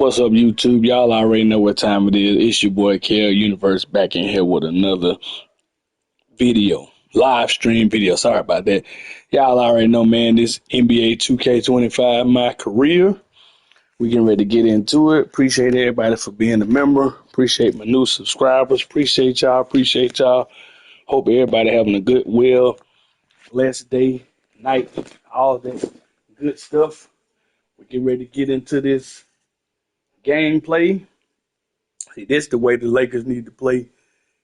What's up, YouTube? Y'all already know what time it is. It's your boy, Kel Universe, back in here with another video. Live stream video. Sorry about that. Y'all already know, man, this NBA 2K25, my career. We getting ready to get into it. Appreciate everybody for being a member. Appreciate my new subscribers. Appreciate y'all. Appreciate y'all. Hope everybody having a good, blessed day, night, all that good stuff. We get ready to get into this gameplay. See, that's the way the Lakers need to play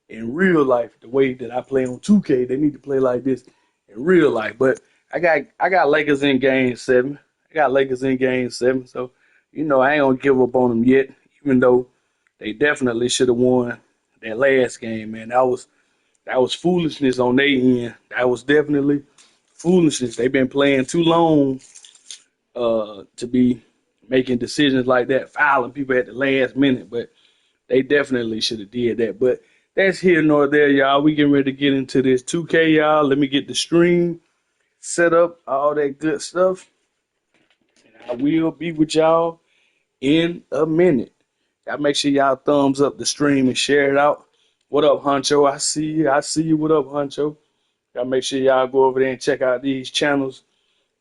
in real life. The way that I play on 2K, they need to play like this in real life. But I got Lakers in game 7. So I ain't gonna give up on them yet, even though they definitely should have won that last game, man. That was foolishness on their end. That was definitely foolishness. They've been playing too long to be making decisions like that, fouling people at the last minute, but they definitely should have did that. But that's here nor there, y'all. We getting ready to get into this 2K, y'all. Let me get the stream set up, all that good stuff. And I will be with y'all in a minute. Y'all make sure y'all thumbs up the stream and share it out. What up, Huncho? I see you. What up, Huncho? Y'all make sure y'all go over there and check out these channels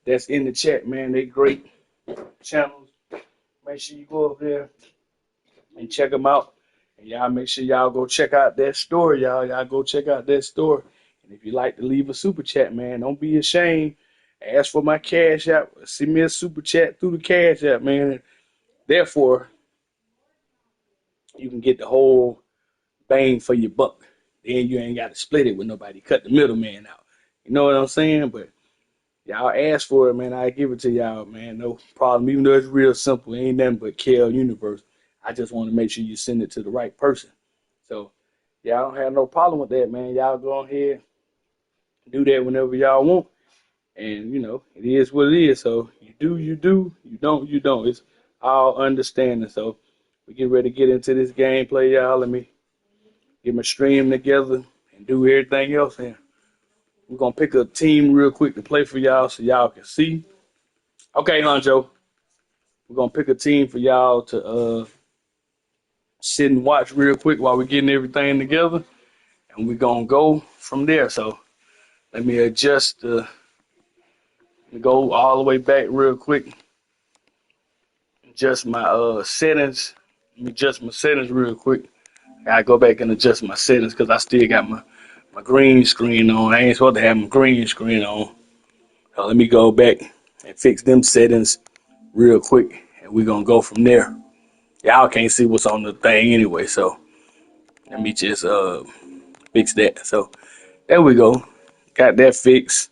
that's in the chat, man. They great channels. Make sure you go over there and check them out. And y'all make sure y'all go check out that store, y'all. Y'all go check out that store. And if you like to leave a super chat, man, don't be ashamed. Ask for my cash app. Send me a super chat through the cash app, man. And therefore, you can get the whole bang for your buck. Then you ain't got to split it with nobody. Cut the middleman out. You know what I'm saying? But y'all ask for it, man. I give it to y'all, man. No problem. Even though it's real simple, it ain't nothing but Kel Universe. I just want to make sure you send it to the right person. So y'all don't have no problem with that, man. Y'all go ahead, do that whenever y'all want. And, it is what it is. So you do, you don't, you don't. It's all understanding. So we get ready to get into this gameplay, y'all. Let me get my stream together and do everything else. And we're going to pick a team real quick to play for y'all so y'all can see. Okay, Honcho. We're going to pick a team for y'all to sit and watch real quick while we're getting everything together. And we're going to go from there. So let me adjust go all the way back real quick. Adjust my settings. Let me adjust my settings real quick. I go back and adjust my settings because I still got my green screen on. I ain't supposed to have my green screen on. So let me go back and fix them settings real quick. And we're going to go from there. Y'all can't see what's on the thing anyway. So let me just fix that. So there we go. Got that fixed.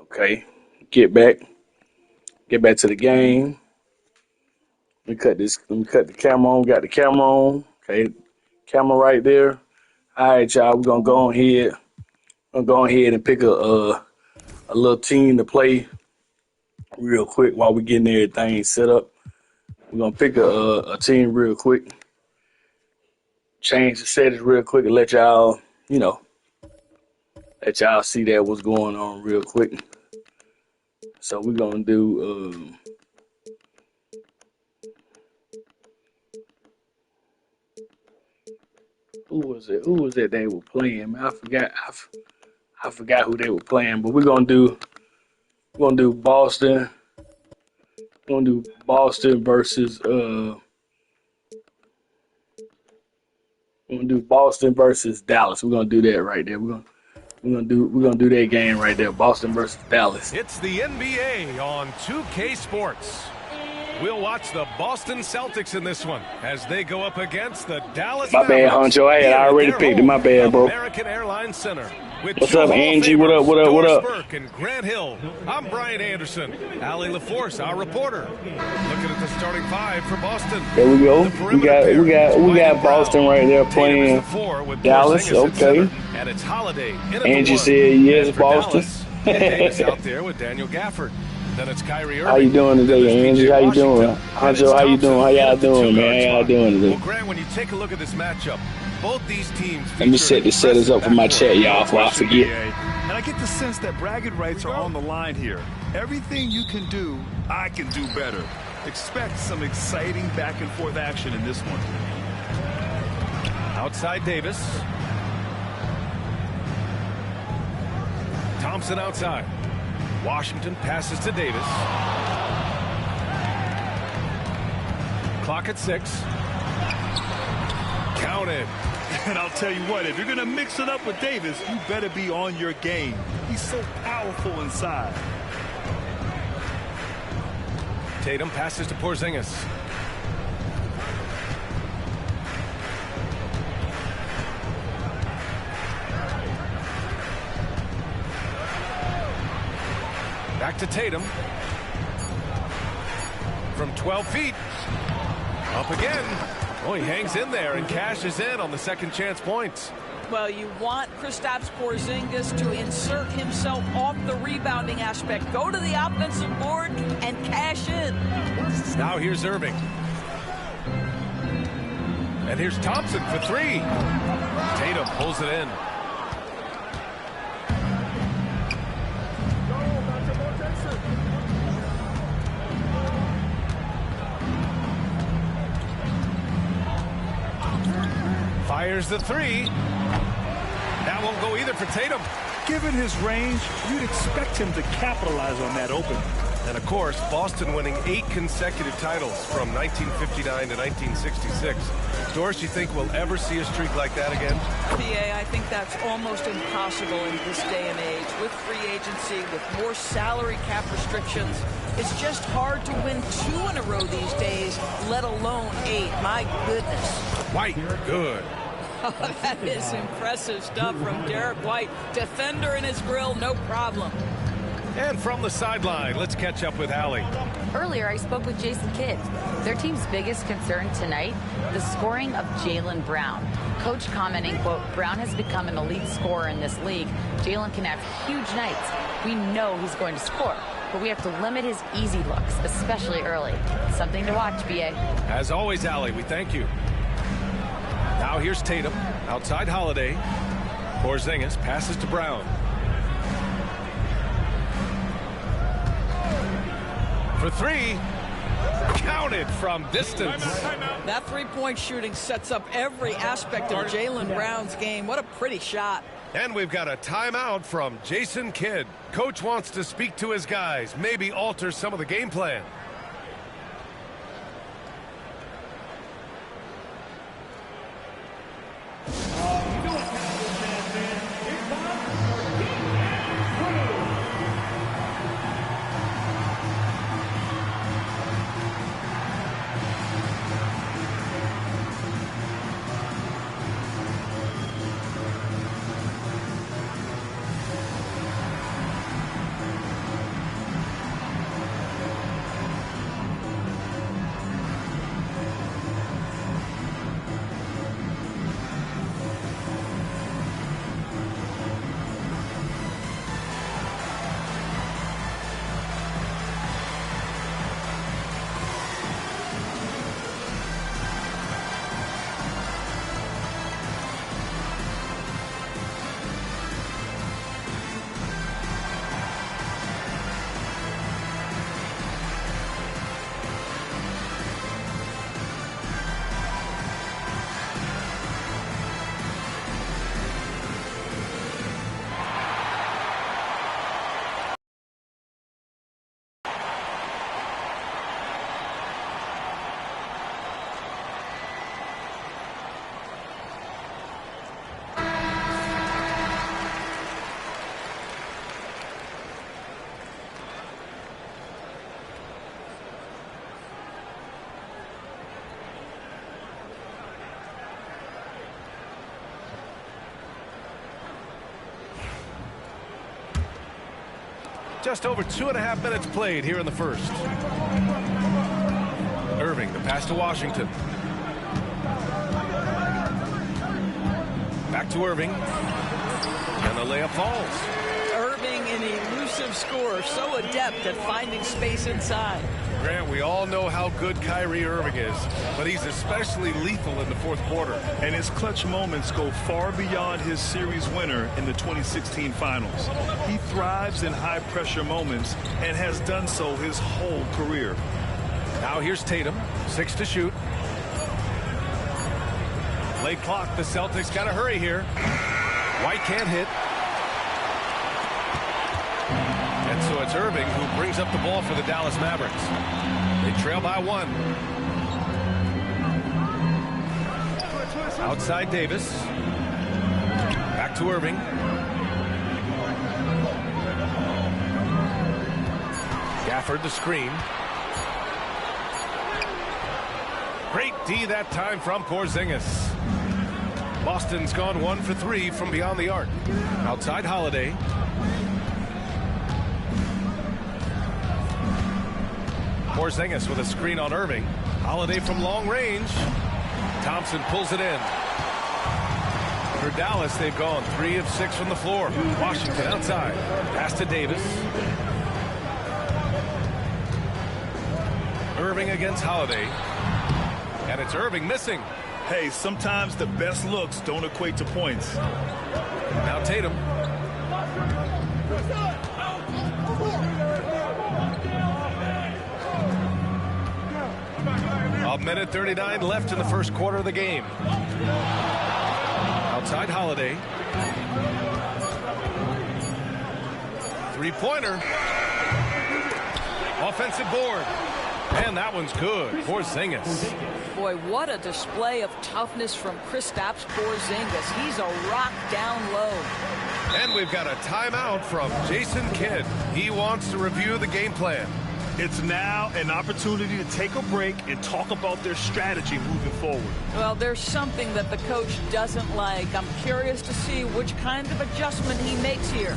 Okay. Get back to the game. Let me cut the camera on. Got the camera on. Okay. Camera right there. All right, y'all. We're gonna go ahead. And pick a little team to play real quick while we getting everything set up. We're gonna pick a team real quick. Change the settings real quick and let y'all, see that what's going on real quick. So we're gonna do who was it they were playing? Man, I forgot who they were playing, but we're gonna do Boston. We're gonna do Boston versus Dallas. We're gonna do that right there. We're gonna do that game right there. Boston versus Dallas. It's the NBA on 2K Sports. We'll watch the Boston Celtics in this one as they go up against the Dallas My bad, Honcho. I had already picked it. My bad, bro. American Airlines Center. What's up, Angie? What up? Burke and Grant Hill. I'm Brian Anderson. Allie LaForce, our reporter. Looking at the starting five for Boston. There we go. We got Boston right there playing Dallas. Okay. And it's Holiday. Angie said yes, Boston. Davis out there with Daniel Gafford. Then it's Kyrie Irving. How you doing today, Angie? How you doing? Honcho, how you doing? How y'all doing, man? How y'all doing today? Well, Grant, when you take a look at this matchup, both these teams. Let me set the settings up for my chat, y'all, before I forget. And I get the sense that bragging rights are on the line here. Everything you can do, I can do better. Expect some exciting back-and-forth action in this one. Outside Davis. Thompson outside. Washington passes to Davis. Clock at 6. Counted. And I'll tell you what, if you're going to mix it up with Davis, you better be on your game. He's so powerful inside. Tatum passes to Porzingis. Back to Tatum. From 12 feet. Up again. Oh, he hangs in there and cashes in on the second chance points. Well, you want Kristaps Porzingis to insert himself off the rebounding aspect. Go to the offensive board and cash in. Now here's Irving. And here's Thompson for 3. Tatum pulls it in. Fires the 3. That won't go either for Tatum. Given his range, you'd expect him to capitalize on that opening. And of course, Boston winning 8 consecutive titles from 1959 to 1966. Doris, you think we'll ever see a streak like that again? PA, I think that's almost impossible in this day and age. With free agency, with more salary cap restrictions, it's just hard to win 2 in a row these days, let alone 8. My goodness. White, good. Oh, that is impressive stuff from Derek White. Defender in his grill, no problem. And from the sideline, let's catch up with Allie. Earlier, I spoke with Jason Kidd. Their team's biggest concern tonight, the scoring of Jaylen Brown. Coach commenting, quote, Brown has become an elite scorer in this league. Jaylen can have huge nights. We know he's going to score, but we have to limit his easy looks, especially early. Something to watch, BA. As always, Allie, we thank you. Now here's Tatum, outside Holiday. Porzingis passes to Brown. For 3, counted from distance. That three-point shooting sets up every aspect of Jaylen Brown's game. What a pretty shot. And we've got a timeout from Jason Kidd. Coach wants to speak to his guys, maybe alter some of the game plan. Just over 2.5 minutes played here in the first. Irving, the pass to Washington. Back to Irving. And the layup falls. Irving, an elusive scorer, so adept at finding space inside. Grant, we all know how good Kyrie Irving is, but he's especially lethal in the fourth quarter. And his clutch moments go far beyond his series winner in the 2016 finals. He thrives in high-pressure moments and has done so his whole career. Now here's Tatum. 6 to shoot. Late clock. The Celtics got to hurry here. White can't hit. And so it's Irving who brings up the ball for the Dallas Mavericks. They trail by 1. Outside Davis. Back to Irving. Gafford the screen. Great D that time from Porzingis. Boston's gone 1 for 3 from beyond the arc. Outside Holiday. Porzingis with a screen on Irving. Holiday from long range. Thompson pulls it in. For Dallas, they've gone 3 of 6 from the floor. Washington outside. Pass to Davis. Irving against Holiday. And it's Irving missing. Hey, sometimes the best looks don't equate to points. Now Tatum. A minute 39 left in the first quarter of the game. Outside Holiday. Three-pointer. Offensive board. And that one's good. Porzingis. Boy, what a display of toughness from Kristaps Porzingis. He's a rock down low. And we've got a timeout from Jason Kidd. He wants to review the game plan. It's now an opportunity to take a break and talk about their strategy moving forward. Well, there's something that the coach doesn't like. I'm curious to see which kind of adjustment he makes here.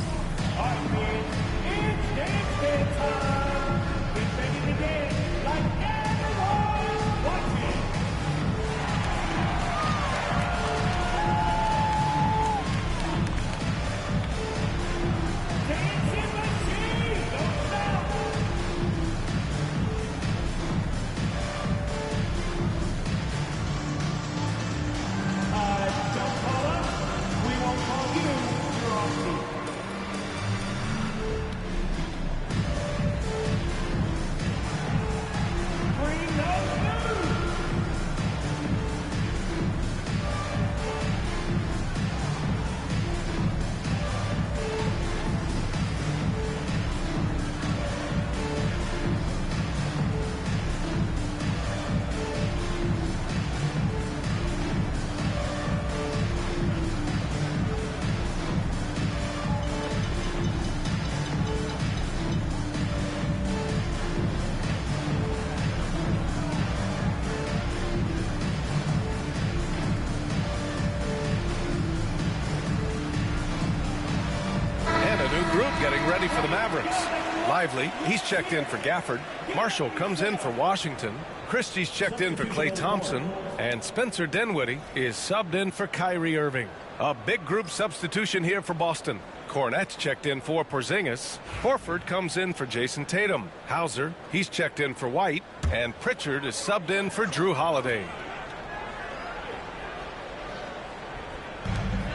Getting ready for the Mavericks. Lively, he's checked in for Gafford. Marshall comes in for Washington. Christie's checked in for Klay Thompson. And Spencer Dinwiddie is subbed in for Kyrie Irving. A big group substitution here for Boston. Cornette's checked in for Porzingis. Horford comes in for Jason Tatum. Hauser, he's checked in for White. And Pritchard is subbed in for Drew Holiday.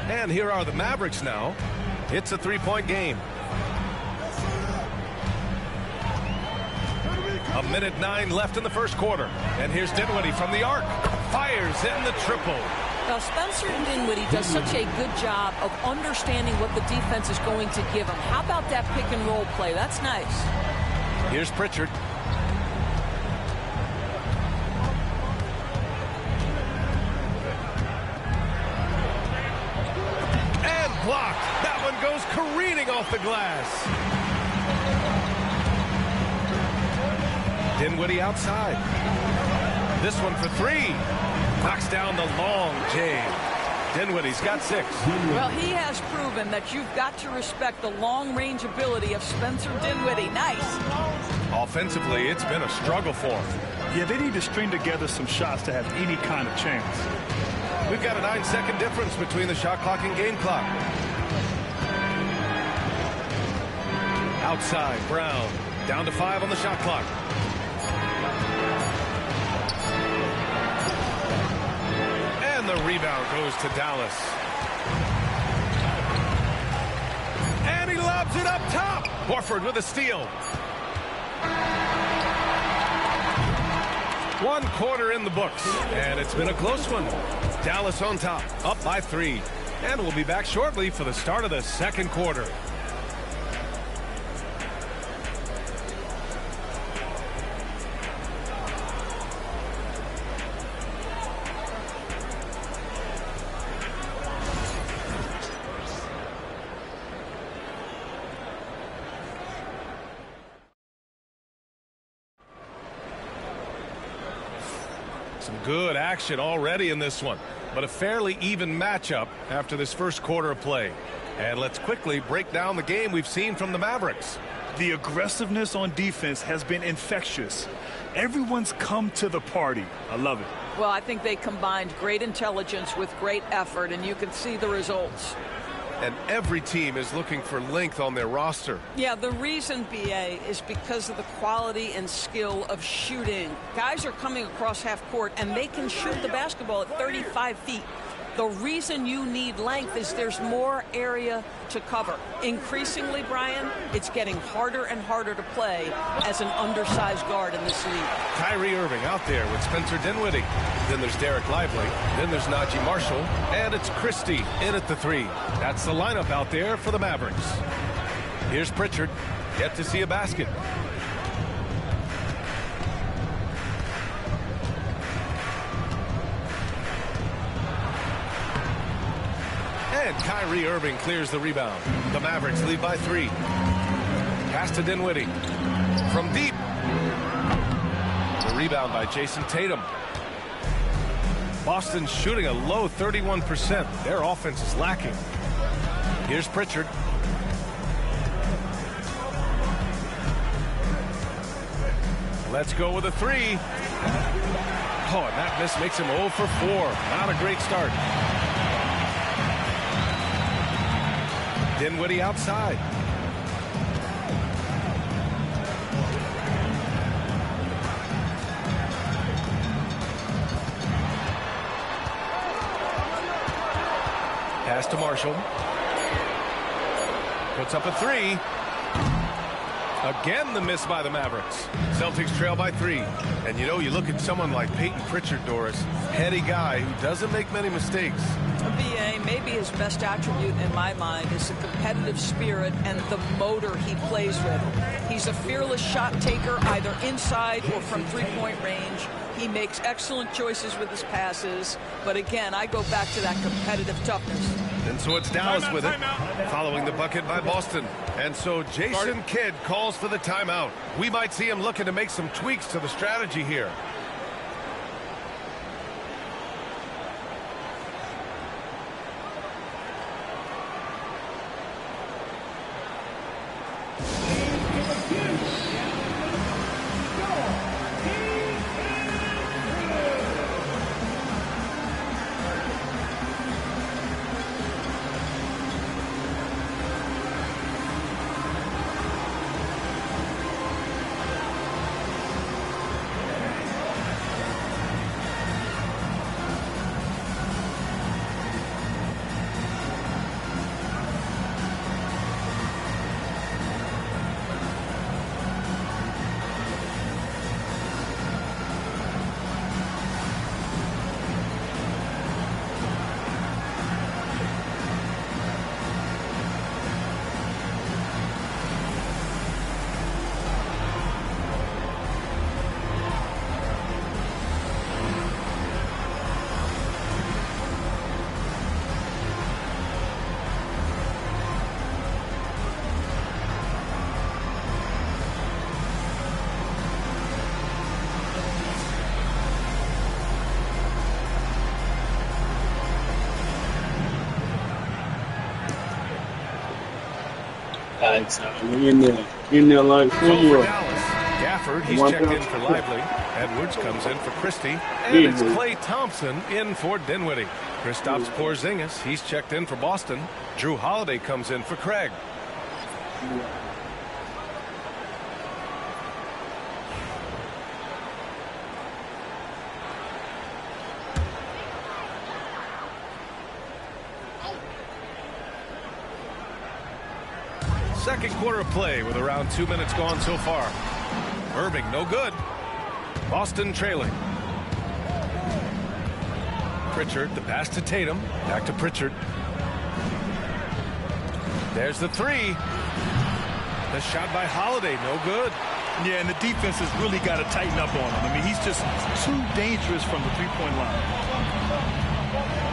And here are the Mavericks now. It's a three-point game. A minute 9 left in the first quarter. And here's Dinwiddie from the arc. Fires in the triple. Now, Spencer Dinwiddie does such a good job of understanding what the defense is going to give him. How about that pick and roll play? That's nice. Here's Pritchard. And blocked. That one goes careening off the glass. Dinwiddie outside. This one for 3. Knocks down the long J. Dinwiddie's got 6. Well, he has proven that you've got to respect the long-range ability of Spencer Dinwiddie. Nice. Offensively, it's been a struggle for him. Yeah, they need to string together some shots to have any kind of chance. We've got a 9-second difference between the shot clock and game clock. Outside, Brown. Down to 5 on the shot clock. And the rebound goes to Dallas. And he lobs it up top. Horford with a steal. One quarter in the books, and it's been a close one. Dallas on top, up by 3. And we'll be back shortly for the start of the second quarter. Some good action already in this one, but a fairly even matchup after this first quarter of play. And let's quickly break down the game we've seen from the Mavericks. The aggressiveness on defense has been infectious. Everyone's come to the party. I love it. Well, I think they combined great intelligence with great effort, and you can see the results. And every team is looking for length on their roster. Yeah, the reason, BA, is because of the quality and skill of shooting. Guys are coming across half court, and they can shoot the basketball at 35 feet. The reason you need length is there's more area to cover. Increasingly, Brian, it's getting harder and harder to play as an undersized guard in this league. Kyrie Irving out there with Spencer Dinwiddie. Then there's Derek Lively. Then there's Najee Marshall. And it's Christie in at the 3. That's the lineup out there for the Mavericks. Here's Pritchard. Yet to see a basket. And Kyrie Irving clears the rebound. The Mavericks lead by 3. Pass to Dinwiddie. From deep. The rebound by Jason Tatum. Boston shooting a low 31%. Their offense is lacking. Here's Pritchard. Let's go with a 3. Oh, and that miss makes him 0 for 4. Not a great start. Dinwiddie outside. Pass to Marshall. Puts up a 3. Again, the miss by the Mavericks. Celtics trail by 3. And you know, you look at someone like Peyton Pritchard, Doris, heady guy who doesn't make many mistakes. BA, maybe his best attribute in my mind is the competitive spirit and the motor he plays with. He's a fearless shot taker, either inside or from three-point range. He makes excellent choices with his passes. But again, I go back to that competitive toughness. And so it's Dallas with it, following the bucket by Boston. And so Jason Kidd calls for the timeout. We might see him looking to make some tweaks to the strategy here. We're in there like for Dallas. Gafford, he's checked in for Lively. Edwards comes in for Christie. And it's Klay Thompson in for Dinwiddie. Kristaps Porzingis, he's checked in for Boston. Drew Holiday comes in for Craig. Second quarter of play with around 2 minutes gone so far. Irving, no good. Boston trailing. Pritchard, the pass to Tatum. Back to Pritchard. There's the three. The shot by Holiday, no good. Yeah, and the defense has really got to tighten up on him. I mean, he's just too dangerous from the three-point line.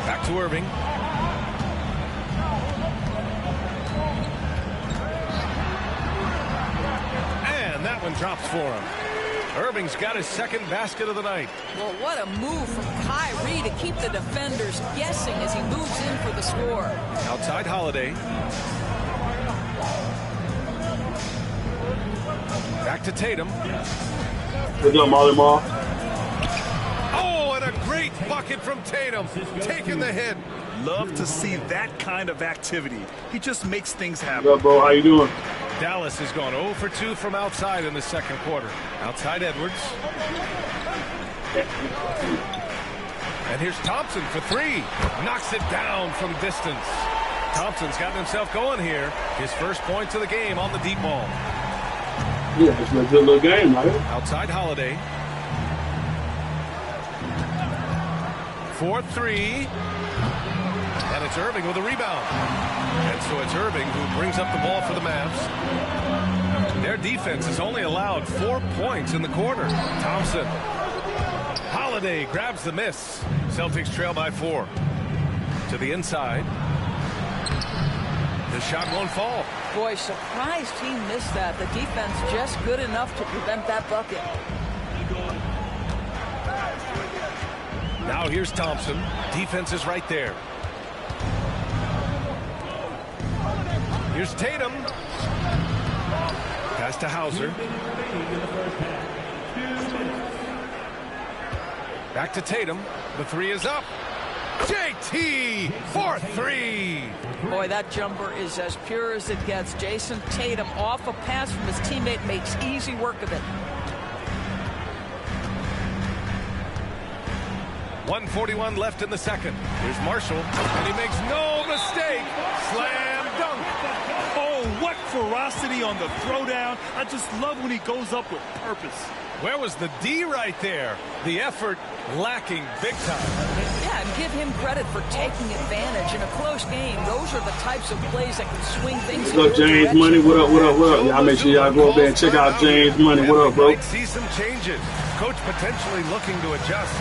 Back to Irving. And that one drops for him. Irving's got his second basket of the night. Well, what a move from Kyrie to keep the defenders guessing as he moves in for the score. Outside Holiday. Back to Tatum. Good job, Molly Mall. Oh, and a great bucket from Tatum. Taking the hit. Love to see that kind of activity. He just makes things happen. What up, bro? How you doing? Dallas has gone 0 for 2 from outside in the second quarter. Outside Edwards. And here's Thompson for three. Knocks it down from distance. Thompson's gotten himself going here. His first points of the game on the deep ball. Yeah, it's a good little game, right? Outside Holiday. 4-3. And it's Irving with a rebound. And so it's Irving who brings up the ball for the Mavs. Their defense has only allowed 4 points in the quarter. Thompson. Holiday grabs the miss. Celtics trail by 4. To the inside. The shot won't fall. Boy, surprised he missed that. The defense just good enough to prevent that bucket. Now here's Thompson. Defense is right there. Here's Tatum. Pass to Hauser. Back to Tatum. The three is up. JT for three. Boy, that jumper is as pure as it gets. Jason Tatum off a pass from his teammate makes easy work of it. 1:41 left in the second. Here's Marshall, and he makes no mistake. Slam dunk. Oh, what ferocity on the throwdown. I just love when he goes up with purpose. Where was the D right there? The effort lacking big time. Yeah, and give him credit for taking advantage in a close game. Those are the types of plays that can swing things. What's up, James Money? What up, what up, what up? Y'all make sure y'all go up there and check out James Money. What up, bro? Might see some changes. Coach potentially looking to adjust.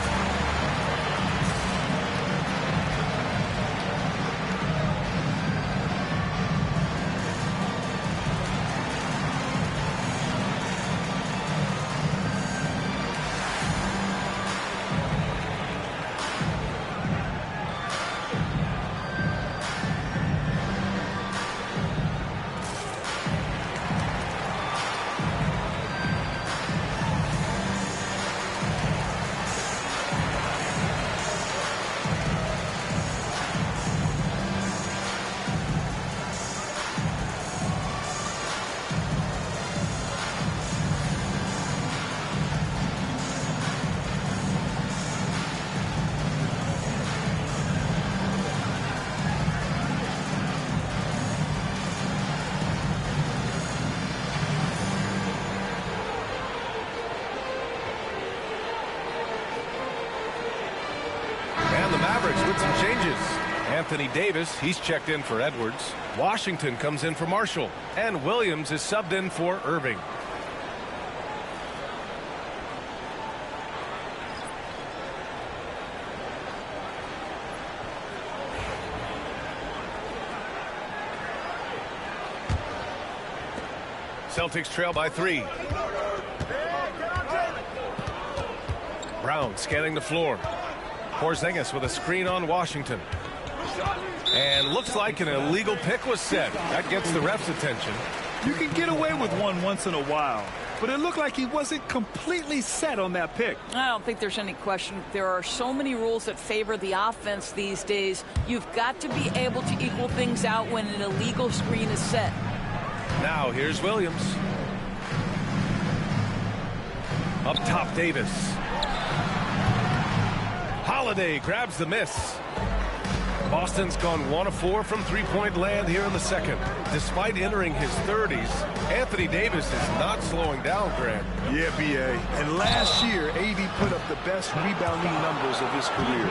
With some changes. Anthony Davis, he's checked in for Edwards. Washington comes in for Marshall. And Williams is subbed in for Irving. Celtics trail by 3. Brown scanning the floor. Porzingis with a screen on Washington. And looks like an illegal pick was set. That gets the ref's attention. You can get away with one once in a while, but it looked like he wasn't completely set on that pick. I don't think there's any question. There are so many rules that favor the offense these days. You've got to be able to equal things out when an illegal screen is set. Now here's Williams. Up top, Davis. Holiday grabs the miss. Boston's gone 1 of 4 from three-point land here in the second. Despite entering his 30s, Anthony Davis is not slowing down, Grant. Yeah, B.A. And last year, AD put up the best rebounding numbers of his career.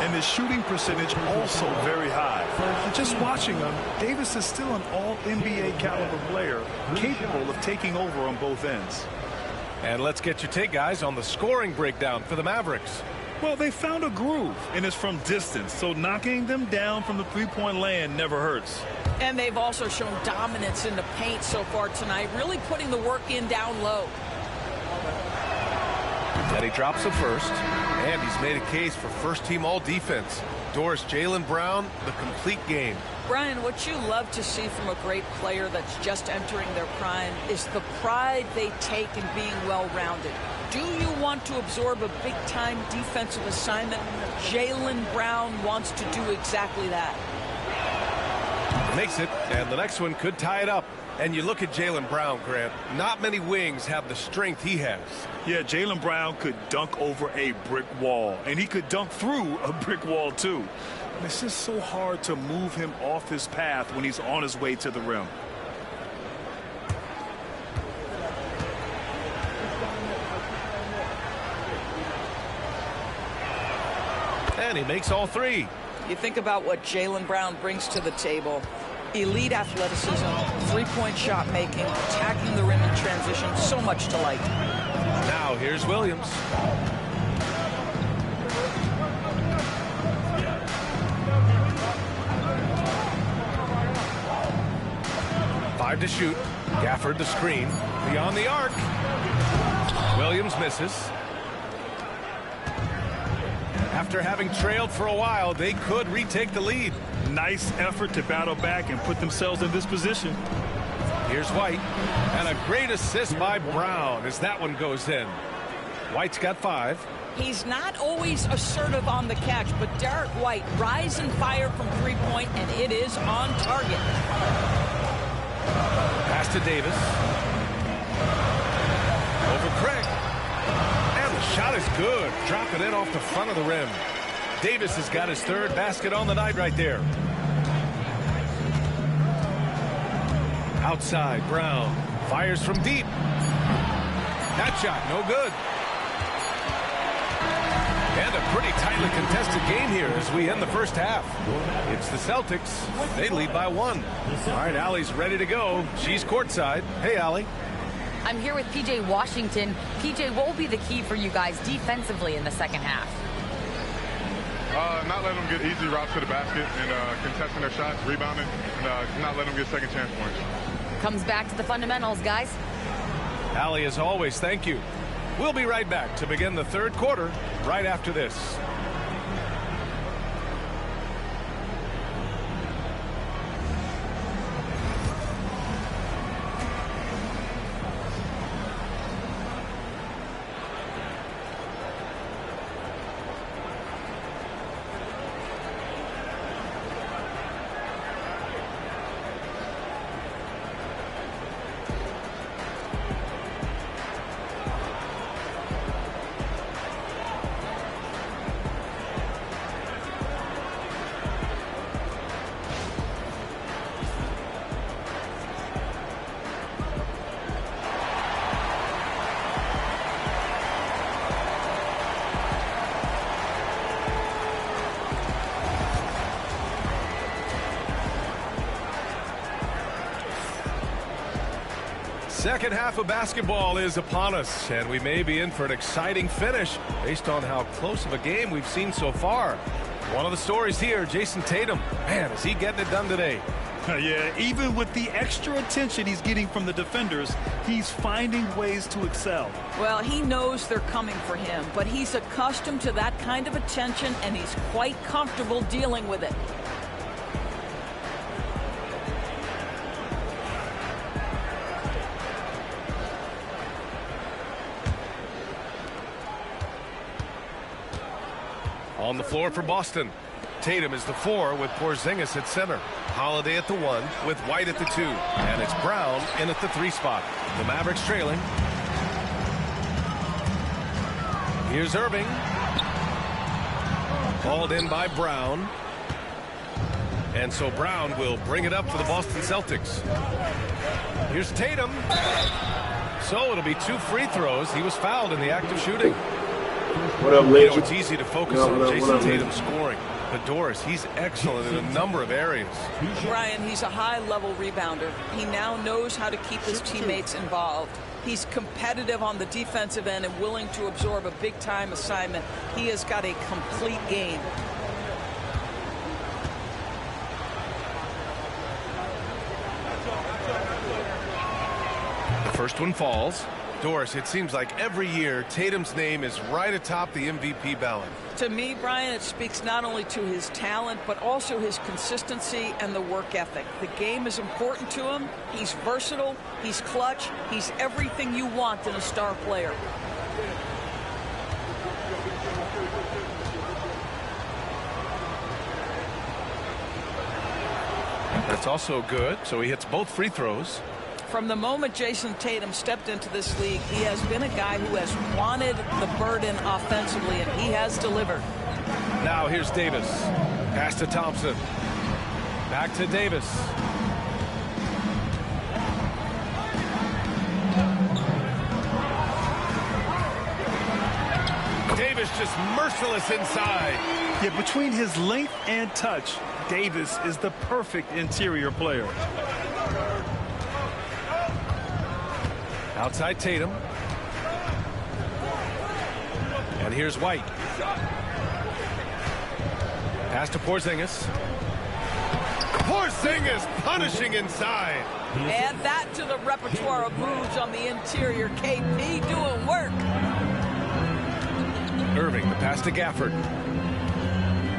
And his shooting percentage also very high. And just watching him, Davis is still an all-NBA caliber player, capable of taking over on both ends. And let's get your take, guys, on the scoring breakdown for the Mavericks. Well, they found a groove, and it's from distance, so knocking them down from the three-point land never hurts. And they've also shown dominance in the paint so far tonight, really putting the work in down low. And he drops the first, and he's made a case for first-team all-defense. Doris Jaylen Brown, the complete game. Brian, what you love to see from a great player that's just entering their prime is the pride they take in being well-rounded. Do you want to absorb a big-time defensive assignment? Jaylen Brown wants to do exactly that. Makes it, and the next one could tie it up. And you look at Jaylen Brown, Grant, not many wings have the strength he has. Yeah, Jaylen Brown could dunk over a brick wall, and he could dunk through a brick wall, too. And it's just so hard to move him off his path when he's on his way to the rim. And he makes all three. You think about what Jaylen Brown brings to the table. Elite athleticism, three-point shot making, attacking the rim in transition, so much to like. Now here's Williams. Five to shoot. Gafford the screen. Beyond the arc. Williams misses. After having trailed for a while, they could retake the lead. Nice effort to battle back and put themselves in this position. Here's White. And a great assist by Brown as that one goes in. White's got 5. He's not always assertive on the catch, but Derek White rise and fire from three-point, and it is on target. Pass to Davis. Over Craig. And the shot is good. Dropping it off the front of the rim. Davis has got his 3rd basket on the night right there. Outside, Brown fires from deep. That shot, no good. And a pretty tightly contested game here as we end the first half. It's the Celtics. They lead by 1. All right, Allie's ready to go. She's courtside. Hey, Allie. I'm here with PJ Washington. PJ, what will be the key for you guys defensively in the second half? Not letting them get easy routes to the basket and contesting their shots, rebounding, and not letting them get second chance points. Comes back to the fundamentals, guys. Allie, as always, thank you. We'll be right back to begin the third quarter right after this. Second half of basketball is upon us, and we may be in for an exciting finish based on how close of a game we've seen so far. One of the stories here, Jason Tatum. Man, is he getting it done today? Yeah, even with the extra attention he's getting from the defenders, he's finding ways to excel. Well, he knows they're coming for him, but he's accustomed to that kind of attention, and he's quite comfortable dealing with it. On the floor for Boston. Tatum is the 4 with Porzingis at center. Holiday at the 1 with White at the 2. And it's Brown in at the 3 spot. The Mavericks trailing. Here's Irving. Called in by Brown. And so Brown will bring it up for the Boston Celtics. Here's Tatum. So it'll be 2 free throws. He was fouled in the act of shooting. What up, You know, Legend? it's easy to focus on Jason Tatum scoring. But Doris, he's excellent in a number of areas. Brian, he's a high-level rebounder. He now knows how to keep his teammates involved. He's competitive on the defensive end and willing to absorb a big-time assignment. He has got a complete game. The first one falls. Doris, it seems like every year Tatum's name is right atop the MVP ballot. To me, Brian, it speaks not only to his talent, but also his consistency and the work ethic. The game is important to him. He's versatile. He's clutch. He's everything you want in a star player. That's also good. So he hits both free throws. From the moment Jason Tatum stepped into this league, he has been a guy who has wanted the burden offensively, and he has delivered. Now here's Davis. Pass to Thompson. Back to Davis. Davis just merciless inside. Yeah, between his length and touch, Davis is the perfect interior player. Outside Tatum. And here's White. Pass to Porzingis. Porzingis punishing inside. Add that to the repertoire of moves on the interior. KP doing work. Irving, the pass to Gafford.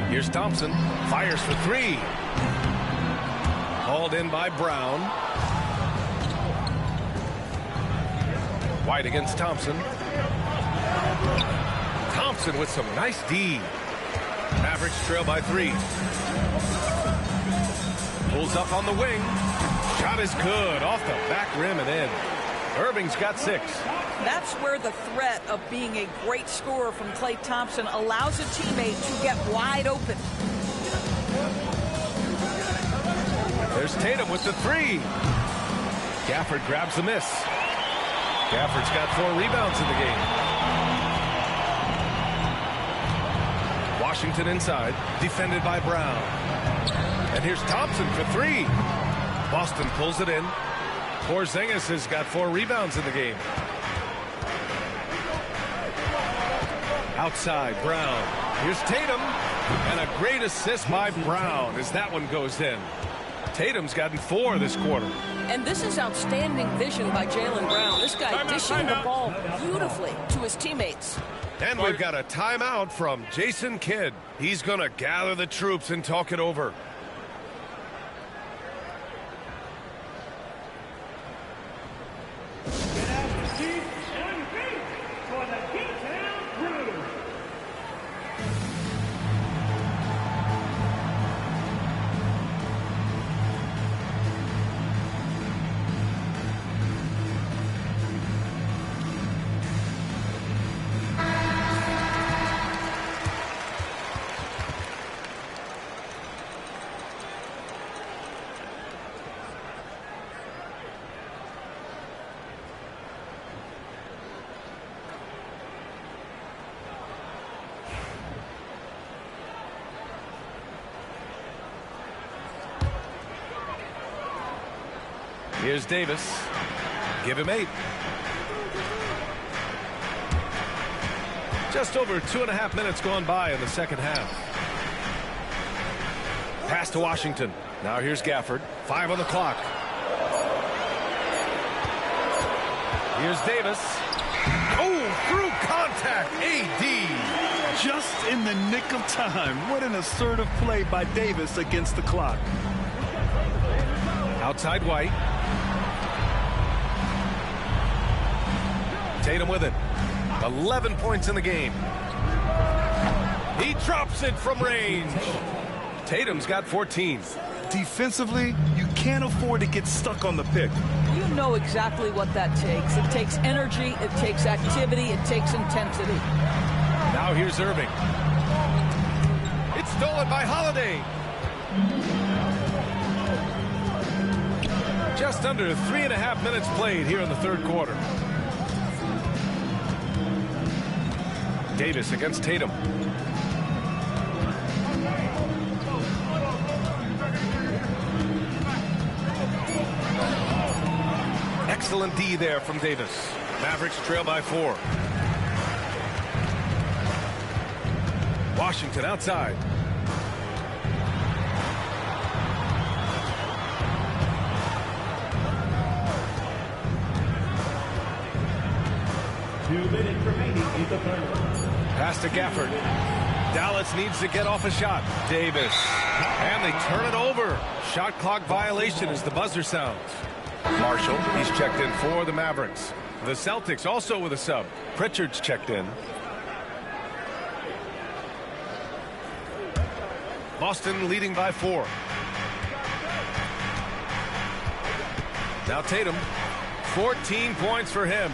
Here's Thompson. Fires for 3. Hauled in by Brown. White against Thompson. Thompson with some nice D. Mavericks trail by 3. Pulls up on the wing. Shot is good. Off the back rim and in. Irving's got 6. That's where the threat of being a great scorer from Klay Thompson allows a teammate to get wide open. There's Tatum with the 3. Gafford grabs the miss. Gafford's got 4 rebounds in the game. Washington inside, defended by Brown. And here's Thompson for 3. Boston pulls it in. Porzingis has got 4 rebounds in the game. Outside, Brown. Here's Tatum. And a great assist by Brown as that one goes in. Tatum's gotten 4 this quarter. And this is outstanding vision by Jaylen Brown. This guy dishing the ball beautifully to his teammates. And we've got a timeout from Jason Kidd. He's going to gather the troops and talk it over. Here's Davis. Give him 8. Just over 2.5 minutes gone by in the second half. Pass to Washington. Now here's Gafford. 5 on the clock. Here's Davis. Oh, through contact. AD. Just in the nick of time. What an assertive play by Davis against the clock. Outside White. Tatum with it. 11 points in the game. He drops it from range. Tatum's got 14. Defensively, you can't afford to get stuck on the pick. You know exactly what that takes. It takes energy, it takes activity, it takes intensity. Now here's Irving. It's stolen by Holiday. Just under 3.5 minutes played here in the third quarter. Davis against Tatum. Excellent D there from Davis. Mavericks trail by 4. Washington outside. Pass to Gafford. Dallas needs to get off a shot. Davis. And they turn it over. Shot clock violation as the buzzer sounds. Marshall, he's checked in for the Mavericks. The Celtics also with a sub. Pritchard's checked in. Boston leading by 4. Now Tatum. 14 points for him.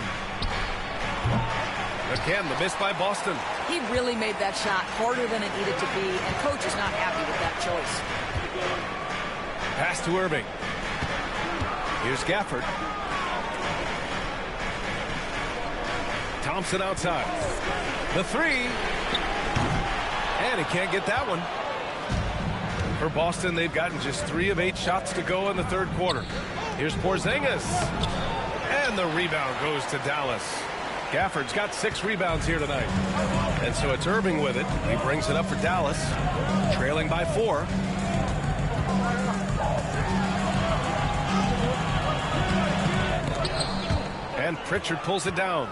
Again, the miss by Boston. He really made that shot harder than it needed to be, and coach is not happy with that choice. Pass to Irving. Here's Gafford. Thompson outside. The 3. And he can't get that one. For Boston, they've gotten just 3 of 8 shots to go in the third quarter. Here's Porzingis. And the rebound goes to Dallas. Gafford's got 6 rebounds here tonight. And so it's Irving with it. He brings it up for Dallas. Trailing by 4. And Pritchard pulls it down.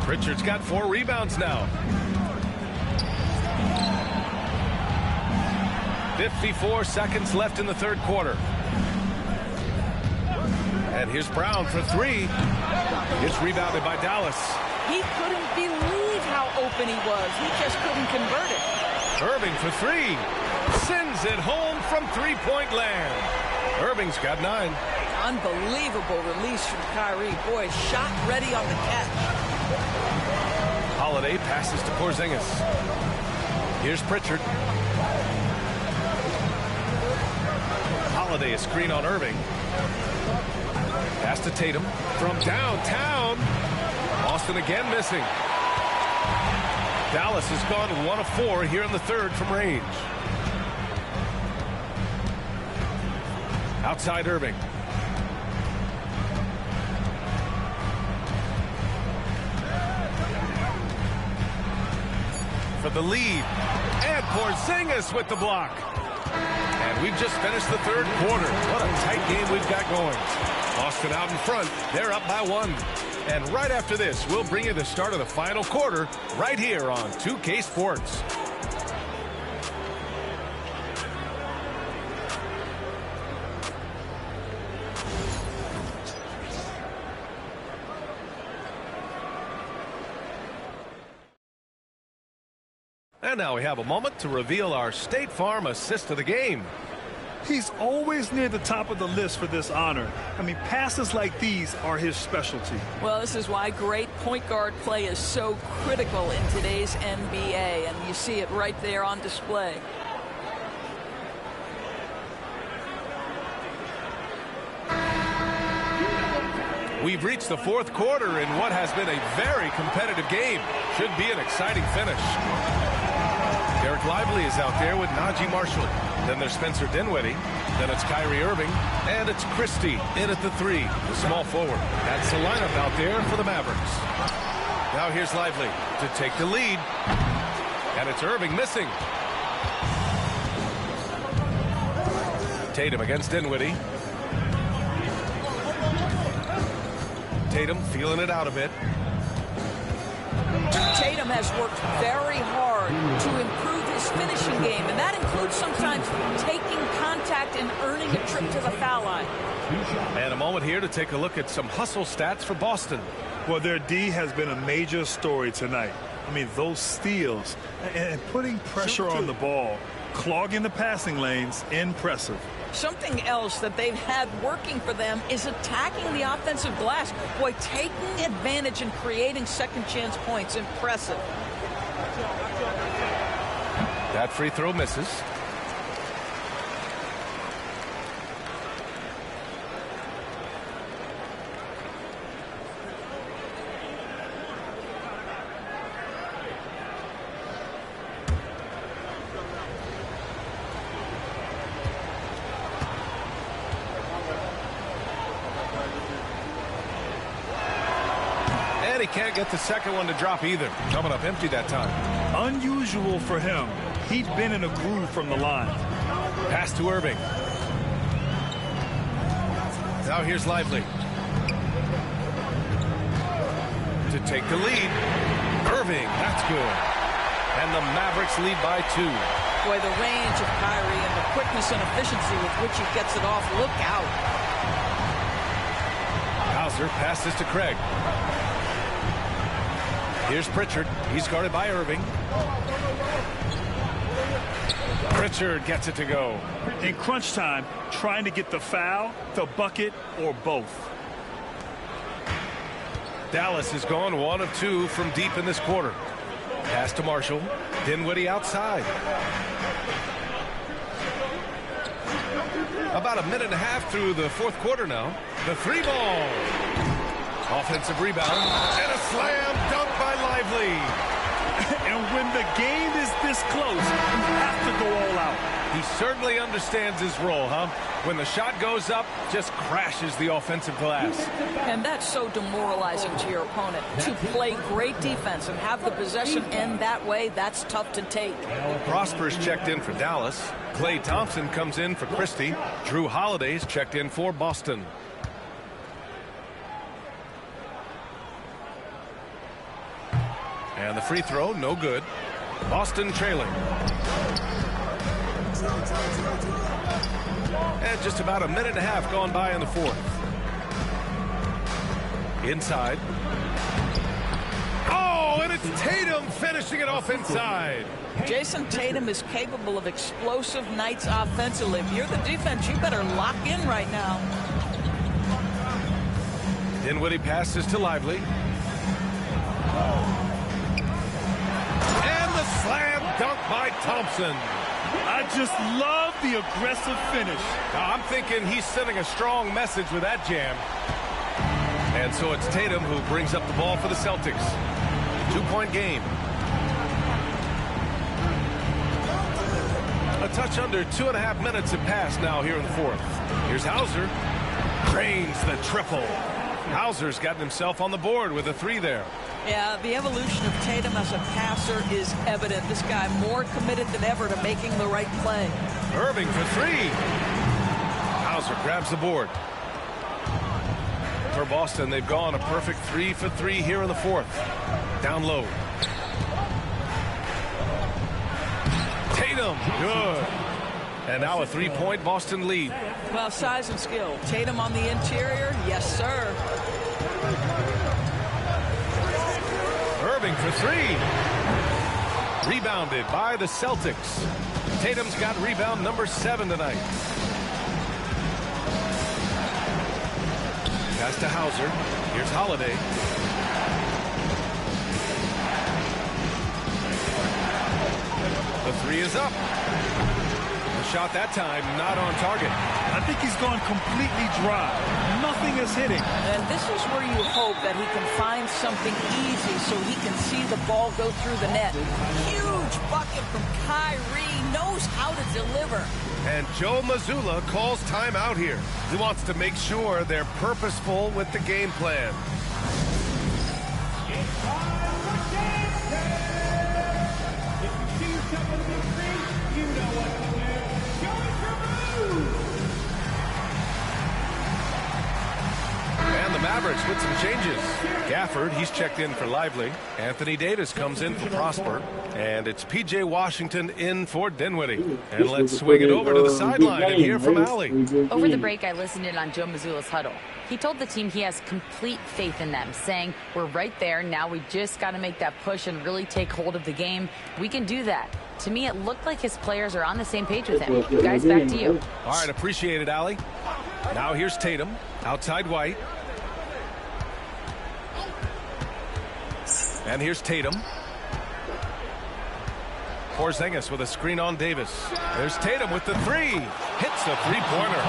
Pritchard's got 4 rebounds now. 54 seconds left in the third quarter. And here's Brown for 3. It's rebounded by Dallas. He couldn't believe how open he was. He just couldn't convert it. Irving for 3. Sends it home from three-point land. Irving's got 9. Unbelievable release from Kyrie. Boy, shot ready on the catch. Holiday passes to Porzingis. Here's Pritchard. Holiday a screen on Irving. Pass to Tatum from downtown. Boston again missing. Dallas has gone 1 of 4 here in the third from range. Outside Irving. For the lead. And Porzingis with the block. And we've just finished the third quarter. What a tight game we've got going. Boston out in front. They're up by 1. And right after this, we'll bring you the start of the final quarter right here on 2K Sports. And now we have a moment to reveal our State Farm assist of the game. He's always near the top of the list for this honor. I mean, passes like these are his specialty. Well, this is why great point guard play is so critical in today's NBA, and you see it right there on display. We've reached the fourth quarter in what has been a very competitive game. Should be an exciting finish. Derek Lively is out there with Najee Marshall. Then there's Spencer Dinwiddie. Then it's Kyrie Irving. And it's Christie in at the 3, the small forward. That's the lineup out there for the Mavericks. Now here's Lively to take the lead. And it's Irving missing. Tatum against Dinwiddie. Tatum feeling it out a bit. Tatum has worked very hard to improve his finishing game, and that includes sometimes taking contact and earning a trip to the foul line. And a moment here to take a look at some hustle stats for Boston. Well, their D has been a major story tonight. I mean, those steals and putting pressure on the ball, clogging the passing lanes, impressive. Something else that they've had working for them is attacking the offensive glass. Boy, taking advantage and creating second chance points. Impressive. That free throw misses. And he can't get the second one to drop either. Coming up empty that time. Unusual for him. He'd been in a groove from the line. Pass to Irving. Now here's Lively. To take the lead. Irving, that's good. And the Mavericks lead by 2. Boy, the range of Kyrie and the quickness and efficiency with which he gets it off. Look out. Hauser passes to Craig. Here's Pritchard. He's guarded by Irving. Pritchard gets it to go. In crunch time, trying to get the foul, the bucket, or both. Dallas has gone 1 of 2 from deep in this quarter. Pass to Marshall. Dinwiddie outside. About a minute and a half through the fourth quarter now. The 3-ball. Offensive rebound. And a slam dunk by Lively. And when the game is this close, you have to go all out. He certainly understands his role, huh? When the shot goes up, just crashes the offensive glass. And that's so demoralizing to your opponent. To play great defense and have the possession end that way, that's tough to take. Prosper's checked in for Dallas. Klay Thompson comes in for Christie. Drew Holiday's checked in for Boston. And the free throw, no good. Boston trailing. And just about a minute and a half gone by in the fourth. Inside. Oh, and it's Tatum finishing it off inside. Jason Tatum is capable of explosive nights offensively. If you're the defense, you better lock in right now. Dinwiddie passes to Lively. And the slam dunk by Thompson. I just love the aggressive finish. I'm thinking he's sending a strong message with that jam. And so it's Tatum who brings up the ball for the Celtics. 2-point game. A touch under 2.5 minutes have passed now here in the fourth. Here's Hauser. Drains the triple. Hauser's gotten himself on the board with a 3 there. Yeah, the evolution of Tatum as a passer is evident. This guy more committed than ever to making the right play. Irving for 3. Hauser grabs the board. For Boston, they've gone a perfect 3 for 3 here in the fourth. Down low. Tatum, good. And now a 3-point Boston lead. Well, size and skill. Tatum on the interior, yes, sir. Irving for 3. Rebounded by the Celtics. Tatum's got rebound number 7 tonight. Pass to Hauser. Here's Holiday. The 3 is up. The shot that time not on target. I think he's gone completely dry. Nothing is hitting. And this is where you hope that he can find something easy so he can see the ball go through the net. Huge bucket from Kyrie. Knows how to deliver. And Joe Mazzulla calls timeout here. He wants to make sure they're purposeful with the game plan. And the Mavericks with some changes. Gafford, he's checked in for Lively. Anthony Davis comes in for Prosper. And it's P.J. Washington in for Dinwiddie. And let's swing it over to the sideline and hear from Allie. Over the break, I listened in on Joe Mazzulla's huddle. He told the team he has complete faith in them, saying, we're right there. Now we just got to make that push and really take hold of the game. We can do that. To me, it looked like his players are on the same page with him. Guys, back to you. All right, appreciate it, Allie. Now here's Tatum. Outside White. And here's Tatum. Porzingis with a screen on Davis. There's Tatum with the 3. Hits the 3-pointer.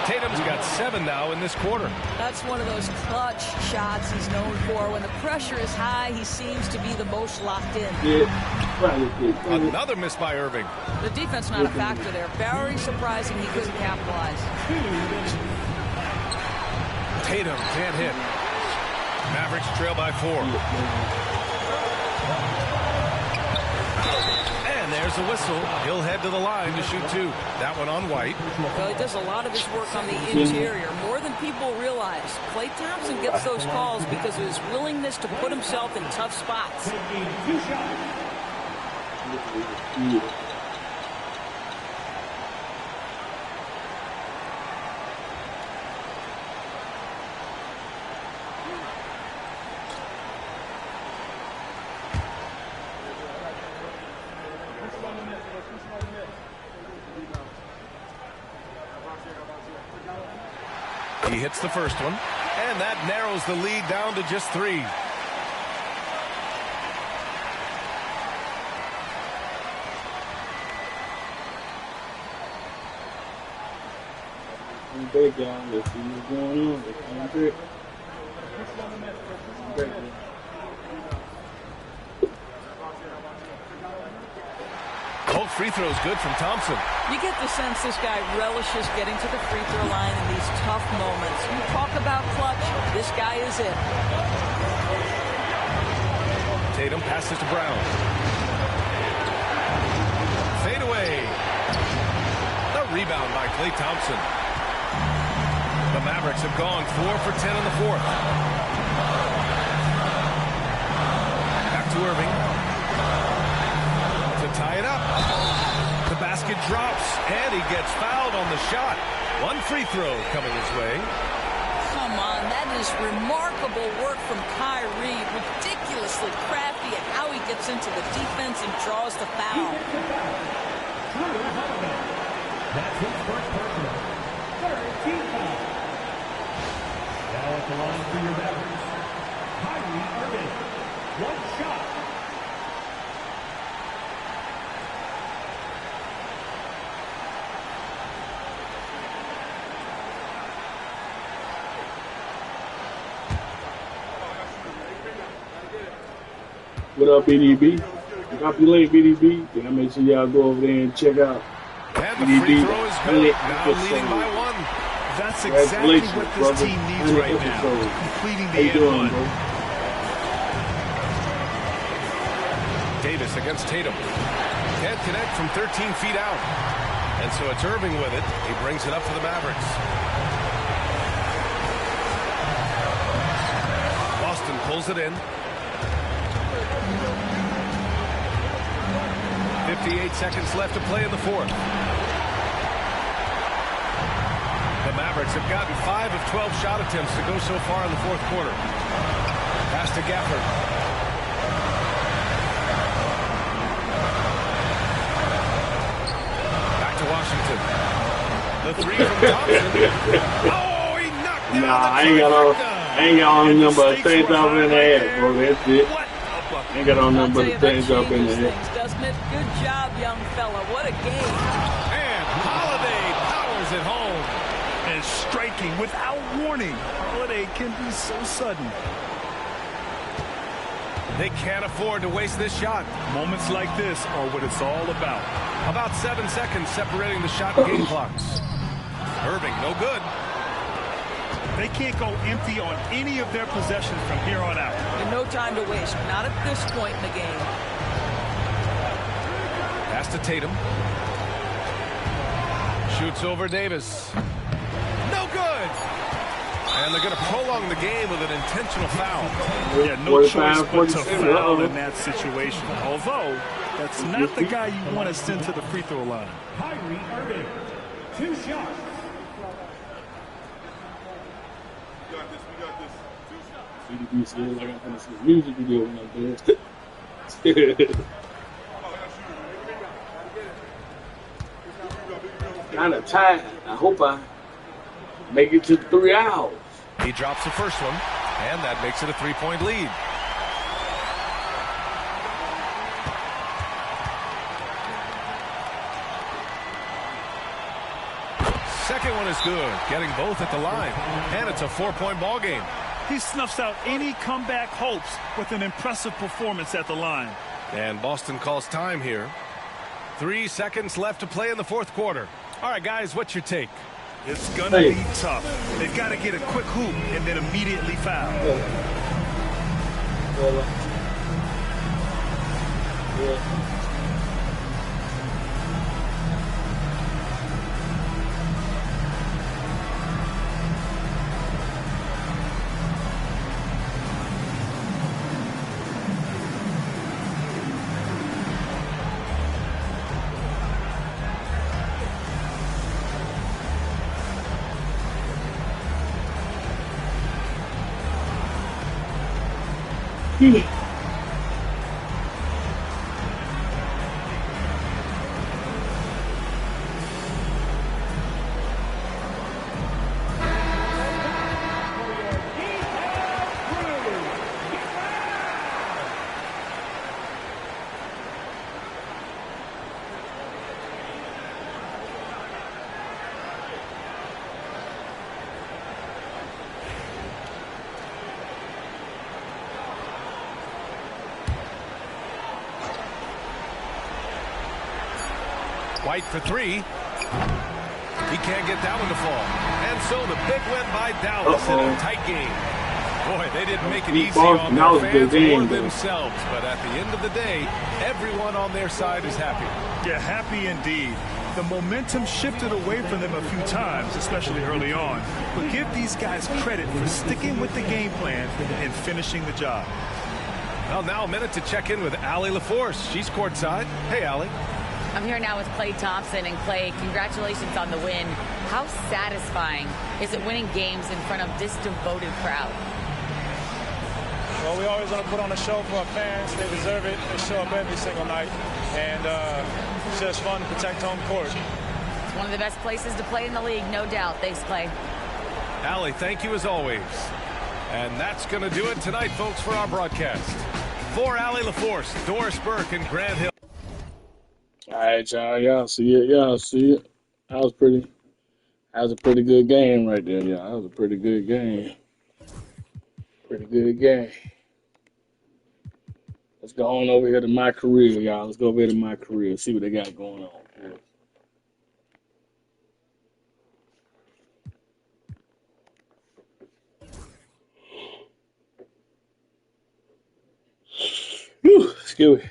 Tatum's got 7 now in this quarter. That's one of those clutch shots he's known for. When the pressure is high, he seems to be the most locked in. Another miss by Irving. The defense not a factor there. Very surprising he couldn't capitalize. Tatum can't hit. Mavericks trail by 4. And there's a whistle. He'll head to the line to shoot 2. That one on White. Well, he does a lot of his work on the interior, more than people realize. Klay Thompson gets those calls because of his willingness to put himself in tough spots. He hits the first one, and that narrows the lead down to just 3. Let's see what's going on. Both free throws good from Thompson. You get the sense this guy relishes getting to the free throw line in these tough moments. You talk about clutch, this guy is it. Tatum passes to Brown. Fade away. The rebound by Klay Thompson. The Mavericks have gone 4 for 10 in the 4th. Back to Irving. To tie it up. The basket drops, and he gets fouled on the shot. One free throw coming his way. Come on, that is remarkable work from Kyrie. Ridiculously crafty at how he gets into the defense and draws the foul. That's his first personal. 13 fouls. Now at the line for your Mavericks, Kyrie Irving. One shot. What up, BDB? Copy link, BDB. Then I make sure y'all go over there and check out. And the free throw is good. Now leading by 1. That's exactly what this team needs right now. Completing the end one. Davis against Tatum. Can't connect from 13 feet out. And so it's Irving with it. He brings it up for the Mavericks. Boston pulls it in. 58 seconds left to play in the 4th. The Mavericks have gotten 5 of 12 shot attempts to go so far in the 4th quarter. Pass to Gafford. Back to Washington. The 3 from Thompson. Oh, he knocked down Nah, the I ain't got on number things up in the air, bro. That's it. What a bucket. Ain't got on number things up in the air. Doesn't it? Good job, young fella. What a game. And Holiday powers it home. And striking without warning. Holiday can be so sudden. They can't afford to waste this shot. Moments like this are what it's all about. About 7 seconds separating the shot and game clocks. Irving, no good. They can't go empty on any of their possessions from here on out. And no time to waste. Not at this point in the game. Pass to Tatum. Shoots over Davis. No good. And they're going to prolong the game with an intentional foul. Yeah, no choice but to foul in that situation. Although, that's not the guy you want to send to the free throw line. Kyrie Irving. 2 shots. BDB said like I'm gonna see a music video when I'm there. Kind of tired. I hope I make it to 3 hours. He drops the first one, and that makes it a 3-point lead. Second one is good, getting both at the line, and it's a 4-point ball game. He snuffs out any comeback hopes with an impressive performance at the line. And Boston calls time here. 3 seconds left to play in the 4th quarter. All right, guys, what's your take? It's going to be tough. They've got to get a quick hoop and then immediately foul. White for three. He can't get that one to fall. And so the big win by Dallas in a tight game. Boy, they didn't make it easy on their fans or themselves. But at the end of the day, everyone on their side is happy. Yeah, happy indeed. The momentum shifted away from them a few times, especially early on. But give these guys credit for sticking with the game plan and finishing the job. Well, now a minute to check in with Allie LaForce. She's courtside. Hey, Allie. I'm here now with Klay Thompson. And Klay, congratulations on the win. How satisfying is it winning games in front of this devoted crowd? Well, we always want to put on a show for our fans. They deserve it. They show up every single night. And it's just fun to protect home court. It's one of the best places to play in the league, no doubt. Thanks, Klay. Allie, thank you as always. And that's going to do it tonight, folks, for our broadcast. For Allie LaForce, Doris Burke, and Grant Hill. All right, y'all. Y'all see it. Y'all see it. That was a pretty good game right there, y'all. That was a pretty good game. Pretty good game. Let's go on over here to my career, y'all. Let's go over here to my career. See what they got going on. Whew, excuse me.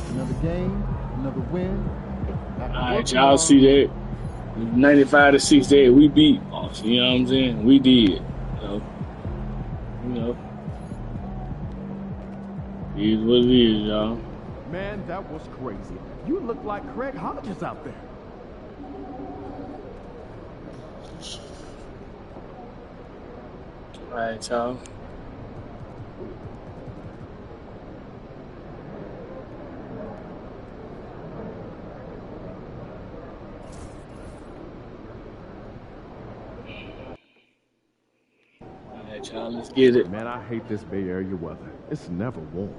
Another game, another win. All right, y'all see that? 95-68, we beat Austin. You know what I'm saying? We did. You know. It is what it is, y'all. Man, that was crazy. You look like Craig Hodges out there. All right, y'all. Y'all, let's get it. Man, I hate this Bay Area weather. It's never warm.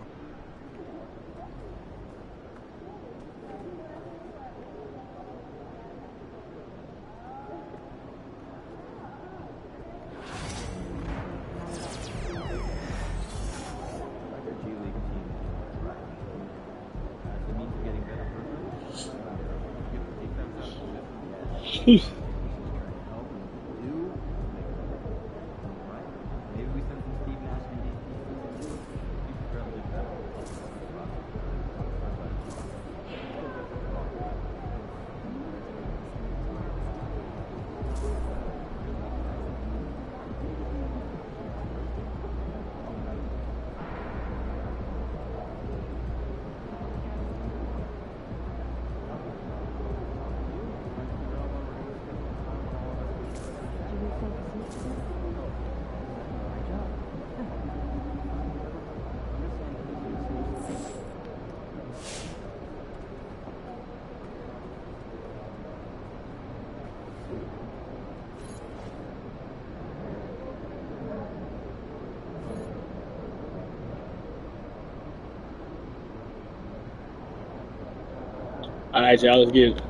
All right, y'all, let's get it.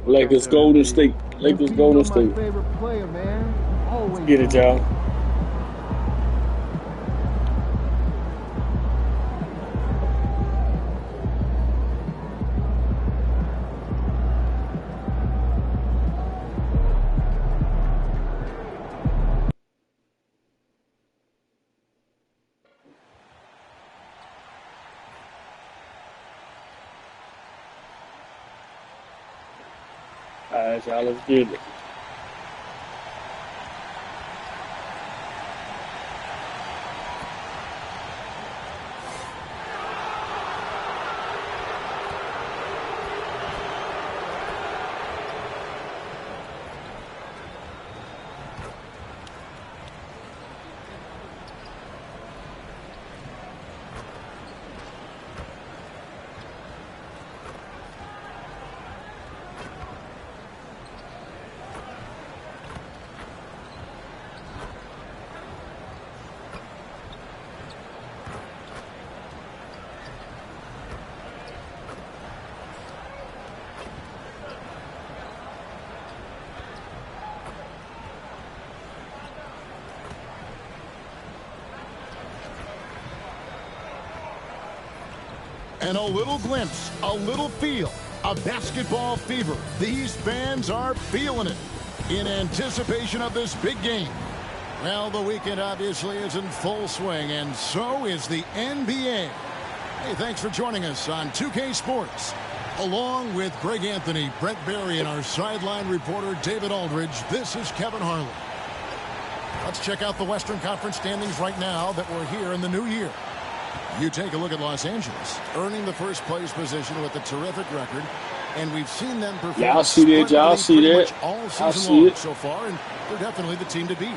Lakers, Golden State. Lakers, Golden State. Favorite player, man. Always Let's get it, y'all. All right, y'all, let's get it. And a little glimpse, a little feel of basketball fever. These fans are feeling it in anticipation of this big game. Well, the weekend obviously is in full swing, and so is the NBA. Hey, thanks for joining us on 2K Sports. Along with Greg Anthony, Brett Barry, and our sideline reporter David Aldridge, this is Kevin Harlan. Let's check out the Western Conference standings right now that we're here in the new year. You take a look at Los Angeles, earning the first place position with a terrific record, and we've seen them perform. Y'all see that? Y'all see that? All season long so far, and they're definitely the team to beat.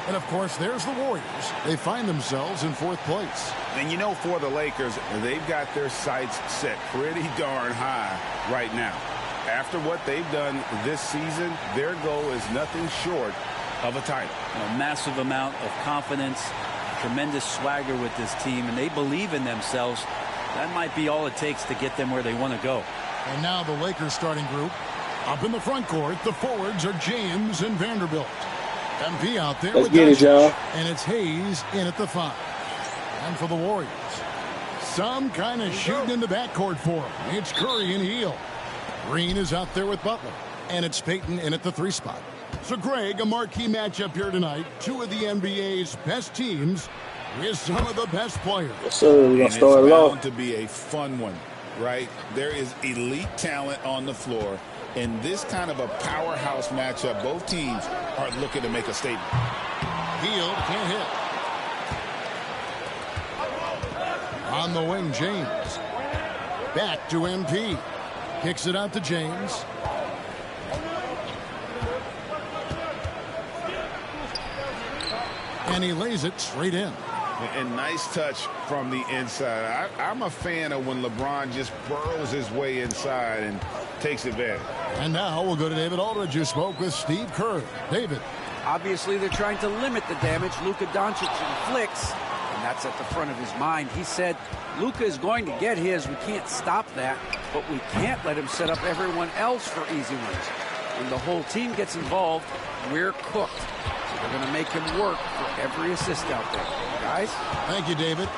And of course, there's the Warriors. They find themselves in 4th place. And you know, for the Lakers, they've got their sights set pretty darn high right now. After what they've done this season, their goal is nothing short of a title. A massive amount of confidence. Tremendous swagger with this team, and they believe in themselves. That might be all it takes to get them where they want to go. And now the Lakers starting group. Up in the front court, the forwards are James and Vanderbilt. MP out there with Doncic, and it's Hayes in at the 5. And for the Warriors, some kind of shooting in the backcourt for them. It's Curry and Hield. Green is out there with Butler, and it's Payton in at the 3 spot. So, Greg, a marquee matchup here tonight. 2 of the NBA's best teams with some of the best players. Yes, sir. We're going to start it off. It's bound to be a fun one, right? There is elite talent on the floor. In this kind of a powerhouse matchup, both teams are looking to make a statement. Hield can't hit. On the wing, James. Back to MP. Kicks it out to James. And he lays it straight in. And nice touch from the inside. I'm a fan of when LeBron just burrows his way inside and takes advantage. And now we'll go to David Aldridge, who spoke with Steve Kerr. David. Obviously, they're trying to limit the damage Luka Doncic inflicts, and that's at the front of his mind. He said, Luka is going to get his. We can't stop that, but we can't let him set up everyone else for easy wins. When the whole team gets involved, we're cooked. So they're going to make him work for every assist out there. Guys? Thank you, David.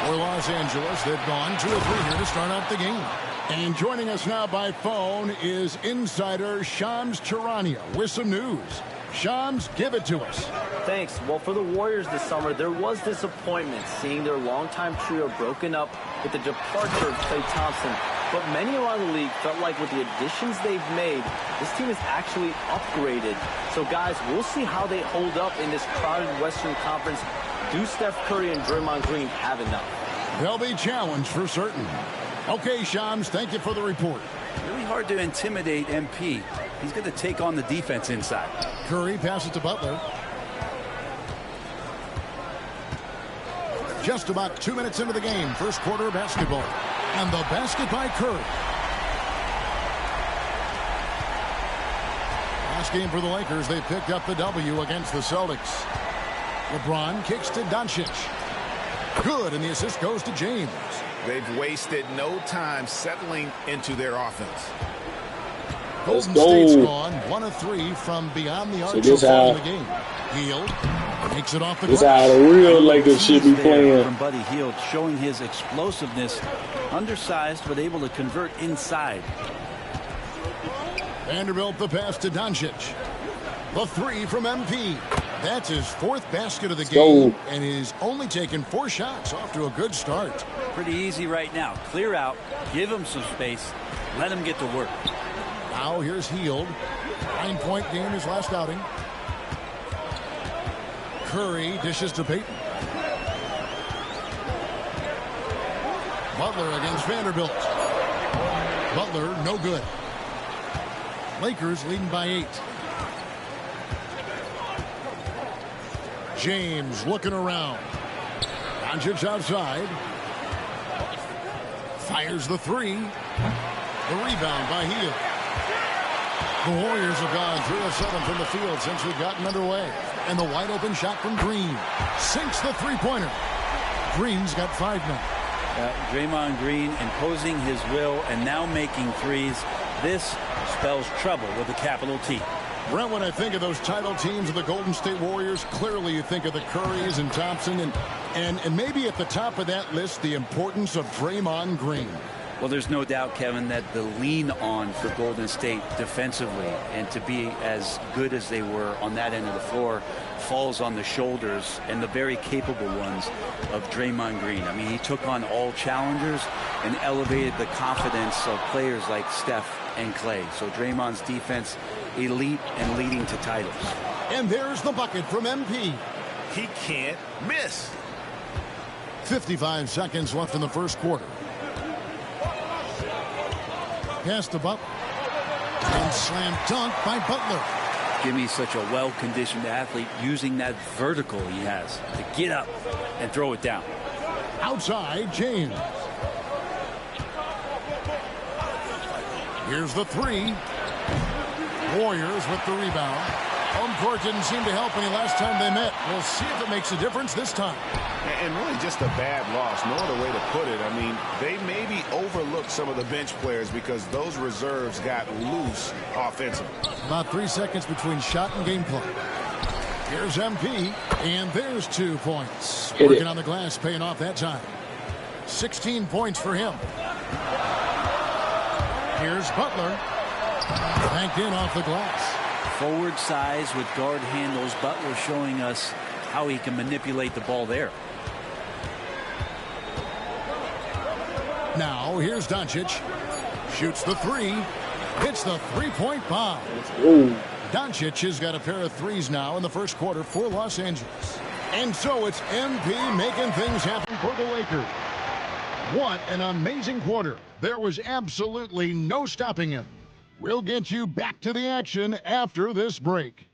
For Los Angeles, they've gone 2 of 3 here to start out the game. And joining us now by phone is insider Shams Charania with some news. Shams, give it to us. Thanks. Well, for the Warriors this summer, there was disappointment seeing their longtime trio broken up with the departure of Klay Thompson. But many around the league felt like with the additions they've made, this team is actually upgraded. So, guys, we'll see how they hold up in this crowded Western Conference. Do Steph Curry and Draymond Green have enough? They'll be challenged for certain. Okay, Shams, thank you for the report. Really hard to intimidate MP. He's going to take on the defense inside. Curry passes to Butler. Just about 2 minutes into the game, first quarter of basketball. And the basket by Curry. Last game for the Lakers, they picked up the W against the Celtics. LeBron kicks to Doncic. Good, and the assist goes to James. They've wasted no time settling into their offense. Golden State's gone 1 of 3 from beyond the arc so far in the game. Hield makes it off the glass. This is how the real Lakers should be playing. From Buddy Hield, showing his explosiveness. Undersized, but able to convert inside. Vanderbilt the pass to Doncic. The 3 from MP. That's his 4th basket of the game, and he's only taken 4 shots. Off to a good start. Pretty easy right now. Clear out, give him some space, Let him get to work. Now here's Hield. 9-point game his last outing. Curry dishes to Payton. Butler against Vanderbilt. Butler, no good. Lakers leading by 8. James looking around. Doncic outside. Fires the 3. The rebound by Hield. The Warriors have gone 3 of 7 from the field since we've gotten underway. And the wide open shot from Green. Sinks the three-pointer. Green's got 5 now. Draymond Green imposing his will and now making threes. This spells trouble with a capital T. Brent, when I think of those title teams of the Golden State Warriors, clearly you think of the Currys and Thompson and maybe at the top of that list the importance of Draymond Green. Well, there's no doubt, Kevin, that the lean on for Golden State defensively and to be as good as they were on that end of the floor falls on the shoulders and the very capable ones of Draymond Green. I mean, he took on all challengers and elevated the confidence of players like Steph and Clay. So Draymond's defense, elite and leading to titles. And there's the bucket from MP. He can't miss. 55 seconds left in the first quarter. Pass to Butler. And slam dunk by Butler. Jimmy's such a well-conditioned athlete using that vertical he has to get up and throw it down. Outside, James. Here's the 3. Warriors with the rebound. Home court didn't seem to help any last time they met. We'll see if it makes a difference this time. And really just a bad loss. No other way to put it. I mean, they maybe overlooked some of the bench players because those reserves got loose offensively. About 3 seconds between shot and gameplay. Here's MP, and there's 2 points. Working on the glass, paying off that time. 16 points for him. Here's Butler. Banked in off the glass. Forward size with guard handles. Butler showing us how he can manipulate the ball there. Now here's Doncic. Shoots the 3. Hits the three-point bomb. Doncic has got a pair of threes now in the first quarter for Los Angeles. And so it's MP making things happen for the Lakers. What an amazing quarter. There was absolutely no stopping him. We'll get you back to the action after this break.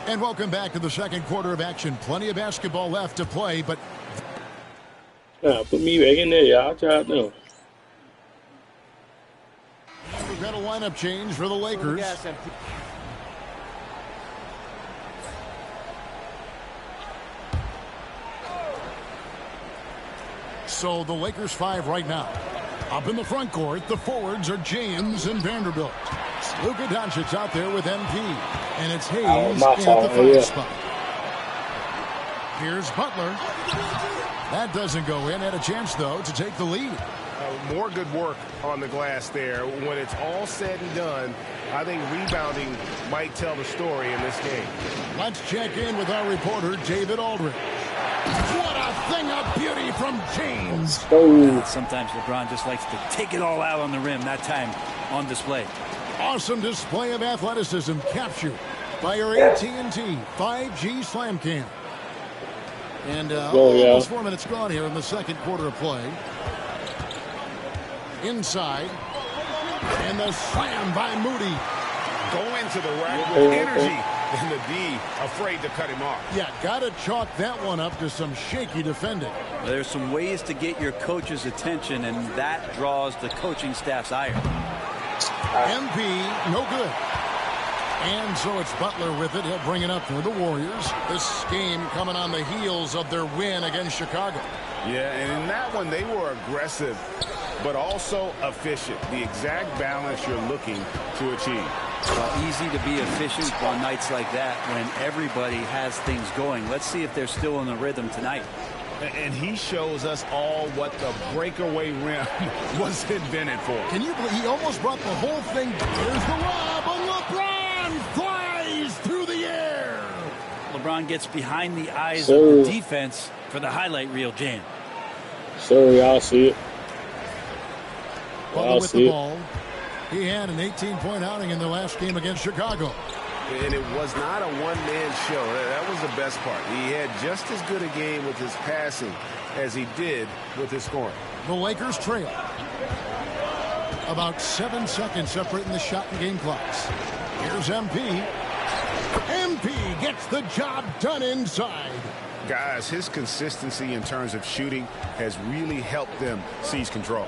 And welcome back to the second quarter of action. Plenty of basketball left to play, but... Put me back in there, y'all. Try it now. We've got a lineup change for the Lakers. So the Lakers 5 right now. Up in the front court, the forwards are James and Vanderbilt. Luka Doncic out there with MP. And it's Hayes at the 5 spot. Here's Butler. That doesn't go in. Had a chance, though, to take the lead. More good work on the glass there. When it's all said and done, I think rebounding might tell the story in this game. Let's check in with our reporter, David Aldridge. What a thing of beauty from James. Sometimes LeBron just likes to take it all out on the rim. That time on display. Awesome display of athleticism captured by our AT&T 5G Slam Cam. And almost 4 minutes gone here in the second quarter of play. Inside. And the slam by Moody. Go into the rack with energy. And the D afraid to cut him off. Yeah, got to chalk that one up to some shaky defending. Well, there's some ways to get your coach's attention, and that draws the coaching staff's ire. MP, no good. And so it's Butler with it. He'll bring it up for the Warriors. This game coming on the heels of their win against Chicago. Yeah, and in that one, they were aggressive, but also efficient. The exact balance you're looking to achieve. Well, easy to be efficient on nights like that when everybody has things going. Let's see if they're still in the rhythm tonight. And he shows us all what the breakaway rim was invented for. Can you believe he almost brought the whole thing? Here's the lob, and LeBron flies through the air. LeBron gets behind the eyes of the defense for the highlight reel, Jan. Sorry, I'll see it. Butler with the ball. He had an 18-point outing in the last game against Chicago. And it was not a one-man show. That was the best part. He had just as good a game with his passing as he did with his scoring. The Lakers trail. About 7 seconds separating the shot and game clocks. Here's MP. MP gets the job done inside. Guys, his consistency in terms of shooting has really helped them seize control.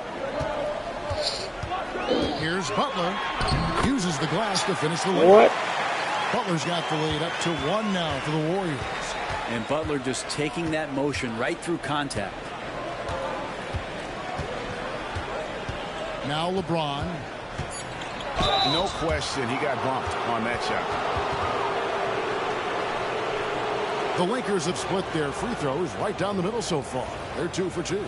Here's Butler. Uses the glass to finish the lead. What? Butler's got the lead up to 1 now for the Warriors. And Butler just taking that motion right through contact. Now LeBron. No question, he got bumped on that shot. The Lakers have split their free throws right down the middle so far. They're 2 for 2.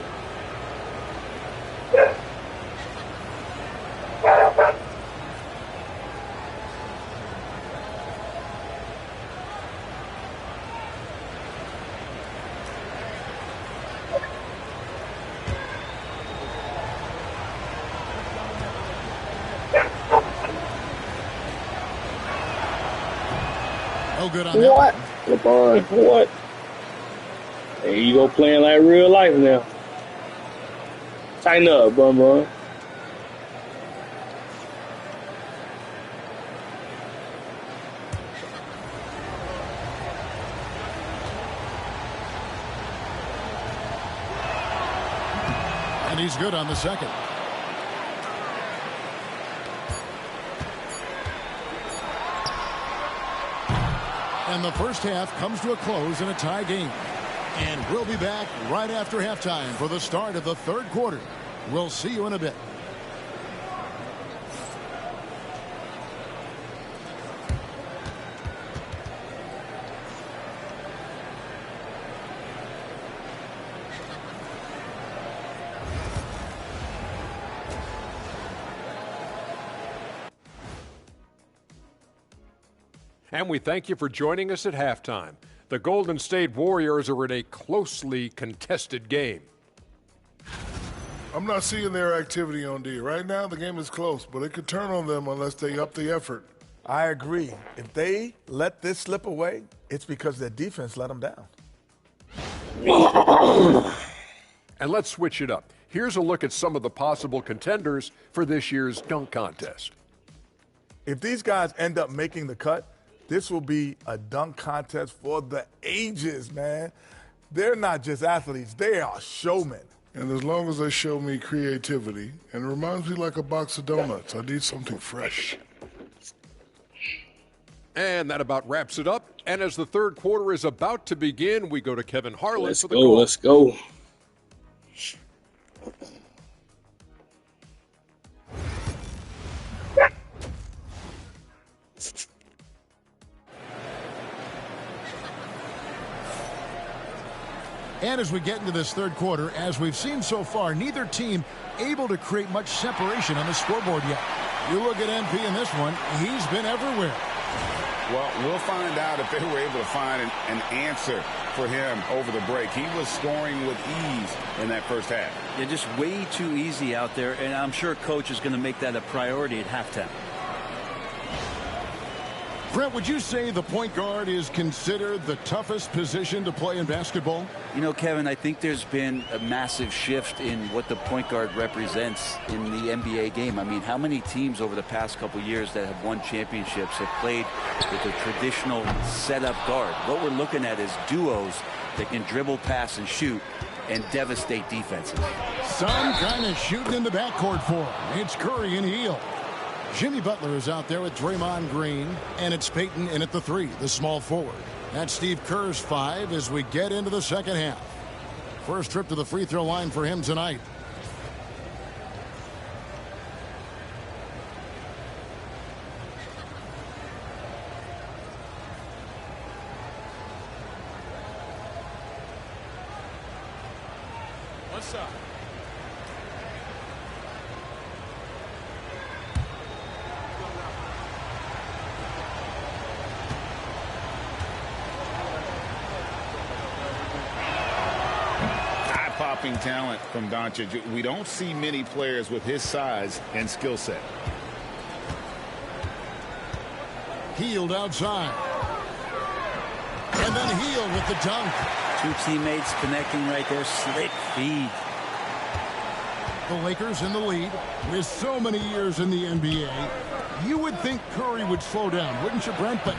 No good on what? That. LeBron, what? There you go, playing like real life now. Tighten up, bum. And he's good on the second. And the first half comes to a close in a tie game. And we'll be back right after halftime for the start of the third quarter. We'll see you in a bit. And we thank you for joining us at halftime. The Golden State Warriors are in a closely contested game. I'm not seeing their activity on D. Right now, the game is close, but it could turn on them unless they up the effort. I agree. If they let this slip away, it's because their defense let them down. And let's switch it up. Here's a look at some of the possible contenders for this year's dunk contest. If these guys end up making the cut, this will be a dunk contest for the ages, man. They're not just athletes. They are showmen. And as long as they show me creativity, and it reminds me like a box of donuts, I need something fresh. And that about wraps it up. And as the third quarter is about to begin, we go to Kevin Harlan for the go. call. Let's go. And as we get into this third quarter, as we've seen so far, neither team able to create much separation on the scoreboard yet. You look at MP in this one, he's been everywhere. Well, we'll find out if they were able to find an answer for him over the break. He was scoring with ease in that first half. Yeah, just way too easy out there, and I'm sure Coach is going to make that a priority at halftime. Brett, would you say the point guard is considered the toughest position to play in basketball? You know, Kevin, I think there's been a massive shift in what the point guard represents in the NBA game. I mean, how many teams over the past couple years that have won championships have played with a traditional setup guard? What we're looking at is duos that can dribble, pass, and shoot and devastate defenses. Some kind of shooting in the backcourt for him. It's Curry and Hield. Jimmy Butler is out there with Draymond Green, and it's Peyton in at the 3, the small forward. That's Steve Kerr's 5 as we get into the second half. First trip to the free throw line for him tonight. One side. Eye-popping talent from Doncic. We don't see many players with his size and skill set. Hield outside. And then Hield with the dunk. Two teammates connecting right there. Slick feed. The Lakers in the lead. With so many years in the NBA, you would think Curry would slow down, wouldn't you, Brent? But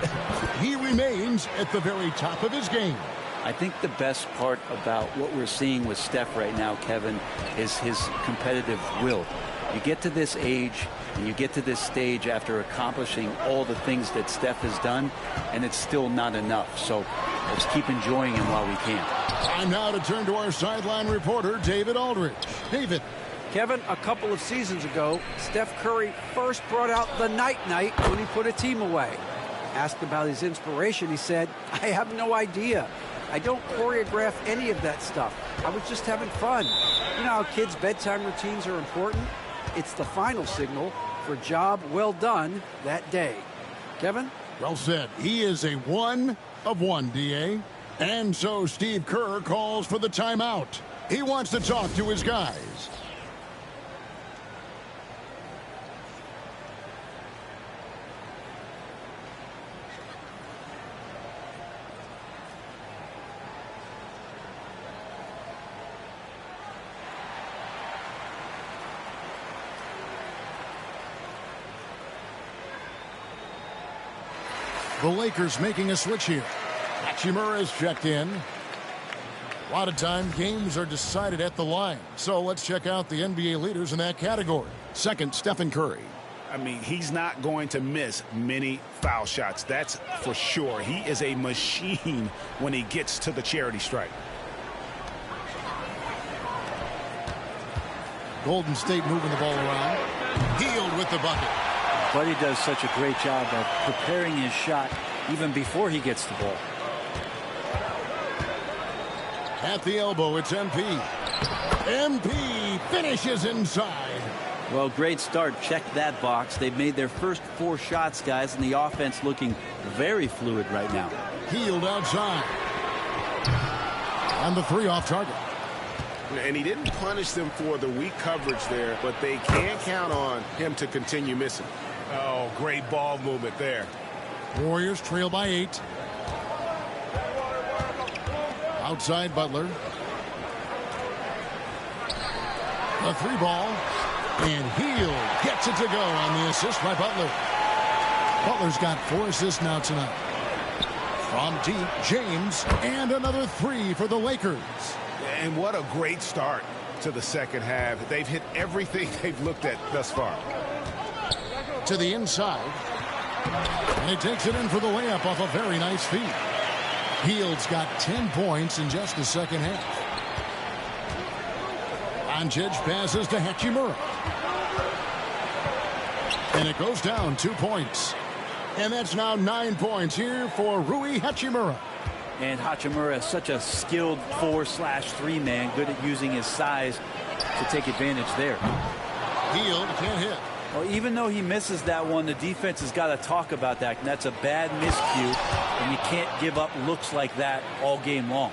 he remains at the very top of his game. I think the best part about what we're seeing with Steph right now, Kevin, is his competitive will. You get to this age and you get to this stage after accomplishing all the things that Steph has done, and it's still not enough. So let's keep enjoying him while we can. Time now to turn to our sideline reporter, David Aldridge. David. Kevin, a couple of seasons ago, Steph Curry first brought out the night-night when he put a team away. Asked about his inspiration, he said, "I have no idea. I don't choreograph any of that stuff. I was just having fun." You know how kids' bedtime routines are important? It's the final signal for job well done that day. Kevin? Well said. He is a 1 of 1, D.A. And so Steve Kerr calls for the timeout. He wants to talk to his guys. The Lakers making a switch here. Hachimura is checked in. A lot of time, games are decided at the line. So let's check out the NBA leaders in that category. Second, Stephen Curry. I mean, he's not going to miss many foul shots. That's for sure. He is a machine when he gets to the charity stripe. Golden State moving the ball around. Hield with the bucket. Buddy does such a great job of preparing his shot even before he gets the ball. At the elbow, it's MP. MP finishes inside. Well, great start. Check that box. They've made their first 4 shots, guys, and the offense looking very fluid right now. Hield outside. And the 3 off target. And he didn't punish them for the weak coverage there, but they can't count on him to continue missing. Oh, great ball movement there. Warriors trail by 8. Outside Butler. The 3 ball. And Hield gets it to go on the assist by Butler. Butler's got 4 assists now tonight. From deep, James. And another 3 for the Lakers. And what a great start to the second half. They've hit everything they've looked at thus far. To the inside. And he takes it in for the layup off a very nice feed. Hield's got 10 points in just the second half. Doncic passes to Hachimura. And it goes down 2 points. And that's now 9 points here for Rui Hachimura. And Hachimura is such a skilled 4/3 man, good at using his size to take advantage there. Hield can't hit. Well, even though he misses that one, the defense has got to talk about that. And that's a bad miscue, and you can't give up looks like that all game long.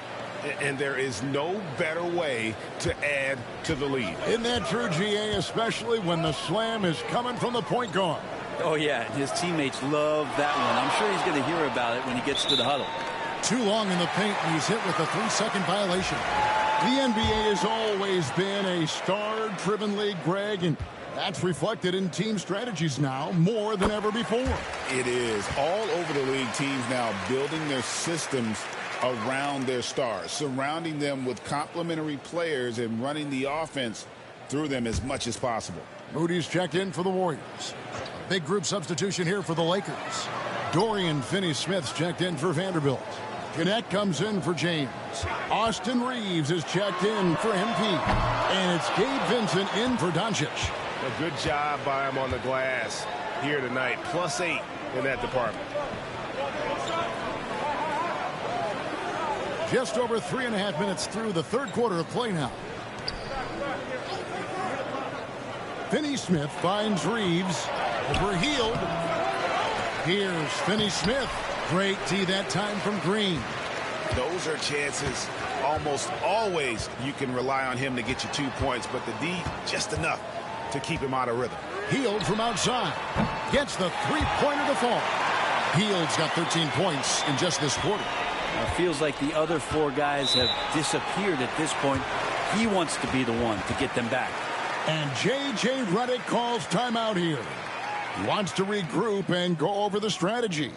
And there is no better way to add to the lead. Isn't that true, GA, especially when the slam is coming from the point guard? Oh, yeah, and his teammates love that one. I'm sure he's going to hear about it when he gets to the huddle. Too long in the paint, and he's hit with a 3-second violation. The NBA has always been a star-driven league, Greg, and that's reflected in team strategies now more than ever before. It is. All over the league, teams now building their systems around their stars, surrounding them with complementary players and running the offense through them as much as possible. Moody's checked in for the Warriors. Big group substitution here for the Lakers. Dorian Finney-Smith's checked in for Vanderbilt. Gannett comes in for James. Austin Reeves is checked in for MP. And it's Gabe Vincent in for Doncic. A good job by him on the glass here tonight. +8 in that department. Just over 3.5 minutes through the third quarter of play now. Finney-Smith finds Reeves. Overhealed. Here's Finney-Smith. Great D that time from Green. Those are chances almost always you can rely on him to get you 2 points, but the D just enough to keep him out of rhythm. Hield from outside. Gets the three-pointer to fall. Hield's got 13 points in just this quarter. It feels like the other 4 guys have disappeared at this point. He wants to be the one to get them back. And J.J. Redick calls timeout here. Wants to regroup and go over the strategy.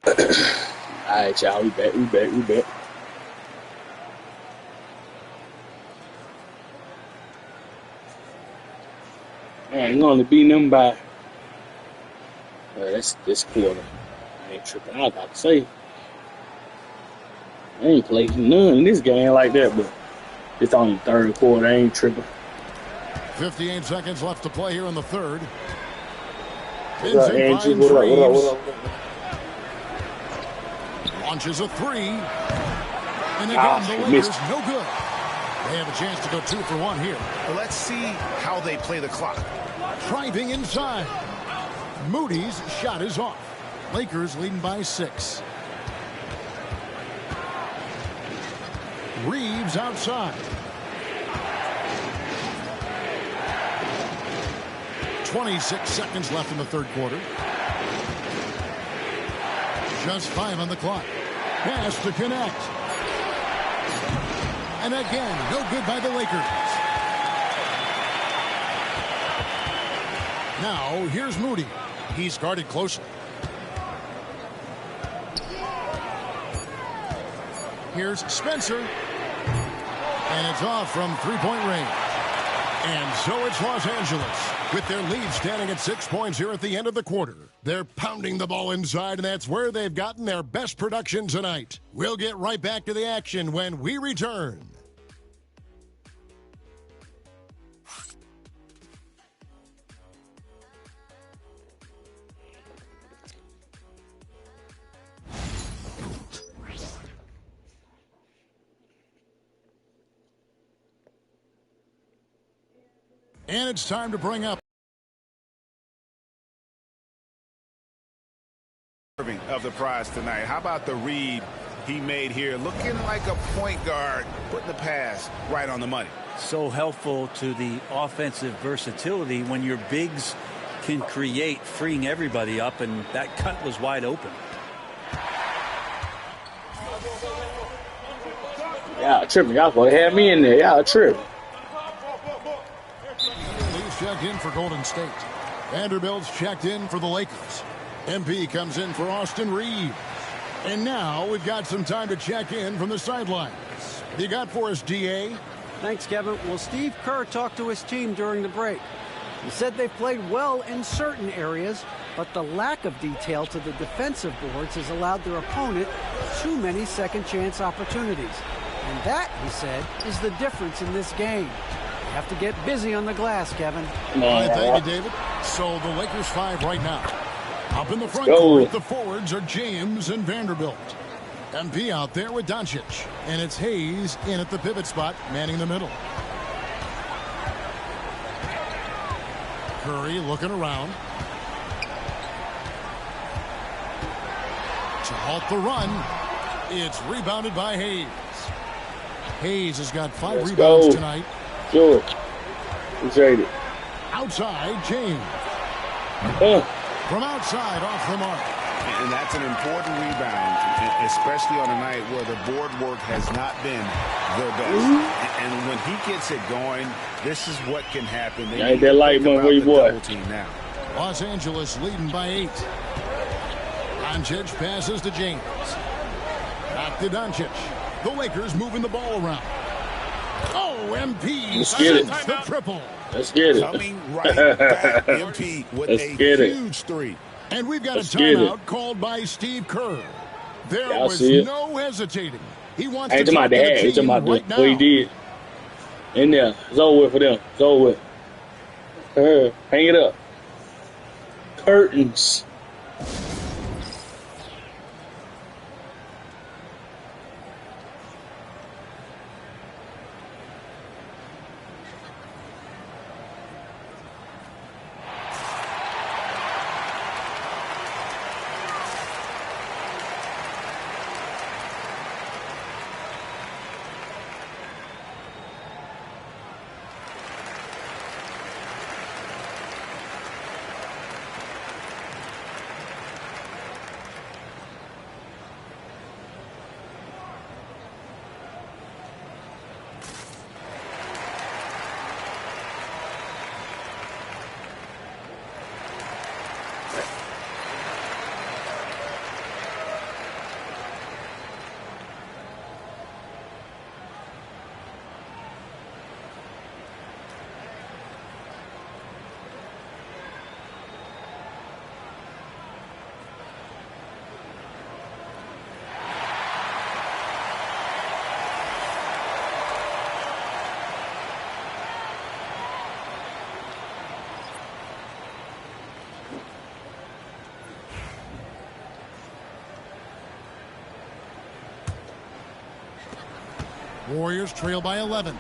All right, y'all. We back. Man, you only beating them by. That's this quarter. I ain't tripping. I was about to say. I ain't played none in this game like that, but it's only the third quarter. I ain't tripping. 58 seconds left to play here in the third. What up, Angie? What up? Launches a three. And again, the Lakers, no good. They have a chance to go 2 for 1 here. Well, let's see how they play the clock. Driving inside. Moody's shot is off. Lakers leading by 6. Reeves outside. 26 seconds left in the third quarter. Just 5 on the clock. Pass to connect. And again, no good by the Lakers. Now, here's Moody. He's guarded closely. Here's Spencer. And it's off from three-point range. And so it's Los Angeles with their lead standing at 6 points here at the end of the quarter. They're pounding the ball inside, and that's where they've gotten their best production tonight. We'll get right back to the action when we return. And it's time to bring up of the prize tonight. How about the read he made here? Looking like a point guard, putting the pass right on the money. So helpful to the offensive versatility when your bigs can create, freeing everybody up, and that cut was wide open. Y'all tripping. Y'all gonna have me in there. Y'all tripping. Checked in for Golden State. Vanderbilt's checked in for the Lakers. MP comes in for Austin Reeves. And now we've got some time to check in from the sidelines. You got for us, DA? Thanks, Kevin. Well, Steve Kerr talked to his team during the break. He said they've played well in certain areas, but the lack of detail to the defensive boards has allowed their opponent too many second-chance opportunities. And that, he said, is the difference in this game. You have to get busy on the glass, Kevin. All right, thank you, David. So the Lakers 5 right now. Up in the front court, the forwards are James and Vanderbilt. MP out there with Doncic. And it's Hayes in at the pivot spot, manning the middle. Curry looking around. To halt the run. It's rebounded by Hayes. Hayes has got 5 rebounds tonight. George. Appreciate it. Outside, James. From outside, off the mark. And that's an important rebound, especially on a night where the board work has not been the best. And when he gets it going, this is what can happen. They ain't that light one for you, boy. Now. Los Angeles leading by 8. Doncic passes to James. Back to Doncic. The Lakers moving the ball around. Oh, MP sends the triple. Let's get it. Coming right back, MP with a huge 3. And we've got a timeout called by Steve Kerr. There was no hesitating. He wants to talk to the team right now. What he did. In there. It's over with for them. It's over with. Hang it up. Curtains. Warriors trail by 11.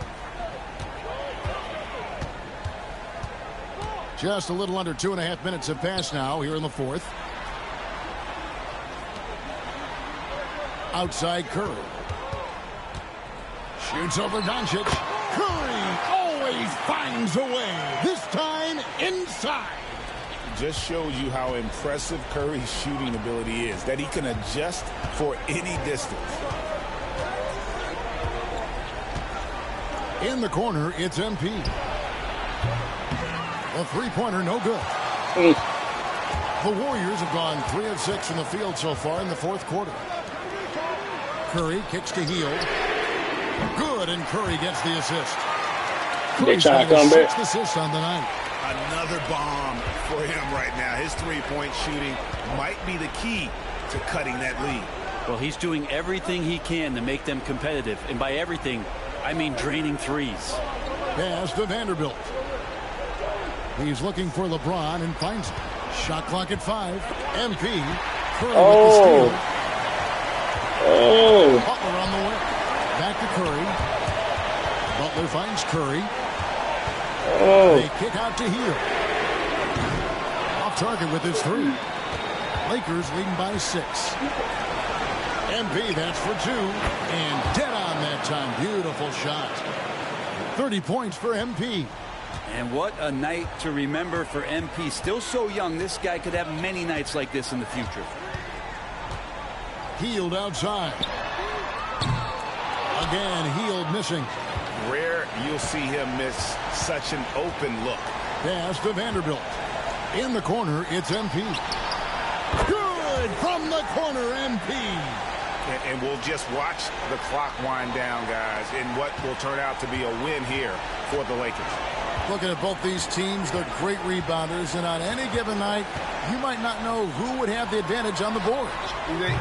Just a little under 2.5 minutes have passed now here in the fourth. Outside Curry. Shoots over Doncic. Curry always finds a way. This time inside. Just shows you how impressive Curry's shooting ability is, that he can adjust for any distance. In the corner, it's MP. A three-pointer, no good. The Warriors have gone 3 of 6 from the field so far in the fourth quarter. Curry kicks to Hield. Good, and Curry gets the assist. Curry's got his 6th assist on the night. Another bomb for him right now. His three-point shooting might be the key to cutting that lead. Well, he's doing everything he can to make them competitive. And by everything, I mean draining threes. Pass to Vanderbilt. He's looking for LeBron and finds him. Shot clock at 5. MP. Curry with the steal. Butler on the way. Back to Curry. Butler finds Curry. They kick out to Hield. Off target with his 3. Lakers leading by 6. MP, that's for 2. And dead on that time. Beautiful shot. 30 points for MP. And what a night to remember for MP. Still so young, this guy could have many nights like this in the future. Hield outside. Again, Hield missing. Rare you'll see him miss such an open look. Pass to Vanderbilt. In the corner, it's MP. Good from the corner, MP. And we'll just watch the clock wind down, guys, in what will turn out to be a win here for the Lakers. Looking at both these teams, they're great rebounders, and on any given night, you might not know who would have the advantage on the board.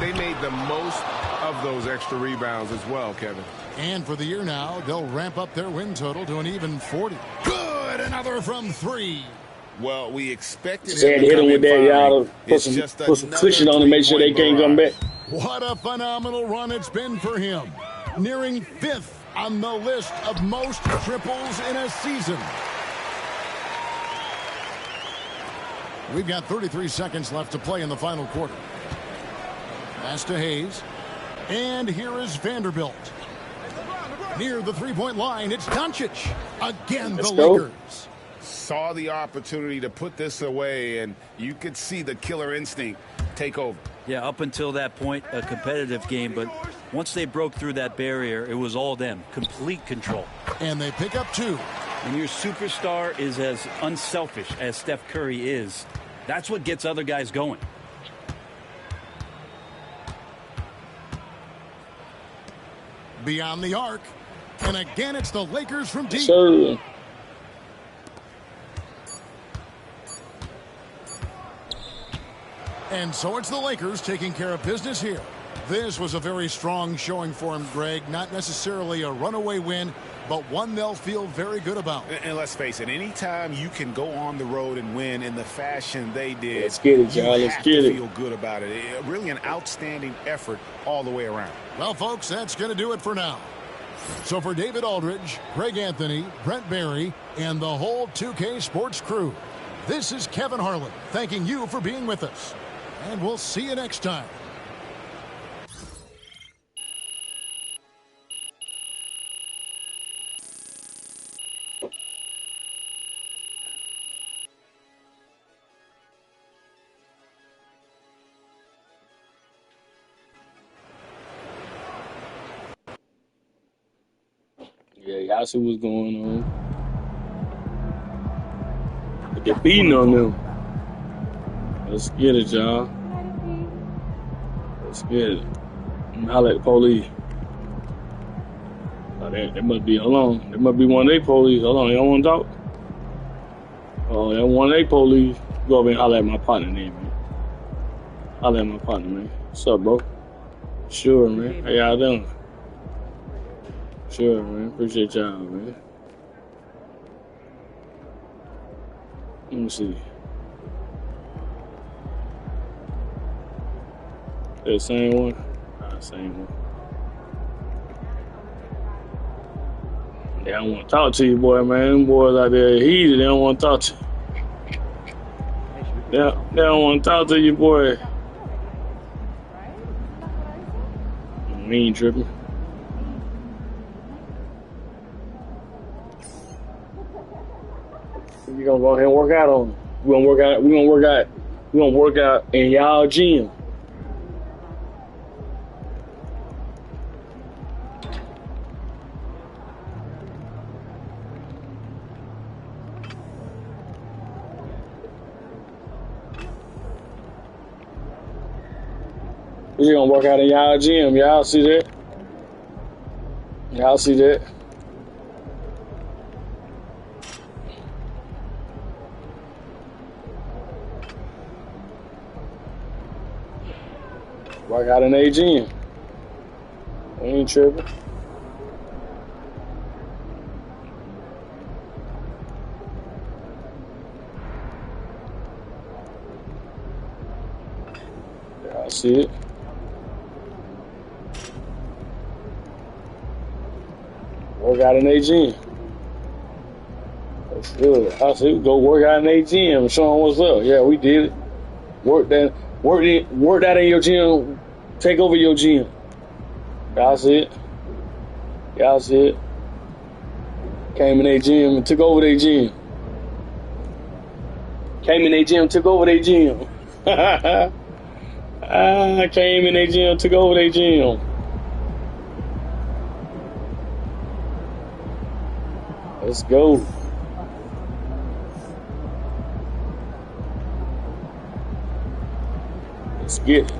They made the most of those extra rebounds as well, Kevin. And for the year now, they'll ramp up their win total to an even 40. Good! Another from 3. Well, we expected him to hit him with that, y'all. Put some cushion on to make sure they can't come back. What a phenomenal run it's been for him. Nearing 5th on the list of most triples in a season. We've got 33 seconds left to play in the final quarter. Pass to Hayes. And here is Vanderbilt. Near the three-point line, it's Doncic. Again, the Lakers. Saw the opportunity to put this away, and you could see the killer instinct take over. Yeah, up until that point, a competitive game, but once they broke through that barrier, it was all them. Complete control. And they pick up 2. When your superstar is as unselfish as Steph Curry is, that's what gets other guys going. Beyond the arc. And again, it's the Lakers from deep. Sir. And so it's the Lakers taking care of business here. This was a very strong showing for him, Greg. Not necessarily a runaway win, but one they'll feel very good about. And let's face it, anytime you can go on the road and win in the fashion they did, let's get it, y'all. Let's get it. Feel good about it. Really an outstanding effort all the way around. Well, folks, that's going to do it for now. So for David Aldridge, Greg Anthony, Brent Barry, and the whole 2K Sports crew, this is Kevin Harlan thanking you for being with us. And we'll see you next time. Yeah, y'all see what's going on. But they're beating on them. Let's get it, y'all. Let's get it. Holla at the police. Oh, that must be, hold on. That must be one of their police. Hold on, y'all want to talk? Oh, that one of their police. Go over and holla at my partner name, man. Holla at my partner, man. What's up, bro? Sure, man. How y'all doing? Sure, man. Appreciate y'all, man. Let me see. That same one? Same one. They don't want to talk to you, boy, man. Them boys out there heated. They don't want to talk to you. They don't want to talk to you, boy. We ain't tripping. We gonna go ahead and work out on them. We gonna work out. We gonna work out. We gonna work out in y'all gym. We just gonna work out in y'all gym. Y'all see that? Y'all see that? Work out in a gym. We ain't tripping. Y'all see it? Work out in a gym. That's good. I said, go work out in a gym. Show them what's up. Yeah, we did it. Work that in your gym. Take over your gym. Y'all see it? Y'all see it? Came in their gym and took over their gym. Came in their gym, took over their gym. Came in their gym, took over their gym. Let's go. Let's get it.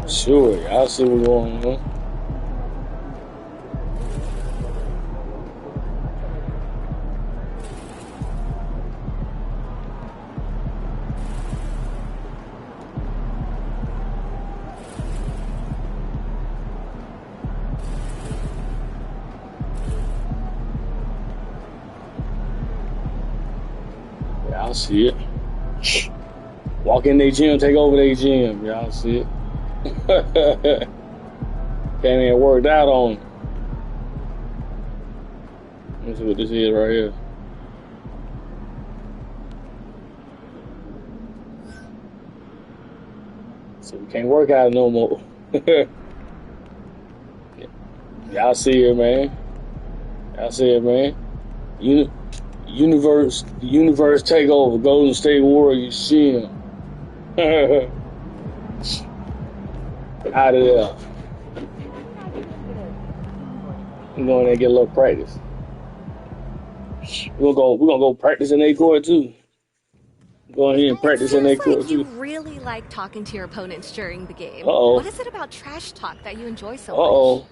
Sure, y'all see what's going on. Y'all see it. Walk in their gym, take over their gym. Y'all see it. Came in and worked out on. Let me see what this is right here. So we can't work out no more. Y'all see it, man. Y'all see it, man. Universe takeover. Golden State Warriors gym. Out of there. We're going there and get a little practice. We're gonna go practice in their court too. Go ahead and practice in their court too. You really like talking to your opponents during the game. Uh-oh. What is it about trash talk that you enjoy so much?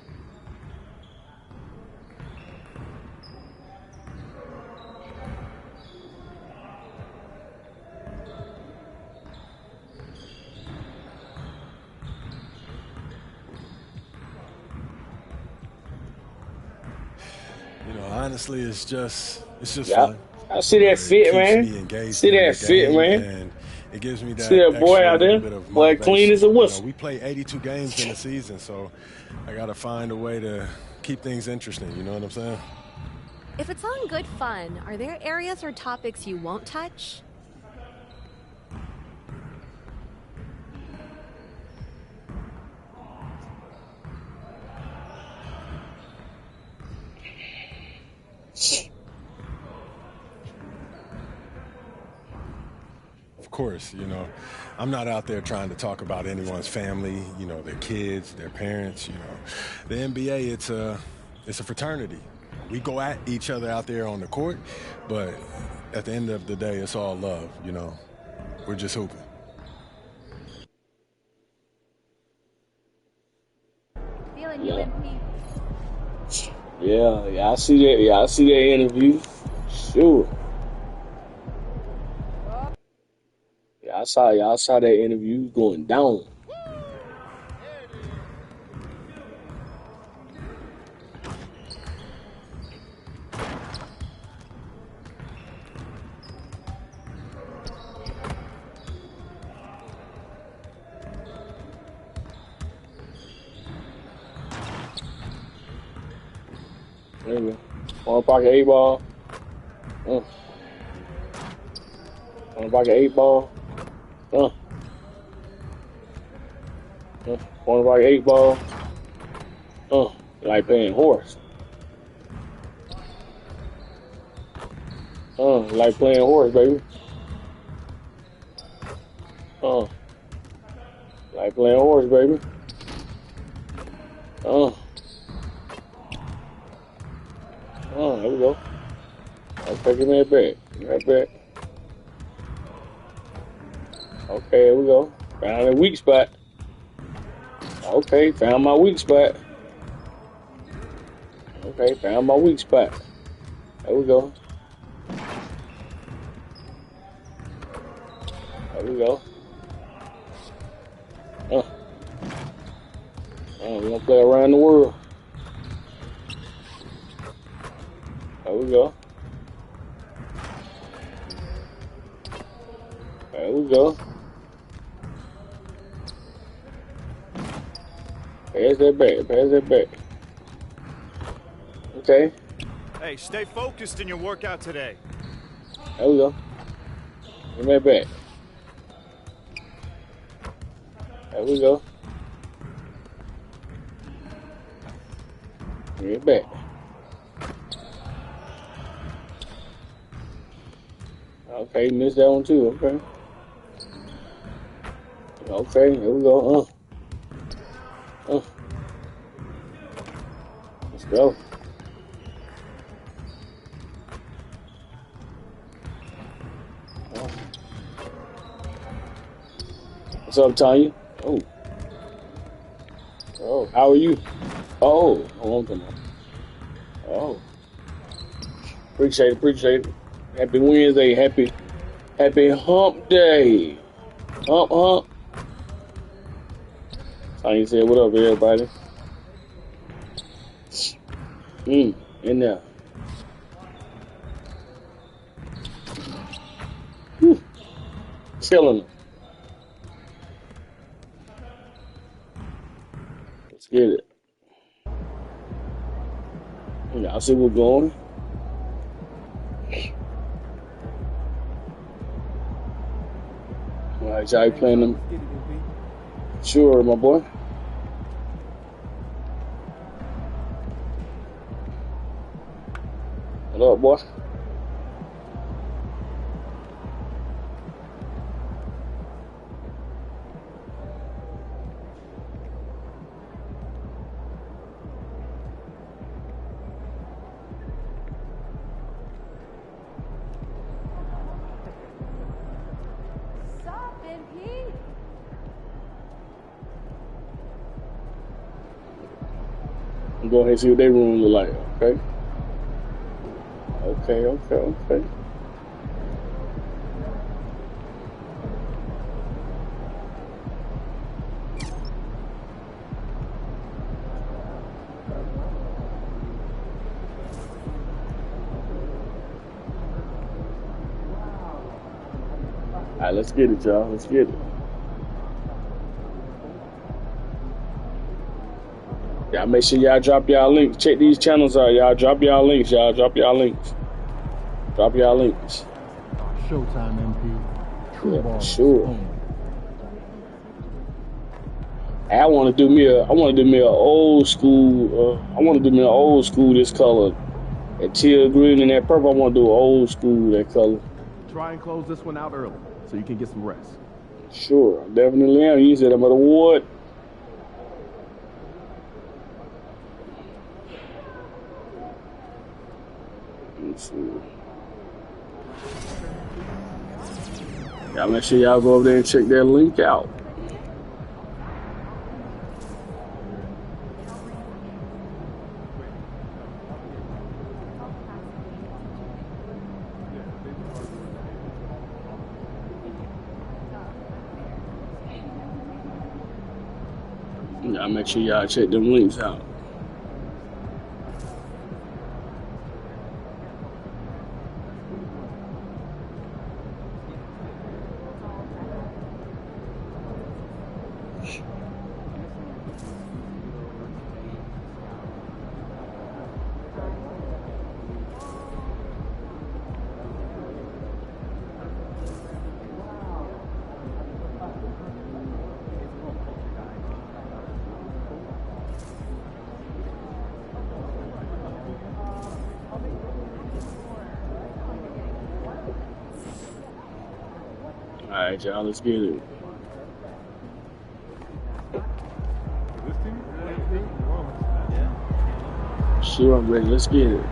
You know, honestly, it's just yeah. fun. I see that fit, man. See that fit, man. And it gives me that see that boy out there, boy, clean as a whistle. You know, we play 82 games in a season, so I got to find a way to keep things interesting. You know what I'm saying? If it's on good fun, are there areas or topics you won't touch? Of course, you know, I'm not out there trying to talk about anyone's family, you know, their kids, their parents, you know. The NBA, it's a fraternity. We go at each other out there on the court, but at the end of the day, it's all love, you know. We're just hooping. Yeah, I see that. Yeah, I see that interview. Sure. Yeah, I saw that interview going down. There you go. Corner pocket 8 ball. Corner pocket 8 ball. Corner pocket 8 ball. Like playing horse. Like playing horse, baby. Like playing horse, baby. There we go. Okay, give me that back. Give me that back. Okay, here we go. Found a weak spot. Okay, found my weak spot. Okay, found my weak spot. There we go. There we go. We're gonna play around the world. There we go. There we go. Pass that back. Pass that back. Okay. Hey, stay focused in your workout today. There we go. Give me that back. There we go. Give it back. Okay, missed that one too. Okay. Okay, here we go. Let's go. What's up, Tanya? Oh, how are you? Oh, hold on. Oh, appreciate it. Happy Wednesday, happy hump day. Hump. Tanya said, what up, everybody? In there. Killing them. Let's get it. Y'all see what's going? All right, y'all playing them. Sure, my boy. What up, boy? Go ahead and see what their room look like, okay? Okay. All right, let's get it, y'all. Let's get it. Y'all make sure y'all drop y'all links. Check these channels out, y'all. Drop y'all links, y'all. Drop y'all links. Showtime, MP. True ball. Sure. I want to do me an old school. I want to do me an old school this color. That teal green and that purple. I want to do old school that color. Try and close this one out early so you can get some rest. Sure, I definitely am. You said I'm at a ward. Let's see. Y'all make sure y'all go over there and check that link out. Y'all make sure y'all check them links out. right, y'all, let's get it. Sure, I'm ready. Let's get it.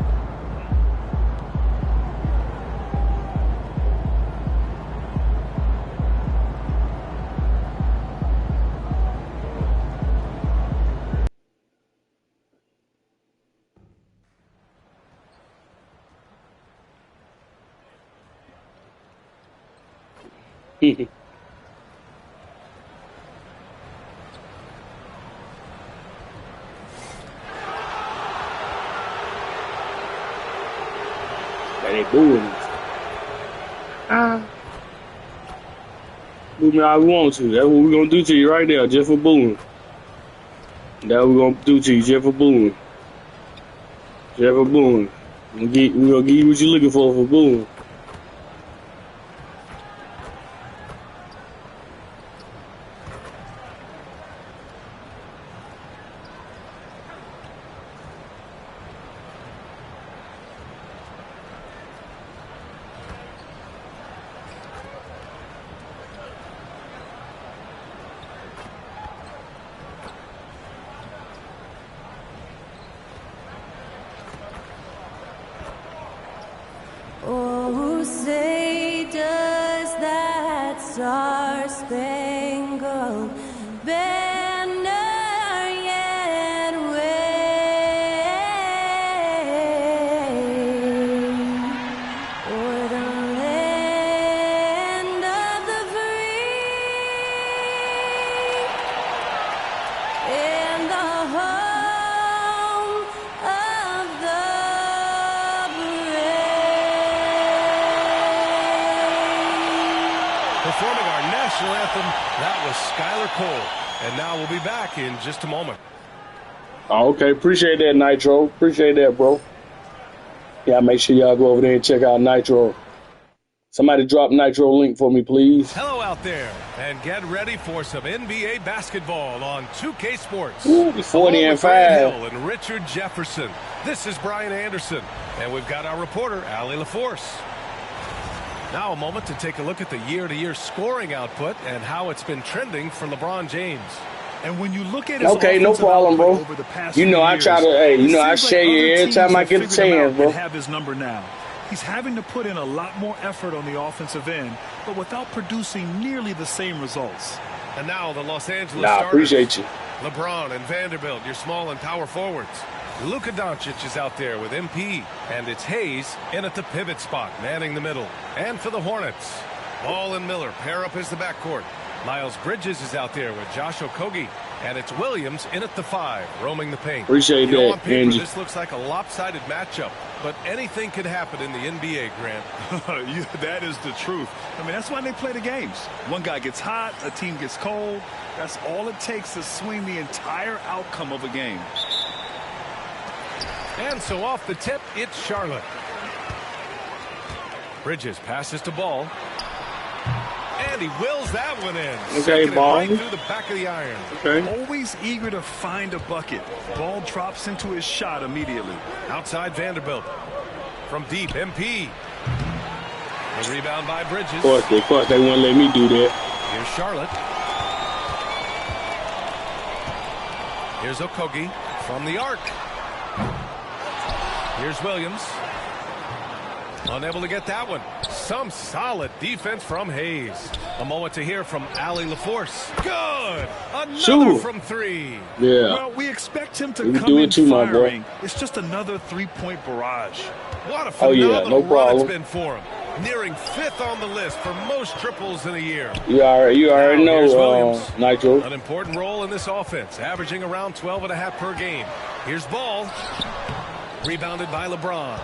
They booing us. Boo me all we want to. That's what we're gonna do to you right there, just for booing. That's what we're gonna do to you, just for booing. Just for booing. We're gonna give you what you're looking for booing. Oh, say does that star-spangled banner yet wave o'er the land of the free and the home of the Performing our national anthem, that was Skylar Cole. And now we'll be back in just a moment. Oh, okay, appreciate that, Nitro. Appreciate that, bro. Yeah, make sure y'all go over there and check out Nitro. Somebody drop Nitro link for me, please. Hello out there, and get ready for some NBA basketball on 2K Sports. Ooh, 40 and 5. Hill and Richard Jefferson. This is Brian Anderson, and we've got our reporter, Allie LaForce. Now a moment to take a look at the year-to-year scoring output and how it's been trending for LeBron James. And when you look at his Okay, no problem, bro. over the past You know, I years, try to, hey, you know, I seems share like you other every time teams I have get a figured him out chance, bro. and have his number now. He's having to put in a lot more effort on the offensive end, but without producing nearly the same results. And now the Los Angeles Nah, starters. appreciate you. LeBron and Vanderbilt, your small and power forwards. Luka Doncic is out there with MP, and it's Hayes in at the pivot spot, manning the middle. And for the Hornets, Ball and Miller pair up as the backcourt. Miles Bridges is out there with Josh Okogie, and it's Williams in at the 5, roaming the paint. Appreciate you know, that, on paper, Angie. this looks like a lopsided matchup, but anything could happen in the NBA, Grant. That is the truth. I mean, that's why they play the games. One guy gets hot, a team gets cold. That's all it takes to swing the entire outcome of a game. And so off the tip, it's Charlotte. Bridges passes to Ball. And he wills that one in. Okay, Ball. Right through the back of the iron. Okay. Always eager to find a bucket. Ball drops into his shot immediately. Outside Vanderbilt. From deep, MP. The rebound by Bridges. Of course, they wouldn't let me do that. Here's Charlotte. Here's Okogie from the arc. Here's Williams. Unable to get that one. Some solid defense from Hayes. A moment to hear from Allie LaForce. Good. Another from 3. Yeah. Well, we expect him to We come do in it too, my boy. firing. It's just another three-point barrage. What a Oh, phenomenal yeah, no run problem. it's been for him. Nearing 5th on the list for most triples in a year. You already Now, here's know, Williams. Nitro. An important role in this offense, averaging around 12.5 per game. Here's Ball. Rebounded by LeBron.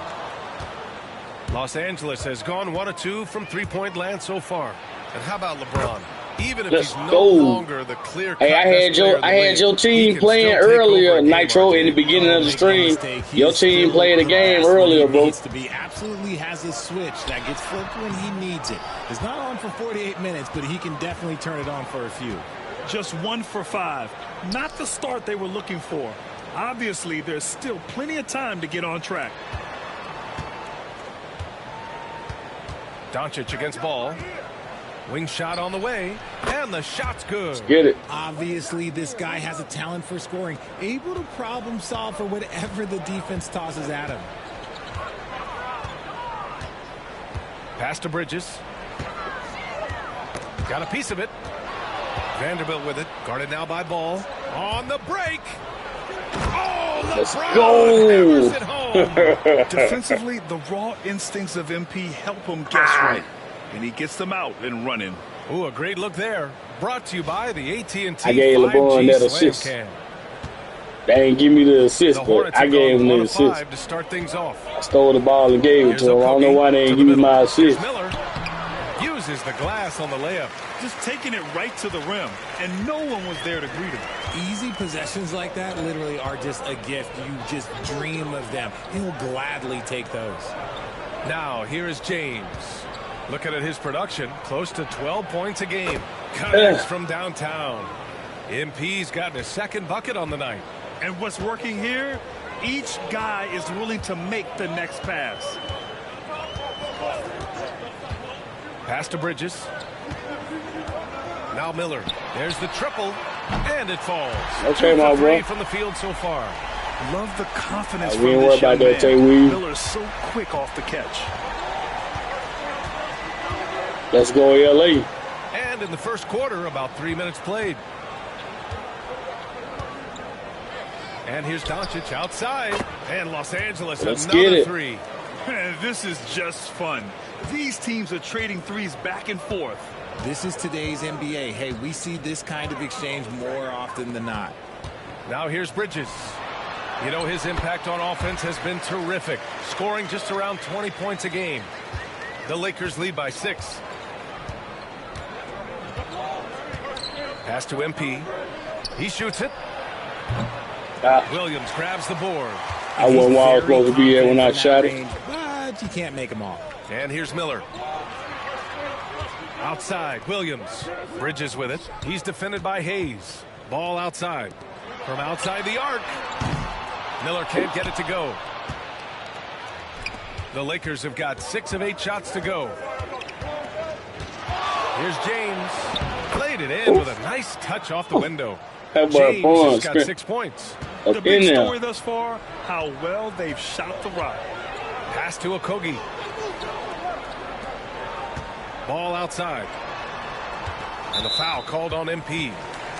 Los Angeles has gone 1 of 2 from three-point land so far. And how about LeBron? Even if Let's he's no go. longer the clear-cut Hey, I had your team playing earlier, Nitro, in the beginning of the stream. Your team played a game earlier, bro. Needs to be absolutely has a switch that gets flipped when he needs it. It's not on for 48 minutes, but he can definitely turn it on for a few. Just 1 for 5. Not the start they were looking for. Obviously, there's still plenty of time to get on track. Doncic against Ball. Wing shot on the way, and the shot's good. Let's get it. Obviously, this guy has a talent for scoring, able to problem solve for whatever the defense tosses at him. Pass to Bridges. Got a piece of it. Vanderbilt with it. Guarded now by Ball. On the break. Oh, Let's LeBron go. hammers it home. Defensively, the raw instincts of MP help him guess right. And he gets them out and running. Ooh, a great look there. Brought to you by the AT&T I gave LeBron 5G that Slam assist. Cam. They ain't give me the assist, The but Hornets I have gave him gone the 1 of assist. 5 to start things off. I stole the ball and gave it Here's to him. I don't know why they ain't give me my assist. Miller uses the glass on the layup. Just taking it right to the rim, and no one was there to greet him. Easy possessions like that literally are just a gift. You just dream of them. He'll gladly take those. Now, here is James. Looking at his production, close to 12 points a game. Cuttings from downtown. MP's gotten his second bucket on the night. And what's working here? Each guy is willing to make the next pass. Pass to Bridges. Now Miller. There's the triple, and it falls. Okay, 2 my for 3 bro. from the field so far. Love the confidence We from ain't this worried young about that, man. Tay Weed. Miller's so quick off the catch. Let's go, LA. And in the first quarter, about 3 minutes played. And here's Doncic outside. And Los Angeles, Let's get another it. 3. This is just fun. These teams are trading threes back and forth. This is today's NBA. Hey, we see this kind of exchange more often than not. Now here's Bridges. You know, his impact on offense has been terrific, scoring just around 20 points a game. The Lakers lead by 6. Pass to MP. He shoots it. Williams grabs the board. I wasn't where I was supposed to be at when I shot it. Range, but you can't make them all. And here's Miller. Outside, Williams. Bridges with it. He's defended by Hayes. Ball outside. From outside the arc. Miller can't get it to go. The Lakers have got 6 of 8 shots to go. Here's James. Played it in with a nice touch off the window. James has got 6 points. The big story thus far, how well they've shot the rock. Pass to Okogie. Ball outside. And the foul called on MP.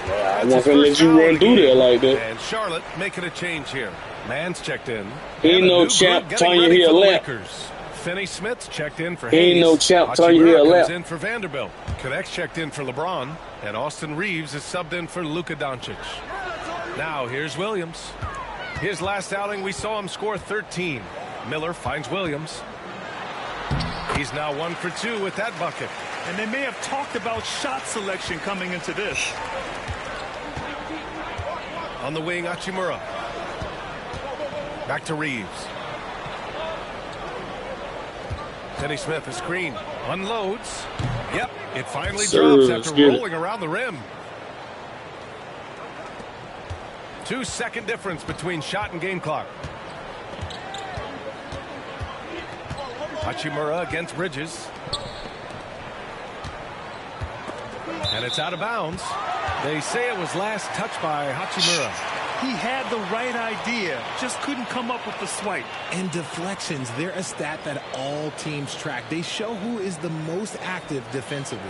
Yeah, I'm not going to let you run through there like that. And Charlotte making a change here. Man's checked in. He ain't no champ telling you he a lap. Finney Smith's checked in for He Hayes. ain't no champ telling you he a Hachimura lap. comes in for Vanderbilt. Connect's checked in for LeBron. And Austin Reeves is subbed in for Luka Doncic. Now here's Williams. His last outing, we saw him score 13. Miller finds Williams. He's now 1 for 2 with that bucket. And they may have talked about shot selection coming into this. On the wing, Hachimura. Back to Reeves. Finney Smith, a screen. Unloads. Yep, it finally drops after rolling around the rim. 2-second difference between shot and game clock. Hachimura against Bridges. And it's out of bounds. They say it was last touched by Hachimura. He had the right idea, just couldn't come up with the swipe. And deflections, they're a stat that all teams track. They show who is the most active defensively.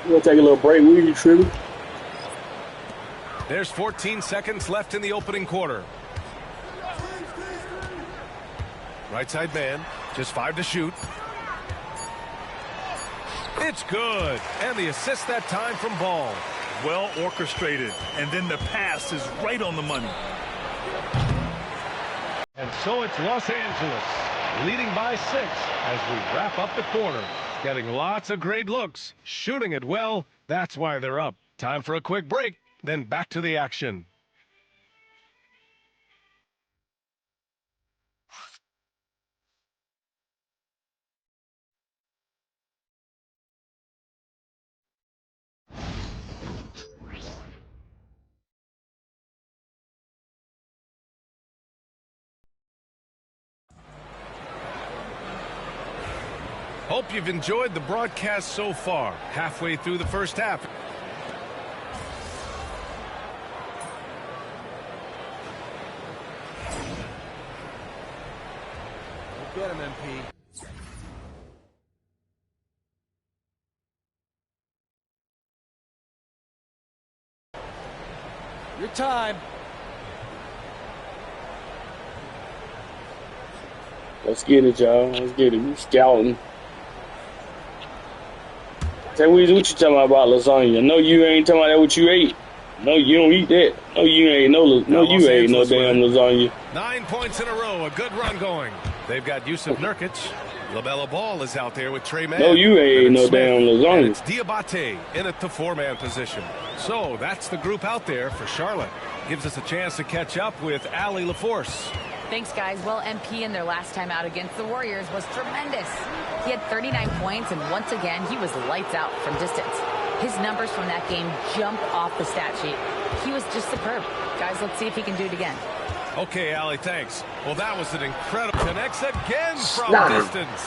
You want to take a little break? Will you, Tribby? There's 14 seconds left in the opening quarter. Right side man, just 5 to shoot. It's good. And the assist that time from Ball. Well orchestrated. And then the pass is right on the money. And so it's Los Angeles leading by 6 as we wrap up the quarter. Getting lots of great looks, shooting it well. That's why they're up. Time for a quick break, then back to the action. Hope you've enjoyed the broadcast so far. Halfway through the first half. Get him, MP. Your time. Let's get it, y'all. Let's get it. We scouting. Say, what you talking about lasagna? No, you ain't talking about that what you ate. No, you don't eat that. No, you ain't you ain't no damn lasagna. 9 points in a row. A good run going. They've got Yusuf Nurkic. LaMelo Ball is out there with Trey Mann. No, you ain't no damn lasagna. And it's Diabate in at the 4-man position. So that's the group out there for Charlotte. Gives us a chance to catch up with Allie LaForce. Thanks, guys. Well, MP in their last time out against the Warriors was tremendous. He had 39 points, and once again, he was lights out from distance. His numbers from that game jump off the stat sheet. He was just superb. Guys, let's see if he can do it again. Okay, Allie, thanks. Well, that was an incredible connects again from distance.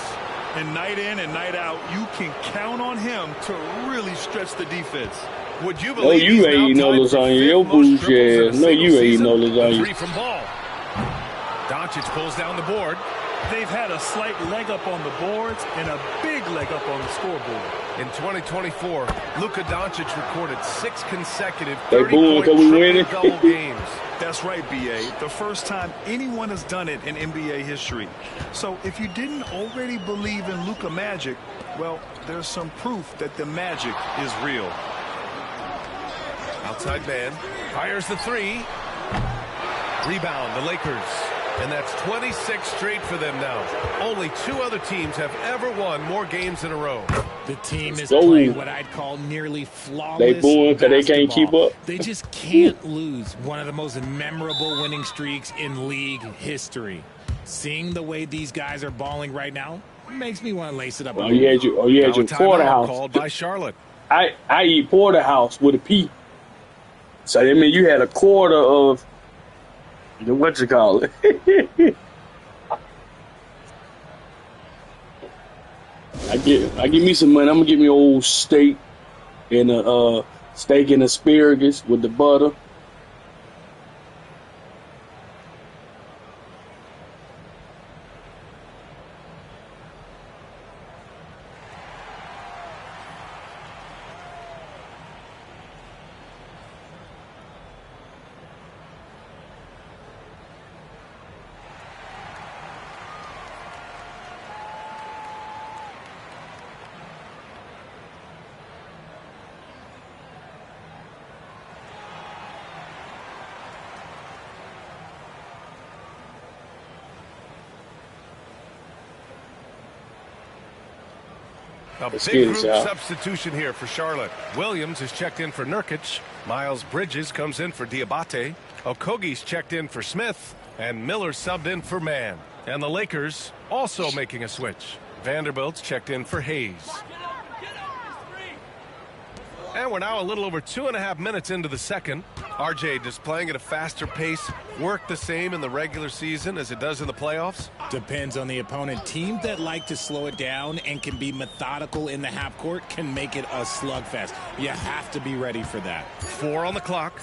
And night in and night out, you can count on him to really stretch the defense. Would you believe? No, you ain't no lasagna. Your bougie ass. No, you ain't no lasagna. 3 from Ball. Doncic pulls down the board. They've had a slight leg up on the boards and a big leg up on the scoreboard. In 2024, Luka Doncic recorded 6 consecutive They booing because we winning. double games. That's right, B.A. The first time anyone has done it in NBA history. So if you didn't already believe in Luka magic, well, there's some proof that the magic is real. Outside man fires the 3. Rebound, the Lakers. And that's 26 straight for them now. Only 2 other teams have ever won more games in a row. The team is playing what I'd call nearly flawless. They booing because they can't keep up. They just can't lose. One of the most memorable winning streaks in league history. Seeing the way these guys are balling right now makes me want to lace it up. You had your porterhouse called by Charlotte. I eat porterhouse with a P. So that means you had a quarter of the what you call it. I give me some money. I'm gonna get me an old steak and a steak and asparagus with the butter. A big group substitution here for Charlotte. Williams is checked in for Nurkic. Miles Bridges comes in for Diabate. Okogie's checked in for Smith. And Miller subbed in for Mann. And the Lakers also making a switch. Vanderbilt's checked in for Hayes. And we're now a little over 2.5 minutes into the second. RJ displaying at a faster pace. Work the same in the regular season as it does in the playoffs? Depends on the opponent. Teams that like to slow it down and can be methodical in the half court can make it a slugfest. You have to be ready for that. 4 on the clock.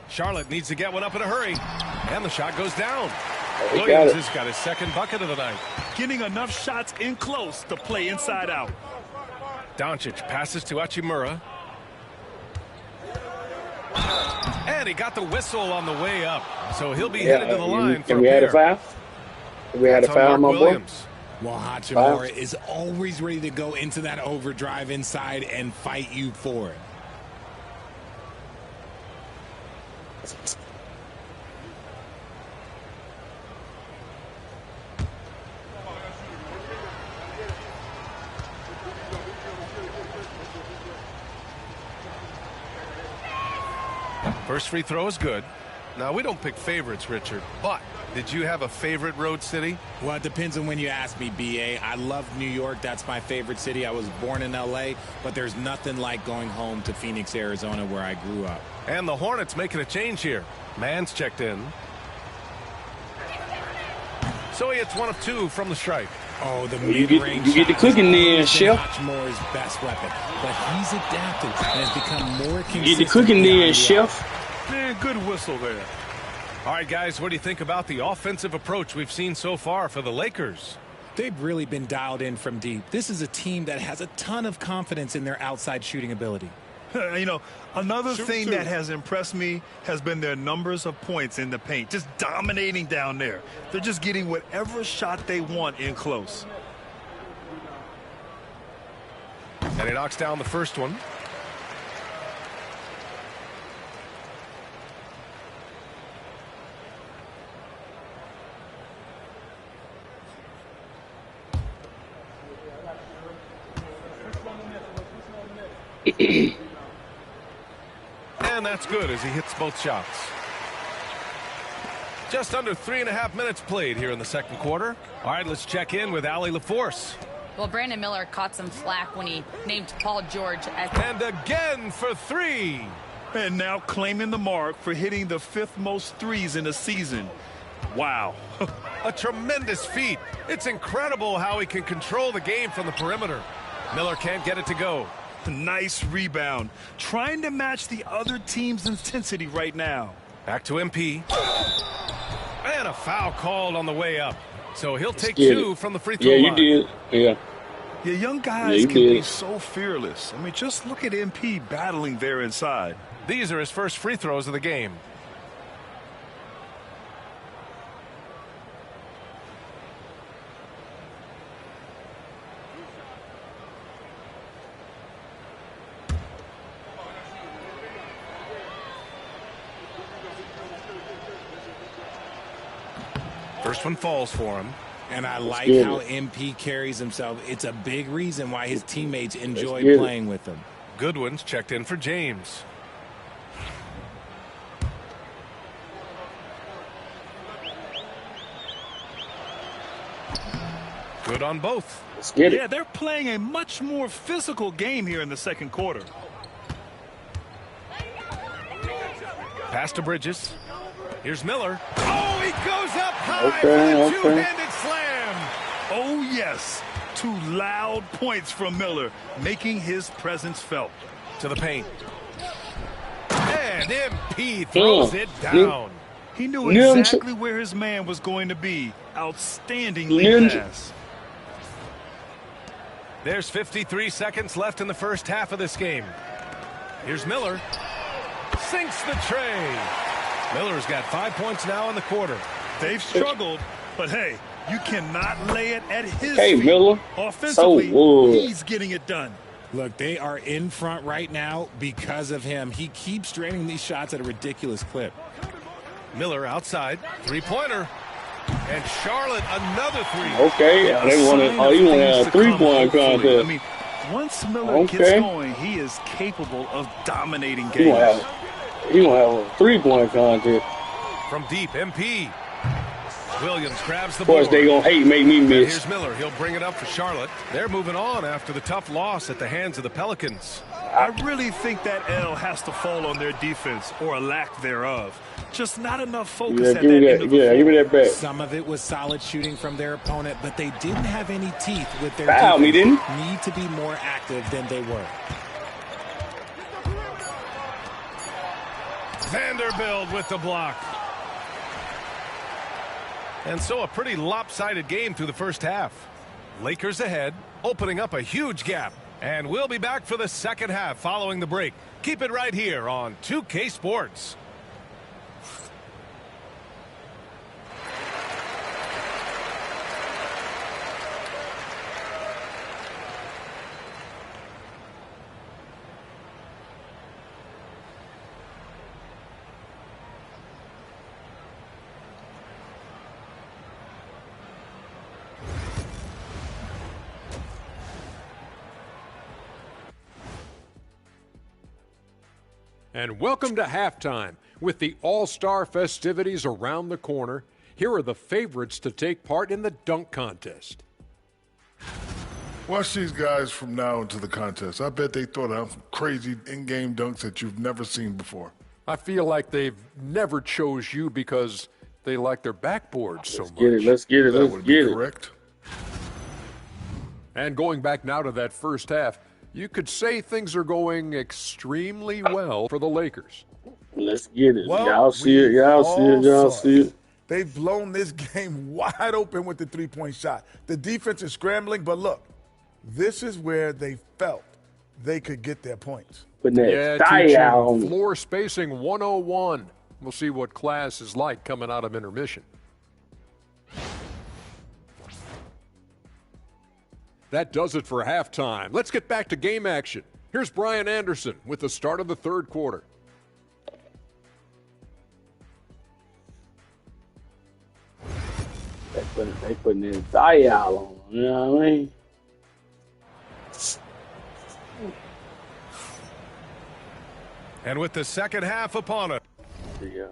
Charlotte needs to get one up in a hurry. And the shot goes down. Williams has got his second bucket of the night. Getting enough shots in close to play inside out. Doncic passes to Hachimura. And he got the whistle on the way up. So he'll be headed to the line for a pair. We had a foul? We had a foul, my boy? Well, Hachimura is always ready to go into that overdrive inside and fight you for it. First free throw is good. Now, we don't pick favorites, Richard, but did you have a favorite road city? Well, it depends on when you ask me, B.A. I love New York. That's my favorite city. I was born in L.A., but there's nothing like going home to Phoenix, Arizona, where I grew up. And the Hornets making a change here. Mann's checked in. So he hits 1 of 2 from the strike. Oh, the You mid-range get the shot cooking has then, always been chef. Hachimura's best weapon, but he's adapted and has become more consistent. You get the cooking behind then, the chef. Man, good whistle there. All right, guys, what do you think about the offensive approach we've seen so far for the Lakers? They've really been dialed in from deep. This is a team that has a ton of confidence in their outside shooting ability. You know, another thing that has impressed me has been their numbers of points in the paint, just dominating down there. They're just getting whatever shot they want in close. And he knocks down the first one. And that's good as he hits both shots. Just under 3.5 minutes played here in the second quarter. All right, let's check in with Allie LaForce. Well, Brandon Miller caught some flack when he named Paul George as... And again for three. And now claiming the mark for hitting the 5th most threes in a season. Wow. A tremendous feat. It's incredible how he can control the game from the perimeter. Miller can't get it to go. Nice rebound. Trying to match the other team's intensity right now. Back to MP. And a foul called on the way up. So he'll take two from the free throw line. Yeah, you did. Yeah. Yeah, young guys can be so fearless. I mean, just look at MP battling there inside. These are his first free throws of the game. First one falls for him. And I like how MP carries himself. It's a big reason why his teammates enjoy playing with him. Goodwin's checked in for James. Good on both. Let's get it. Yeah, they're playing a much more physical game here in the second quarter. Pass to Bridges. Here's Miller. Oh, he goes up high for a two-handed slam. Oh, yes. 2 loud points from Miller, making his presence felt. To the paint. And MP throws it down. He knew exactly where his man was going to be. Outstanding lead pass. There's 53 seconds left in the first half of this game. Here's Miller. Sinks the tray. Miller's got 5 points now in the quarter. They've struggled, but hey, you cannot lay it at his feet. Miller. Offensively, he's getting it done. Look, they are in front right now because of him. He keeps draining these shots at a ridiculous clip. Miller outside. Three-pointer. And Charlotte, another three. Okay, they want to. Oh, you want to have a 3-point contest. I mean, once Miller gets going, he is capable of dominating games. He gonna have a 3-point contest. From deep, MP. Williams grabs the board. Of course, they gonna make me miss. Here's Miller. He'll bring it up for Charlotte. They're moving on after the tough loss at the hands of the Pelicans. I really think that L has to fall on their defense or a lack thereof. Just not enough focus at that end of the floor. Give me that back. Some of it was solid shooting from their opponent, but they didn't have any teeth with their defense. Need to be more active than they were. Vanderbilt with the block. And so a pretty lopsided game through the first half. Lakers ahead, opening up a huge gap. And we'll be back for the second half following the break. Keep it right here on 2K Sports. And welcome to halftime. With the All-Star festivities around the corner, here are the favorites to take part in the dunk contest. Watch these guys from now into the contest. I bet they throw down some crazy in-game dunks that you've never seen before. I feel like they've never chose you because they like their backboards so much. Let's get it. That would be correct. And going back now to that first half, you could say things are going extremely well for the Lakers. Let's get it. Well, Y'all see it. Y'all see it. Y'all see it. They've blown this game wide open with the three-point shot. The defense is scrambling, but look, this is where they felt they could get their points. Teaching floor spacing 101. We'll see what class is like coming out of intermission. That does it for halftime. Let's get back to game action. Here's Brian Anderson with the start of the third quarter. They putting this dial on, you know what I mean? And with the second half upon it. Yeah.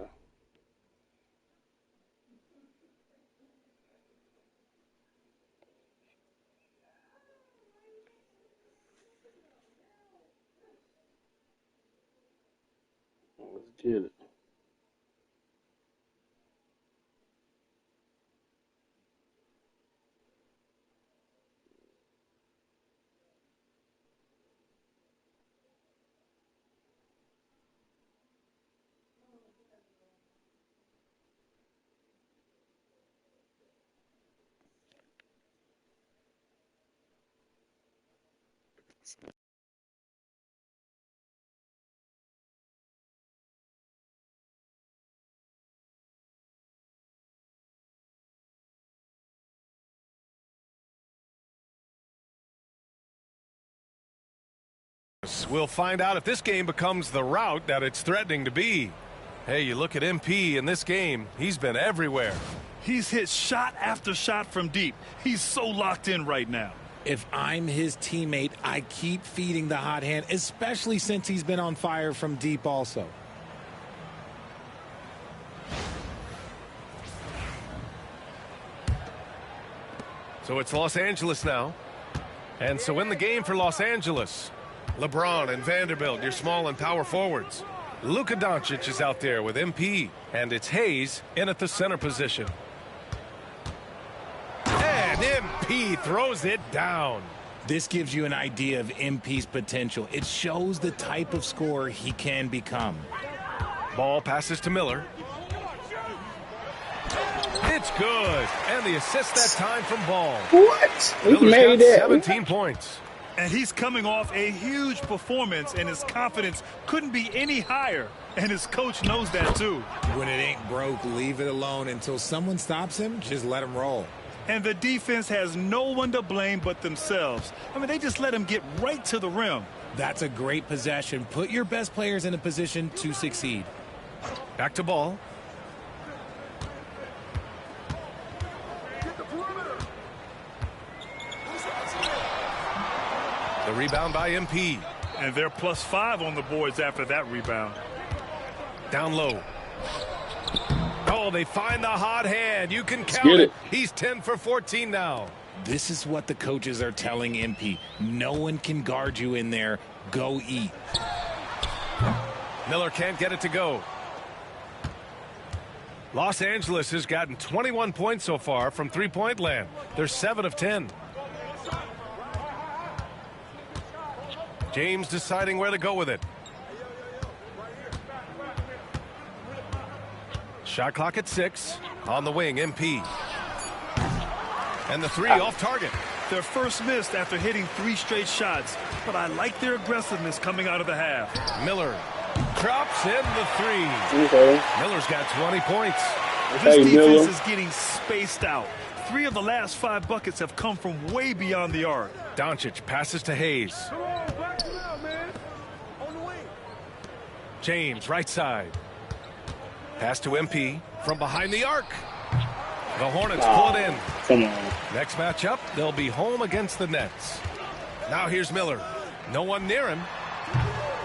Let's get it. We'll find out if this game becomes the route that it's threatening to be. Hey, you look at MP in this game, he's been everywhere. He's hit shot after shot from deep. He's so locked in right now. If I'm his teammate, I keep feeding the hot hand, especially since he's been on fire from deep also. So it's Los Angeles now. And so in the game for Los Angeles, LeBron and Vanderbilt, your small and power forwards. Luka Doncic is out there with MP, and it's Hayes in at the center position. And MP throws it down. This gives you an idea of MP's potential. It shows the type of scorer he can become. Ball passes to Miller. It's good. And the assist that time from Ball. What? He Miller's made got it. 17 points. And he's coming off a huge performance, and his confidence couldn't be any higher. And his coach knows that, too. When it ain't broke, leave it alone. Until someone stops him, just let him roll. And the defense has no one to blame but themselves. I mean, they just let him get right to the rim. That's a great possession. Put your best players in a position to succeed. Back to Ball. The rebound by MP. And they're +5 on the boards after that rebound. Down low. Oh, they find the hot hand. You can count it. He's 10 for 14 now. This is what the coaches are telling MP. No one can guard you in there. Go eat. Miller can't get it to go. Los Angeles has gotten 21 points so far from three-point land. They're 7 of 10. James deciding where to go with it. Shot clock at 6. On the wing, MP. And the three off target. Their first miss after hitting 3 straight shots, but I like their aggressiveness coming out of the half. Miller drops in the 3. Okay. Miller's got 20 points. This defense Miller is getting spaced out. 3 of the last 5 buckets have come from way beyond the arc. Doncic passes to Hayes. James, right side. Pass to MP from behind the arc. The Hornets pull it in. Come on. Next matchup, they'll be home against the Nets. Now here's Miller. No one near him.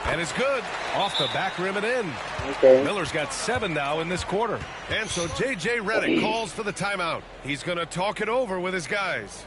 And it's good. Off the back rim and in. Okay. Miller's got 7 now in this quarter. And so J.J. Redick calls for the timeout. He's going to talk it over with his guys.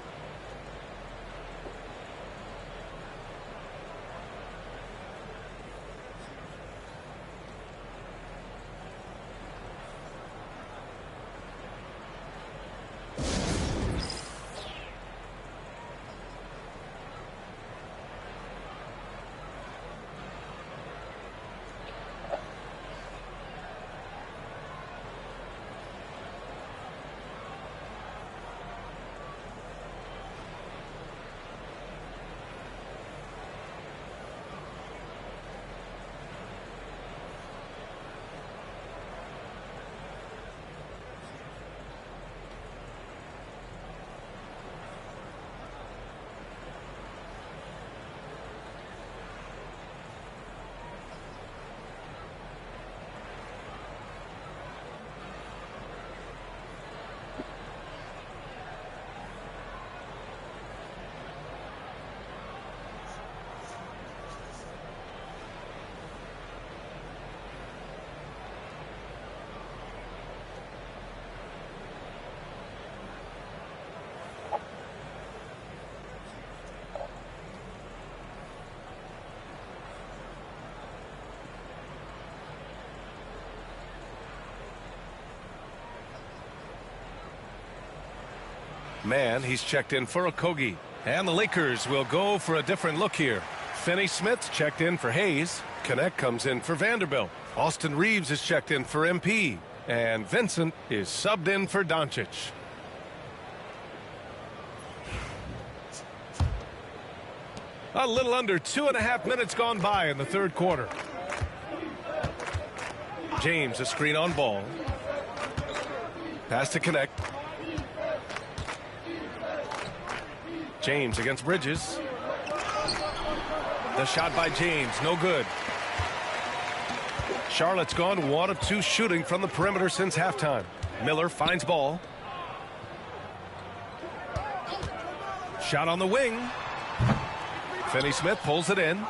Man, he's checked in for Okogie. And the Lakers will go for a different look here. Finney Smith's checked in for Hayes. Connect comes in for Vanderbilt. Austin Reeves is checked in for MP. And Vincent is subbed in for Doncic. A little under 2.5 minutes gone by in the third quarter. James, a screen on Ball. Pass to Connect. James against Bridges. The shot by James, no good. Charlotte's gone 1 of 2 shooting from the perimeter since halftime. Miller finds Ball. Shot on the wing. Finney Smith pulls it in.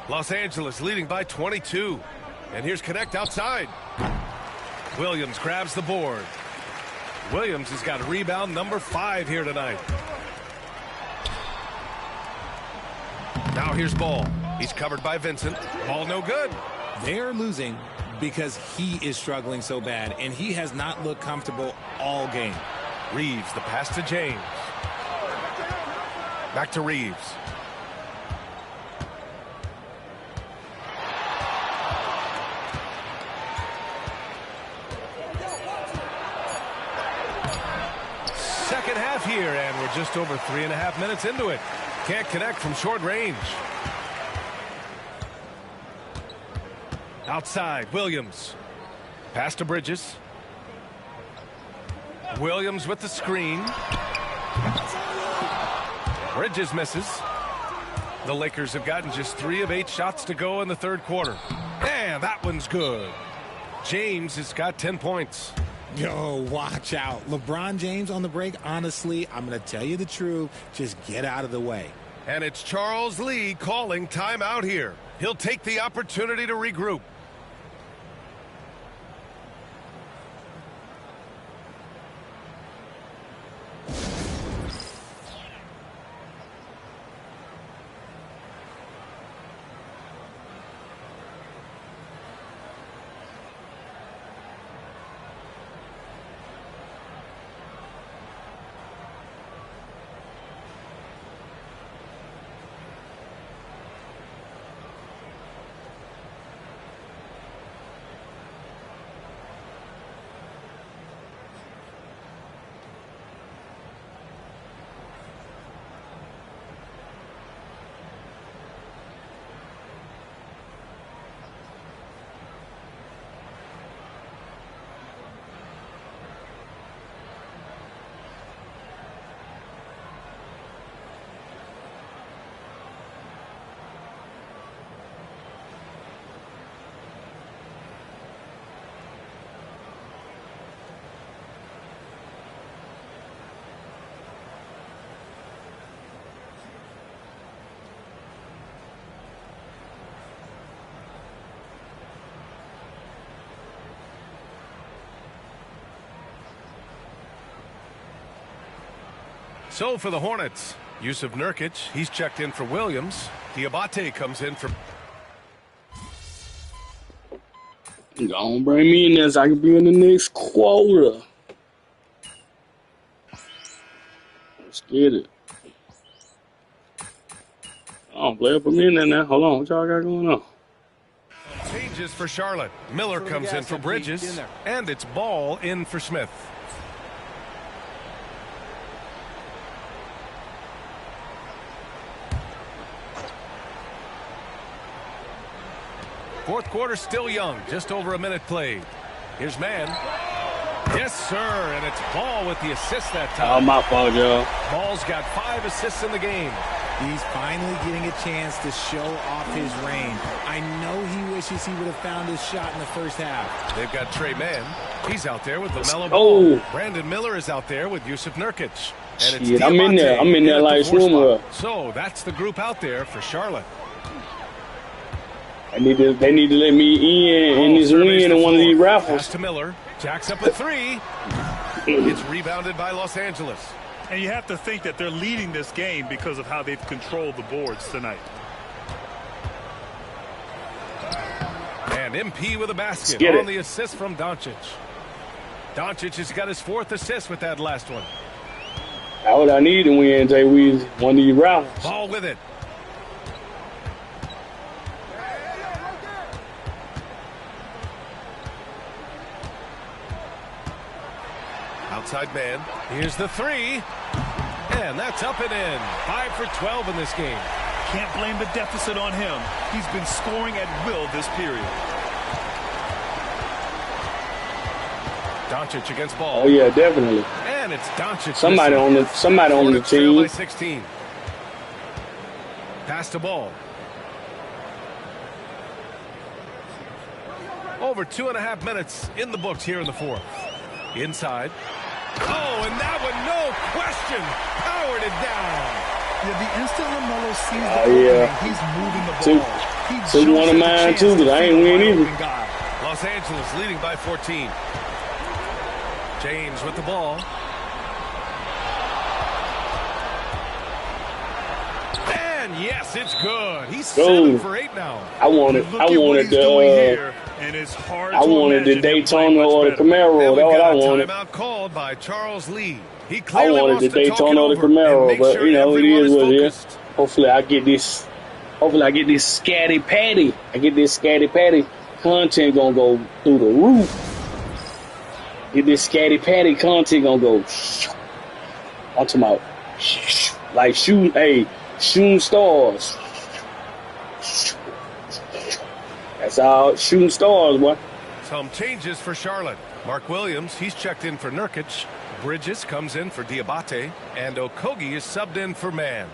Los Angeles leading by 22. And here's Connect outside. Williams grabs the board. Williams has got rebound number 5 here tonight. Now here's Ball. He's covered by Vincent. Ball no good. They're losing because he is struggling so bad, and he has not looked comfortable all game. Reeves, the pass to James. Back to Reeves. Second half here, and we're just over 3.5 minutes into it. Can't connect from short range. Outside, Williams. Pass to Bridges. Williams with the screen. Bridges misses. The Lakers have gotten just 3 of 8 shots to go in the third quarter. And that one's good. James has got 10 points. Yo, watch out. LeBron James on the break, honestly, I'm going to tell you the truth. Just get out of the way. And it's Charles Lee calling timeout here. He'll take the opportunity to regroup. So for the Hornets, Yusuf Nurkic, he's checked in for Williams. Diabate comes in for... Don't bring me in there so I can be in the next quarter. Let's get it. Oh, player, put me in there now. Hold on, what y'all got going on? Changes for Charlotte. Miller comes in for Bridges, and it's Ball in for Smith. Fourth quarter still young, just over a minute played. Here's Mann. Yes, sir, and it's Ball with the assist that time. Oh, my fault, y'all. Ball's got 5 assists in the game. He's finally getting a chance to show off his range. I know he wishes he would have found his shot in the first half. They've got Trey Mann. He's out there with LaMelo Ball. Brandon Miller is out there with Yusuf Nurkic. And it's I'm in there. I'm in there like swimmer. So that's the group out there for Charlotte. They need to let me in this win in one of these raffles. Pass to Miller. Jacks up a 3. It's rebounded by Los Angeles. And you have to think that they're leading this game because of how they've controlled the boards tonight. And MP with a basket on the assist from Doncic. Doncic has got his 4th assist with that last one. That's what I need to win, Jay Weezy. One of these rounds. Ball with it. Outside man. Here's the three. And that's up and in. 5 for 12 in this game. Can't blame the deficit on him. He's been scoring at will this period. Doncic against ball. Oh yeah, definitely. And it's Doncic. Somebody on the trail by team. 16. Pass the ball. Over 2.5 minutes in the books here in the fourth. Inside. Oh, and that one, no question, powered it down. Yeah, the instant LaMelo sees the opening, he's moving the ball. Took one of mine too, but I ain't win either. Los Angeles leading by 14. James with the ball. And yes, it's good. He's 7 for 8 now. I wanted the Daytona or the Camaro. That's what I wanted. Timeout called by Charles Lee. He I clearly wanted wants the to talk it Daytona or the over Camaro, and but make sure you know it everyone is what it is. focused. Hopefully I get this scatty patty. Content gonna go through the roof. Get this scatty patty content gonna go. I'm talking about like shooting stars. That's all, shooting stars, boy. Some changes for Charlotte. Mark Williams, he's checked in for Nurkic. Bridges comes in for Diabate. And Okogie is subbed in for Mann.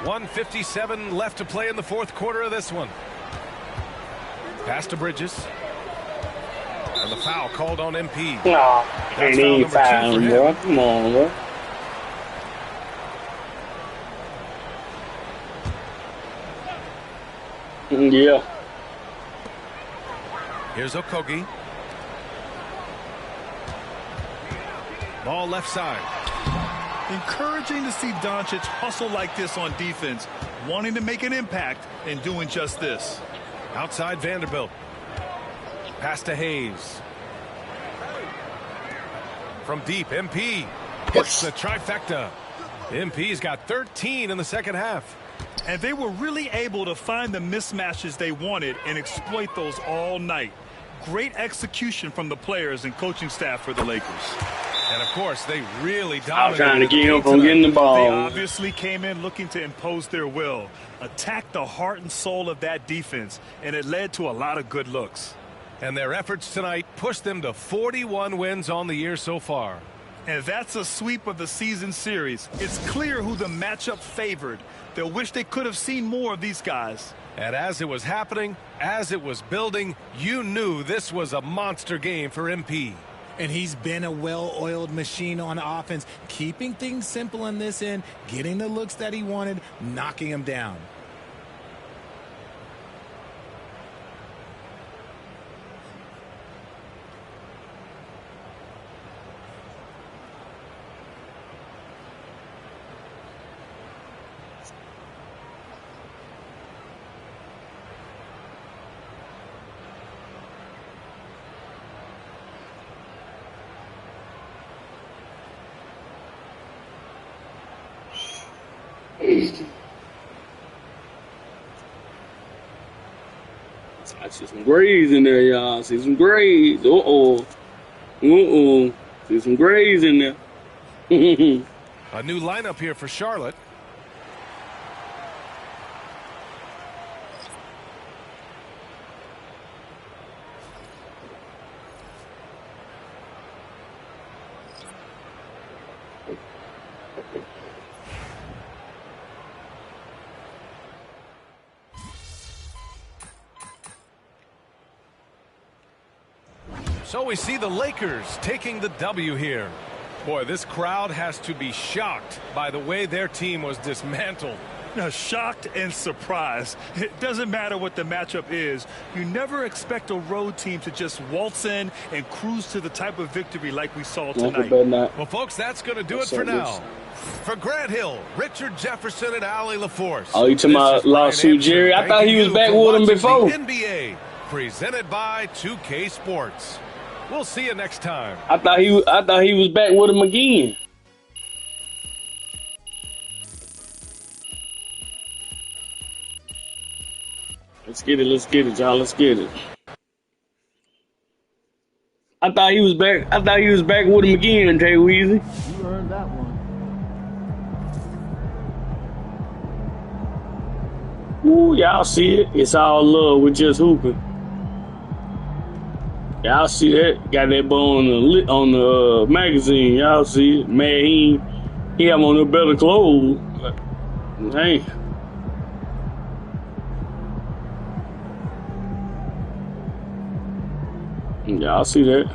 .157 left to play in the fourth quarter of this one. Pass to Bridges. And the foul called on MP. Nah, That's ain't foul number 2 for him. bro. Come on, bro. Yeah. Here's Okogie. Ball left side. Encouraging to see Doncic hustle like this on defense, wanting to make an impact and doing just this. Outside Vanderbilt. Pass to Hayes. From deep, MP hits the trifecta. MP's got 13 in the second half. And they were really able to find the mismatches they wanted and exploit those all night. Great execution from the players and coaching staff for the Lakers. And of course, they really dominated. I was trying to get him from getting the ball. They obviously came in looking to impose their will, attack the heart and soul of that defense, and it led to a lot of good looks. And their efforts tonight pushed them to 41 wins on the year so far. And that's a sweep of the season series. It's clear who the matchup favored. They'll wish they could have seen more of these guys. And as it was happening, as it was building, you knew this was a monster game for MP. And he's been a well-oiled machine on offense, keeping things simple on this end, getting the looks that he wanted, knocking them down. I see some grays in there, y'all. See some grays. See some grays in there. A new lineup here for Charlotte. So we see the Lakers taking the W here. Boy, this crowd has to be shocked by the way their team was dismantled. Now, shocked and surprised. It doesn't matter what the matchup is. You never expect a road team to just waltz in and cruise to the type of victory like we saw tonight. Well, folks, that's going to do it for now. for Grant Hill, Richard Jefferson, and Allie LaForce. Oh, you talking about lawsuit, Jerry? I thought he was back with him before. NBA, presented by 2K Sports. We'll see you next time. I thought he was back with him again. Let's get it, y'all. Let's get it. I thought he was back with him again, Jay Weezy. You earned that one. Ooh, y'all see it? It's all love with just hooping. Y'all see that? Got that boy on the magazine. Y'all see it? Man, he have on the better clothes. Hey. Y'all see that?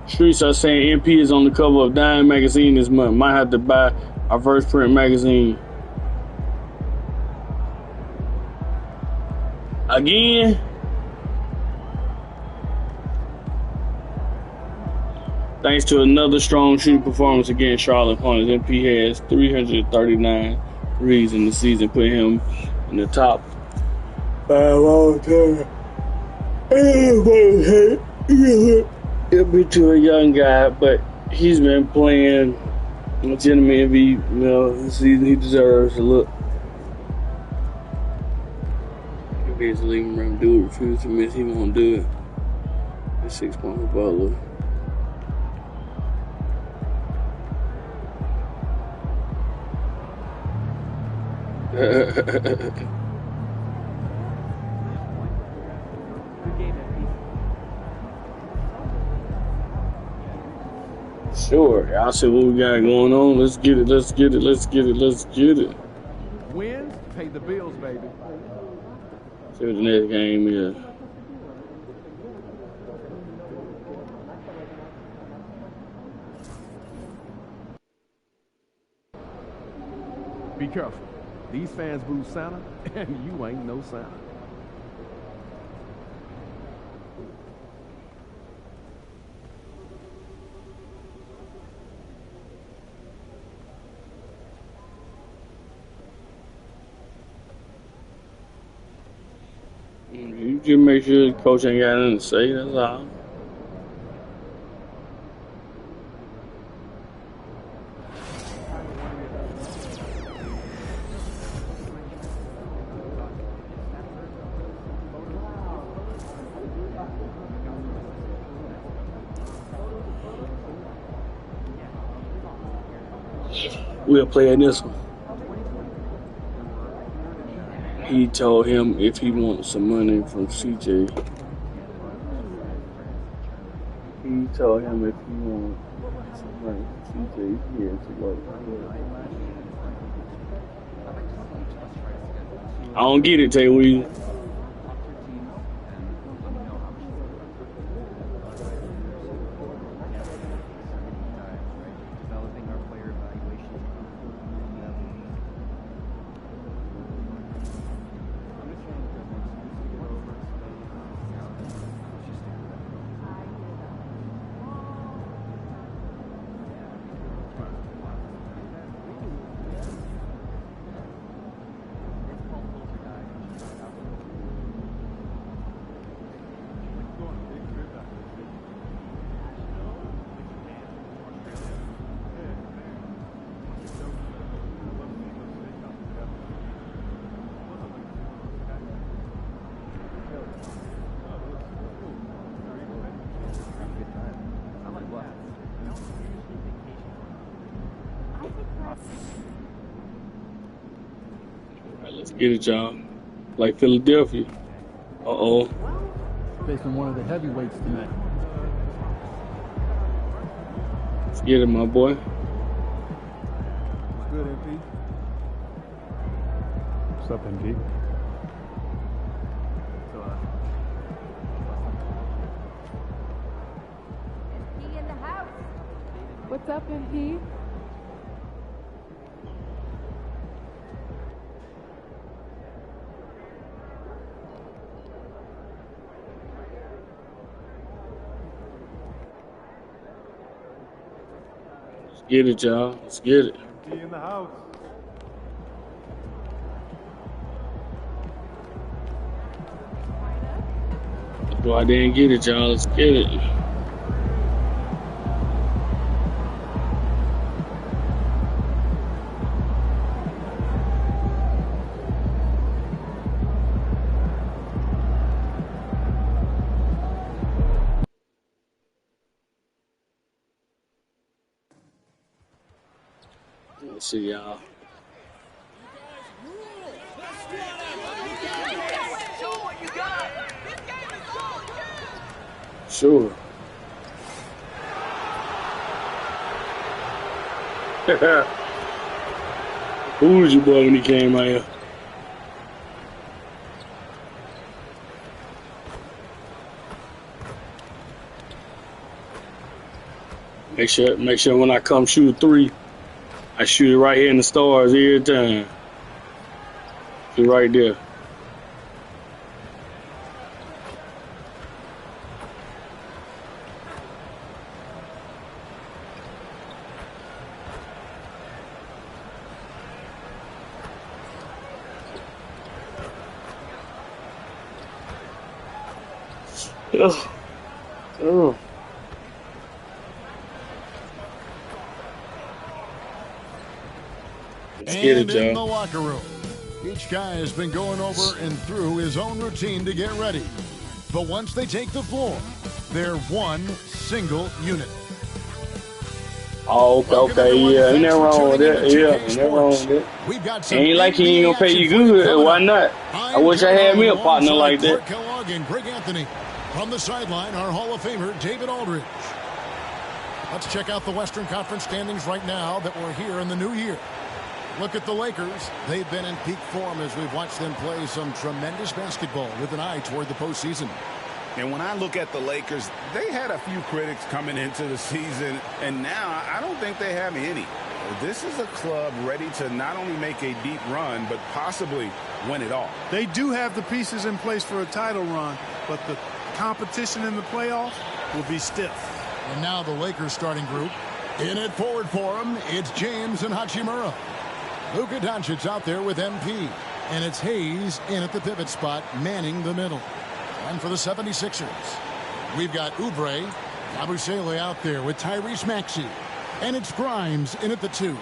Streets are saying MP is on the cover of Dime magazine this month. Might have to buy our first print magazine. Again? Thanks to another strong shooting performance against Charlotte Hornets, MP has 339 threes in the season, putting him in the top 5 all time. It'll be to a young guy, but he's been playing legitimate MVP, this season. He deserves a look. If he's leaving around, do it, refuse to miss, he won't do it. The 6-point Butler. Sure, y'all see what we got going on. Let's get it. Wins pay the bills, baby. See what the next game is. Be careful. These fans boo Santa, and you ain't no Santa. You just make sure the coach ain't got nothing to say, that's all. We'll play in this one. He told him if he wants some money from CJ. He told him if he wants some money from CJ, he had to work. I don't get it, Tay Weezy. Let's get it, y'all. Like Philadelphia. Uh-oh. Facing one of the heavyweights tonight. Let's get it, my boy. Good, MP. What's up, MP? MP in the house. What's up, MP? Get it, y'all. Let's get it. Be in the house. Let's go out there and get it, y'all. Let's get it. Let's see, y'all. Sure. Who was your boy when he came out here? Make sure when I come shoot a 3, I shoot it right here in the stars every time. It's right there. Ugh. Ugh. And in the locker room, each guy has been going over and through his own routine to get ready. But once they take the floor, they're one single unit. Oh, okay, yeah, ain't nothing wrong with that. Yeah, ain't nothing wrong with that. Ain't like he ain't gonna pay you good. Why not? I wish I had me a partner like that. Kellogg and Greg Anthony. From the sideline, our Hall of Famer, David Aldridge. Let's check out the Western Conference standings right now that we're here in the new year. Look at the Lakers. They've been in peak form as we've watched them play some tremendous basketball with an eye toward the postseason. And when I look at the Lakers, they had a few critics coming into the season, and now I don't think they have any. This is a club ready to not only make a deep run, but possibly win it all. They do have the pieces in place for a title run, but the competition in the playoffs will be stiff. And now the Lakers starting group. In it forward for him, it's James and Hachimura. Luka Doncic out there with MP. And it's Hayes in at the pivot spot, manning the middle. And for the 76ers, we've got Oubre, Abusele out there with Tyrese Maxey. And it's Grimes in at the 2.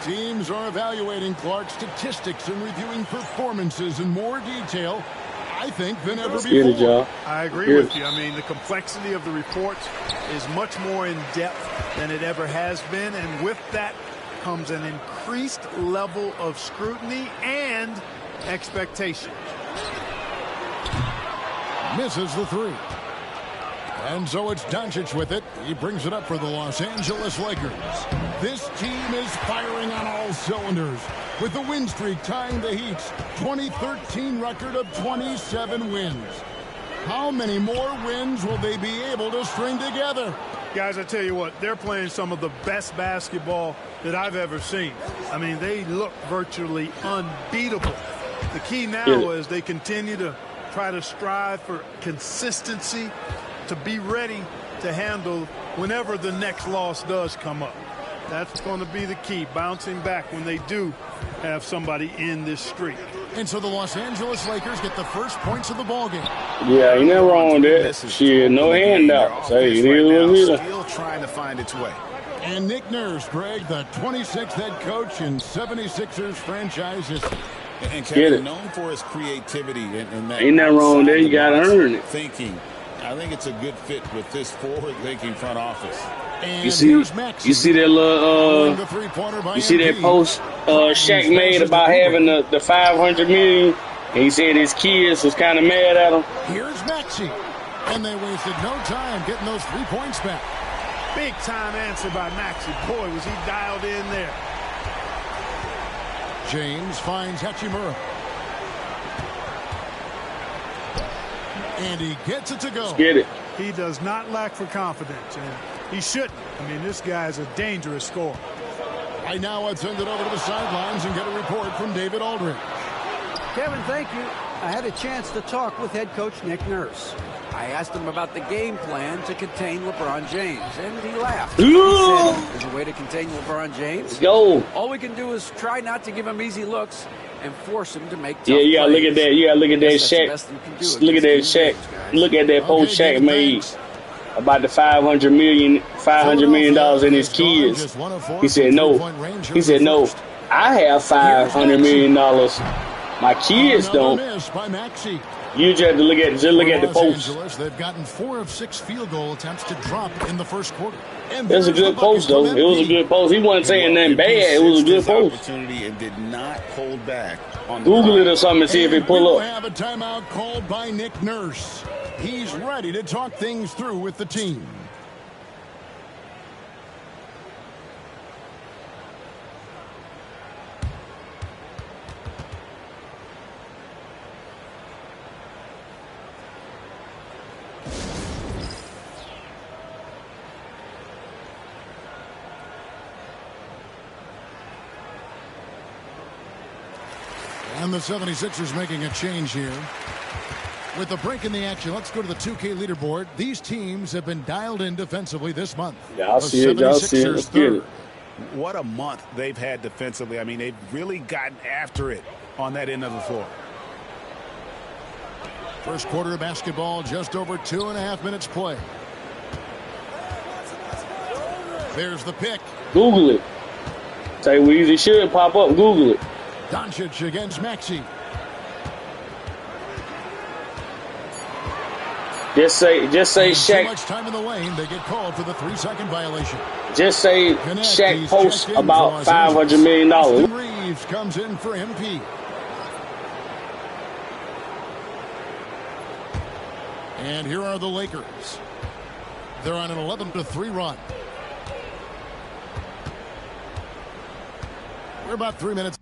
Teams are evaluating Clark's statistics and reviewing performances in more detail, I think, than ever before. I agree with you. I mean, the complexity of the reports is much more in depth than it ever has been. And with that comes an increased level of scrutiny and expectation. Misses the 3. And so it's Doncic with it. He brings it up for the Los Angeles Lakers. This team is firing on all cylinders, with the win streak tying the Heat's 2013 record of 27 wins. How many more wins will they be able to string together? Guys, I tell you what, they're playing some of the best basketball that I've ever seen. I mean, they look virtually unbeatable. The key now is they continue to try to strive for consistency, to be ready to handle whenever the next loss does come up. That's going to be the key, bouncing back when they do have somebody in this streak. And so the Los Angeles Lakers get the first points of the ballgame. Yeah, ain't nothing wrong with that. Shit, no handouts. Hey, it is what it is. Still trying to find its way. And Nick Nurse, Greg, the 26th head coach in 76ers franchise history. And Kevin, known for his creativity and that ain't nothing wrong with that. You got to earn it. Thinking. I think it's a good fit with this forward-thinking front office. And you see that little you see that post Shaq made about having the 500 million, and he said his kids was kind of mad at him. Here's Maxey, and they wasted no time getting those 3 points back. Big time answer by Maxey. Boy, was he dialed in there. James finds Hachimura. And he gets it to go. Let's get it. He does not lack for confidence, and he shouldn't. I mean, this guy is a dangerous scorer. Right now, I'd send it over to the sidelines and get a report from David Aldridge. Kevin, thank you. I had a chance to talk with head coach Nick Nurse. I asked him about the game plan to contain LeBron James, and he laughed. He said, there's a way to contain LeBron James. Let's go. All we can do is try not to give him easy looks and force him to make tough Yeah, you gotta plays. look at that. You gotta look at that Shaq. Look at that Shaq. Look at that post Shaq made about the $500 million in his kids. He said no. He said no. I have $500 million. My kids don't. You just have to look at the post. They've gotten 4 of 6 field goal attempts to drop in the first quarter. It was a good post, though. It was a good post. He wasn't saying nothing bad. It was a good post. Opportunity and did not hold back on Google it or something and see if it pull up. We have a timeout called by Nick Nurse. He's ready to talk things through with the team. And the 76ers making a change here. With the break in the action, let's go to the 2K leaderboard. These teams have been dialed in defensively this month. Yeah, I'll see it. I'll see it. Let's get it. What a month they've had defensively. I mean, they've really gotten after it on that end of the floor. First quarter of basketball, just over 2.5 minutes play. There's the pick. Google it. Say we usually should pop up. Google it. Doncic against Maxey. Just say Shaq. Too much time in the lane. They get called for the 3-second violation. Just say Shaq posts about $500 million. Austin Reeves comes in for MP. And here are the Lakers. They're on an 11-3 run. We're about 3 minutes.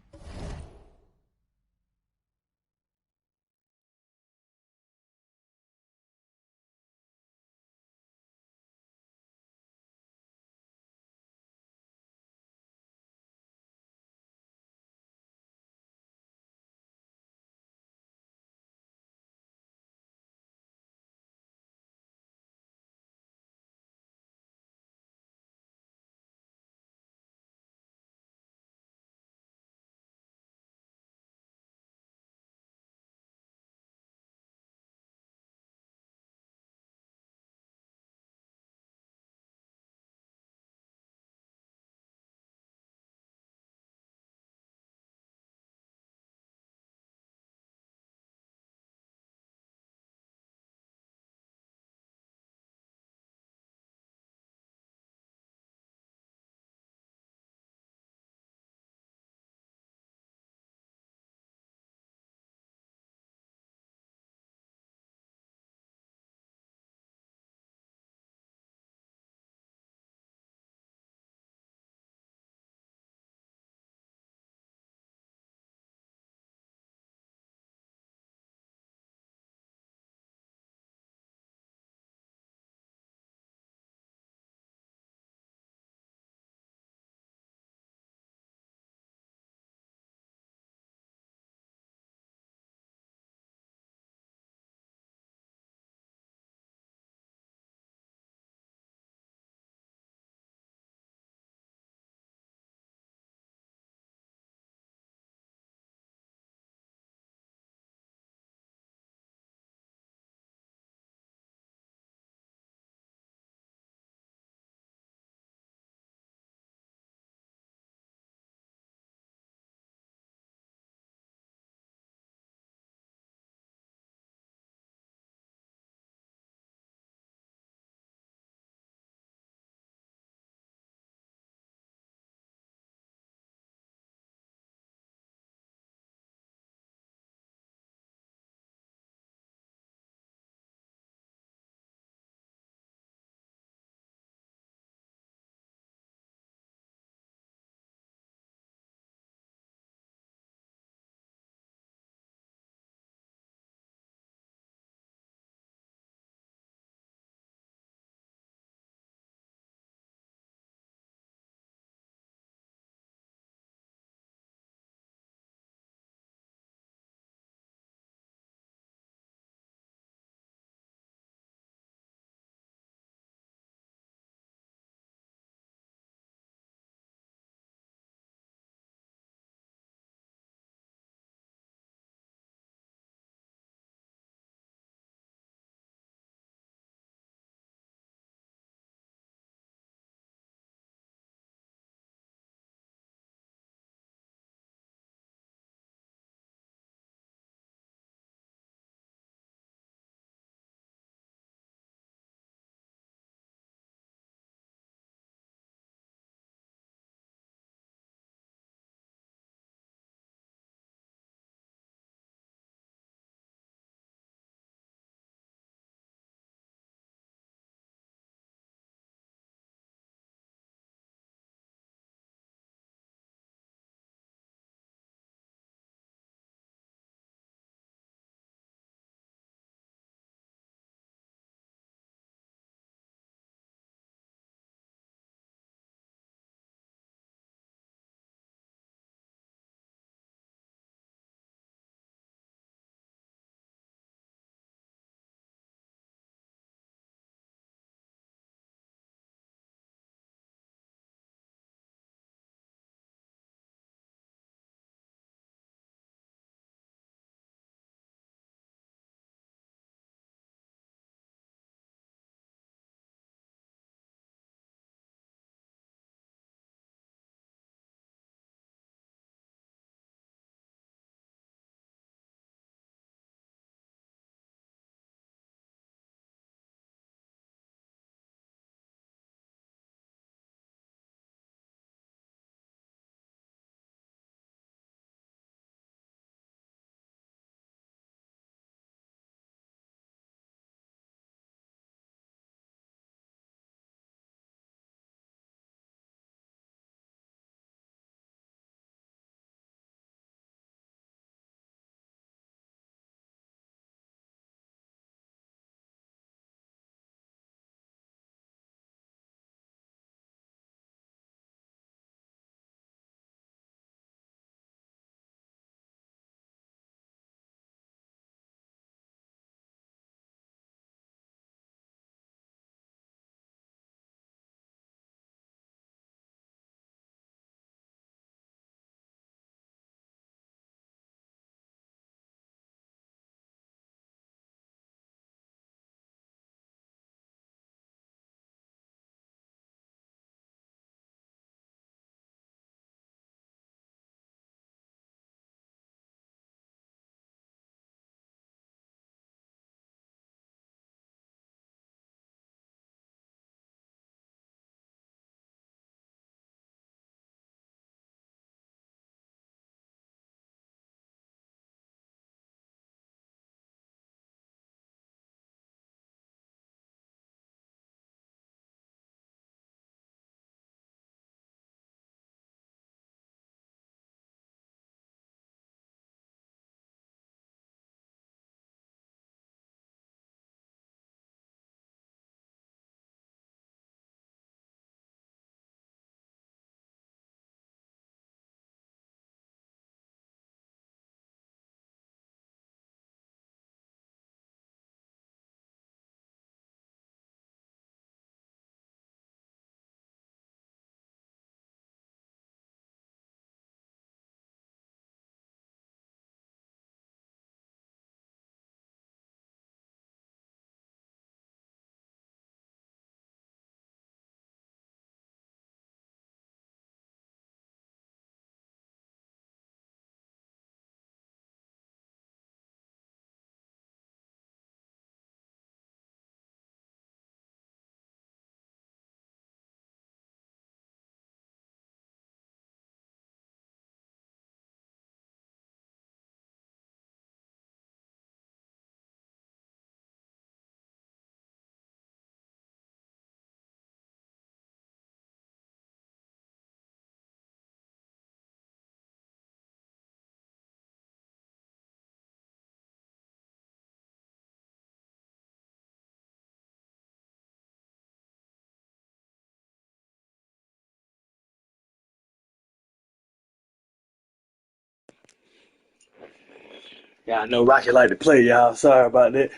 Yeah, I know Rocky like to play, y'all. Sorry about that.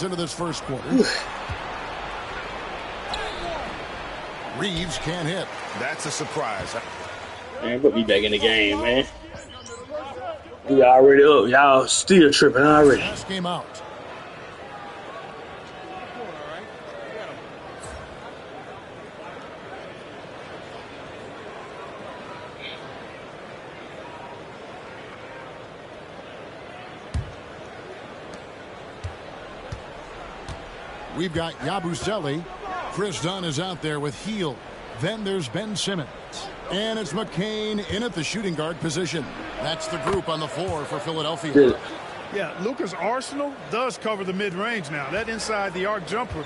Into this first quarter. Reeves can't hit. That's a surprise. Man, put me back in the game, man. We already up. Y'all still tripping already. Last game out. We've got Yabusele. Chris Dunn is out there with Heel. Then there's Ben Simmons. And it's McCain in at the shooting guard position. That's the group on the floor for Philadelphia. Yeah, Luka's arsenal does cover the mid-range now. That inside the arc jumper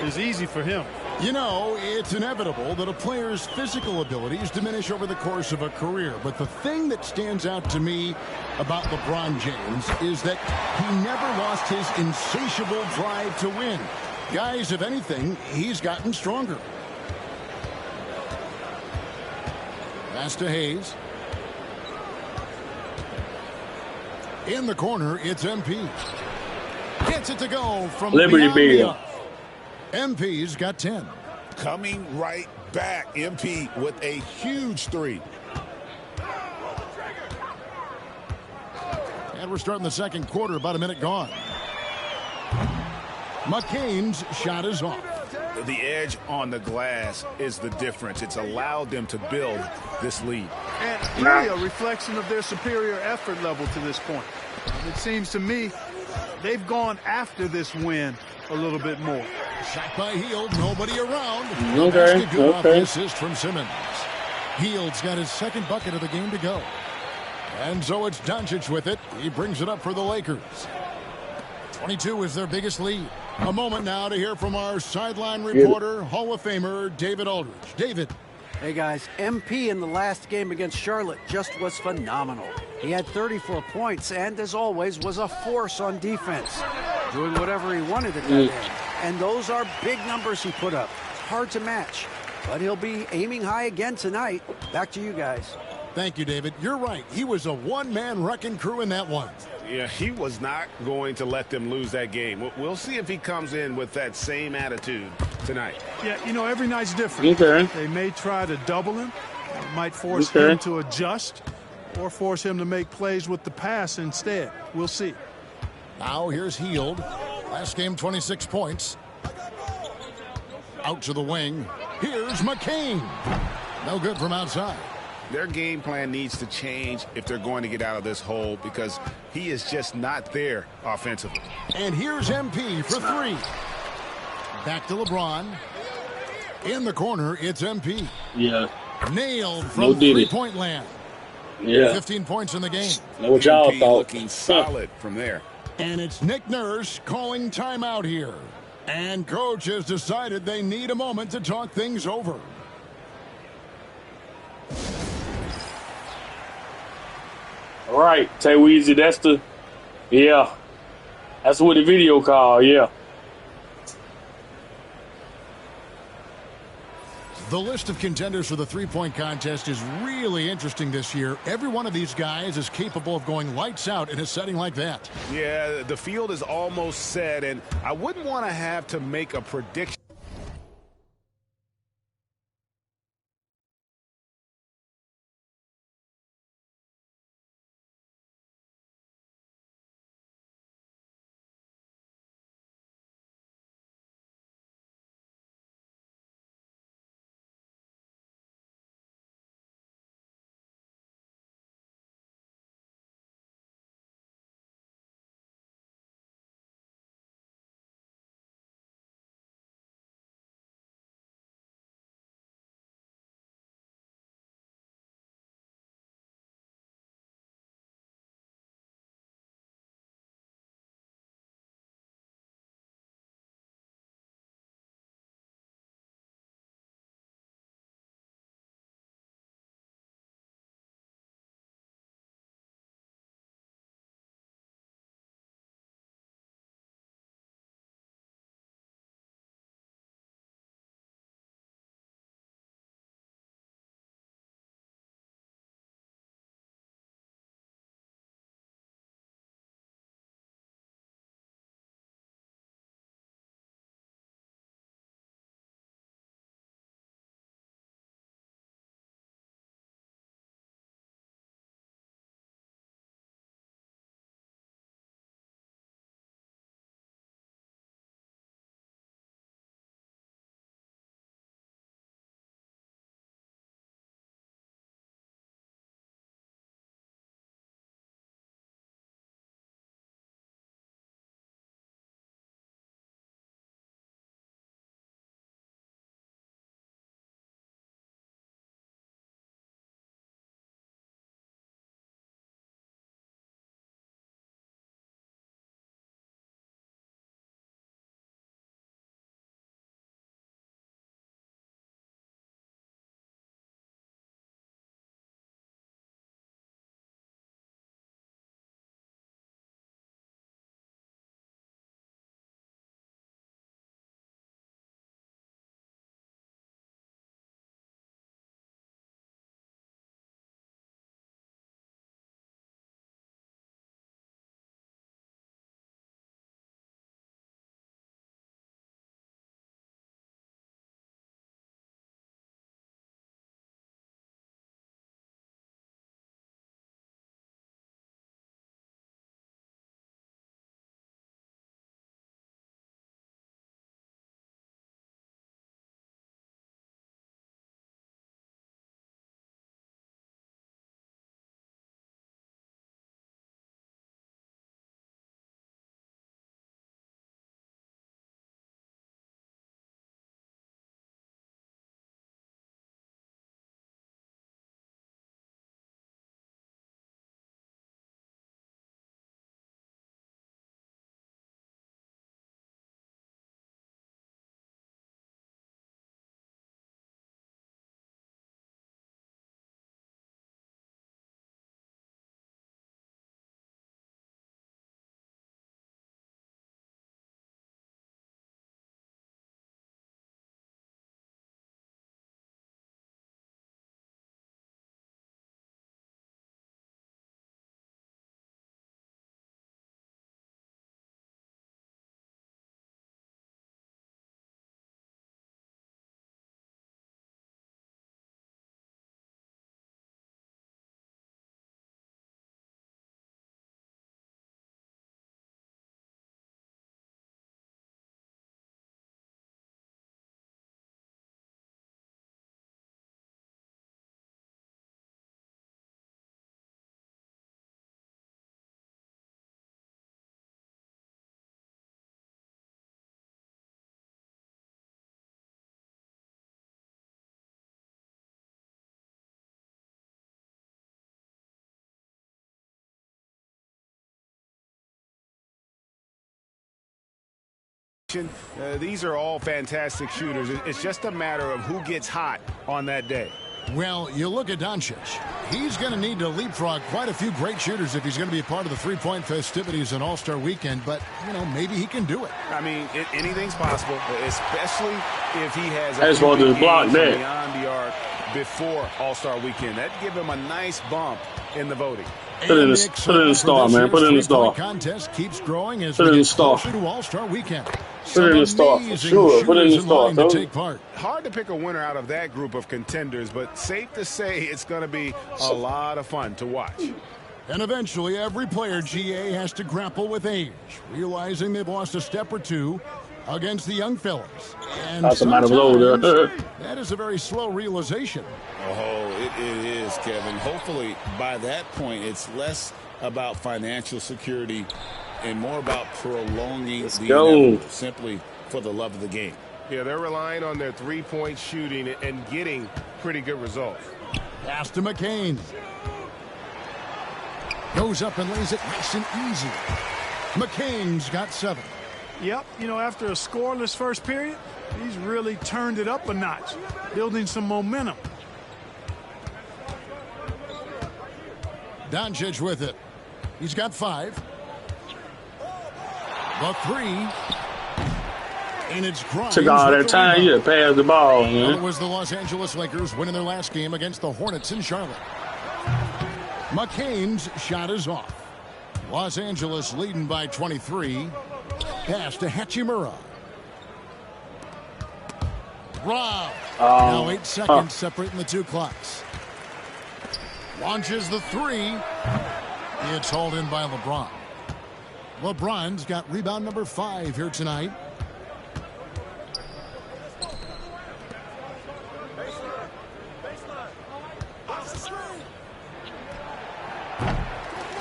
is easy for him. You know, it's inevitable that a player's physical abilities diminish over the course of a career. But the thing that stands out to me about LeBron James is that he never lost his insatiable drive to win. Guys, if anything, he's gotten stronger. Pass to Hayes. In the corner, it's MP. Gets it to go from Liberty beyond Bell. MP's got 10. Coming right back, MP with a huge three. And we're starting the second quarter, about a minute gone. McCain's shot is off. The edge on the glass is the difference. It's allowed them to build this lead. And really a reflection of their superior effort level to this point. It seems to me they've gone after this win a little bit more. Shot by Hield, nobody around. Okay, Good off the okay. assist from Simmons. Hield's got his second bucket of the game to go. And so it's Doncic with it. He brings it up for the Lakers. 22 is their biggest lead. A moment now to hear from our sideline reporter, Hall of Famer David Aldridge. David. Hey guys, MP in the last game against Charlotte just was phenomenal. He had 34 points and, as always, was a force on defense, doing whatever he wanted at that end. And those are big numbers he put up. Hard to match, but he'll be aiming high again tonight. Back to you guys. Thank you, David. You're right. He was a one-man wrecking crew in that one. Yeah, he was not going to let them lose that game. We'll see if he comes in with that same attitude tonight. Yeah, you know, every night's different. Okay. They may try to double him, might force him to adjust, or force him to make plays with the pass instead. We'll see. Now here's Hield. Last game, 26 points. Out to the wing. Here's McCain. No good from outside. Their game plan needs to change if they're going to get out of this hole because he is just not there offensively. And here's MP for three. Back to LeBron. In the corner, it's MP. Yeah. Nailed from three-point land. Yeah. 15 points in the game. Know what y'all thought. Looking solid from there. And it's Nick Nurse calling timeout here. And coach has decided they need a moment to talk things over. All right, Tay Weezy, that's the what the video call, yeah. The list of contenders for the three-point contest is really interesting this year. Every one of these guys is capable of going lights out in a setting like that. Yeah, the field is almost set, and I wouldn't want to have to make a prediction. These are all fantastic shooters. It's just a matter of who gets hot on that day. Well, you look at Doncic. He's going to need to leapfrog quite a few great shooters if he's going to be a part of the three-point festivities on All-Star Weekend. But, you know, maybe he can do it. I mean, anything's possible, especially if he has I just wanted to block that beyond the arc before All-Star Weekend. That'd give him a nice bump in the voting. Put it in the star, man. Put it in the star. Contest keeps growing as put it in the star. To All-Star Weekend. Put it in the star for sure. Put it in the star. To take part. Hard to pick a winner out of that group of contenders, but safe to say it's going to be a lot of fun to watch. And eventually, every player, GA, has to grapple with age, realizing they've lost a step or two against the young fellas. And sometimes that is a very slow realization. Oh, it is, Kevin. Hopefully, by that point, it's less about financial security and more about prolonging the inevitable, simply for the love of the game. Yeah, they're relying on their three-point shooting and getting pretty good results. Pass to McCain. Goes up and lays it nice and easy. McCain's got 7. Yep, you know, after a scoreless first period, he's really turned it up a notch, building some momentum. Doncic with it. He's got 5. The 3. And it's Grimes. Took all that time. You pass the ball, man. Well, it was the Los Angeles Lakers winning their last game against the Hornets in Charlotte. McCain's shot is off. Los Angeles leading by 23. Pass to Hachimura. Rob. Now 8 seconds separating the two clocks. Launches the 3. It's hauled in by LeBron. LeBron's got rebound number 5 here tonight.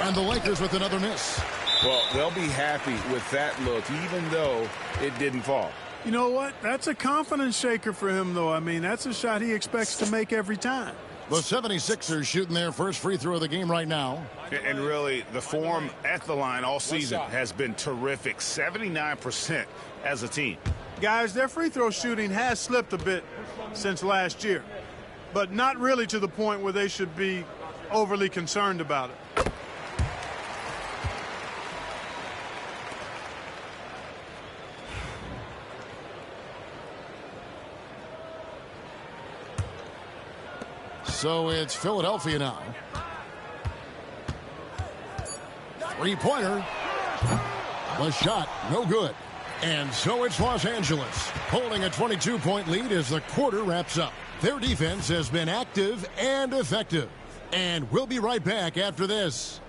And the Lakers with another miss. Well, they'll be happy with that look, even though it didn't fall. You know what? That's a confidence shaker for him, though. I mean, that's a shot he expects to make every time. The 76ers shooting their first free throw of the game right now. And really, the form at the line all season has been terrific. 79% as a team. Guys, their free throw shooting has slipped a bit since last year, but not really to the point where they should be overly concerned about it. So it's Philadelphia now. Three-pointer. The shot, no good. And so it's Los Angeles, holding a 22-point lead as the quarter wraps up. Their defense has been active and effective. And we'll be right back after this.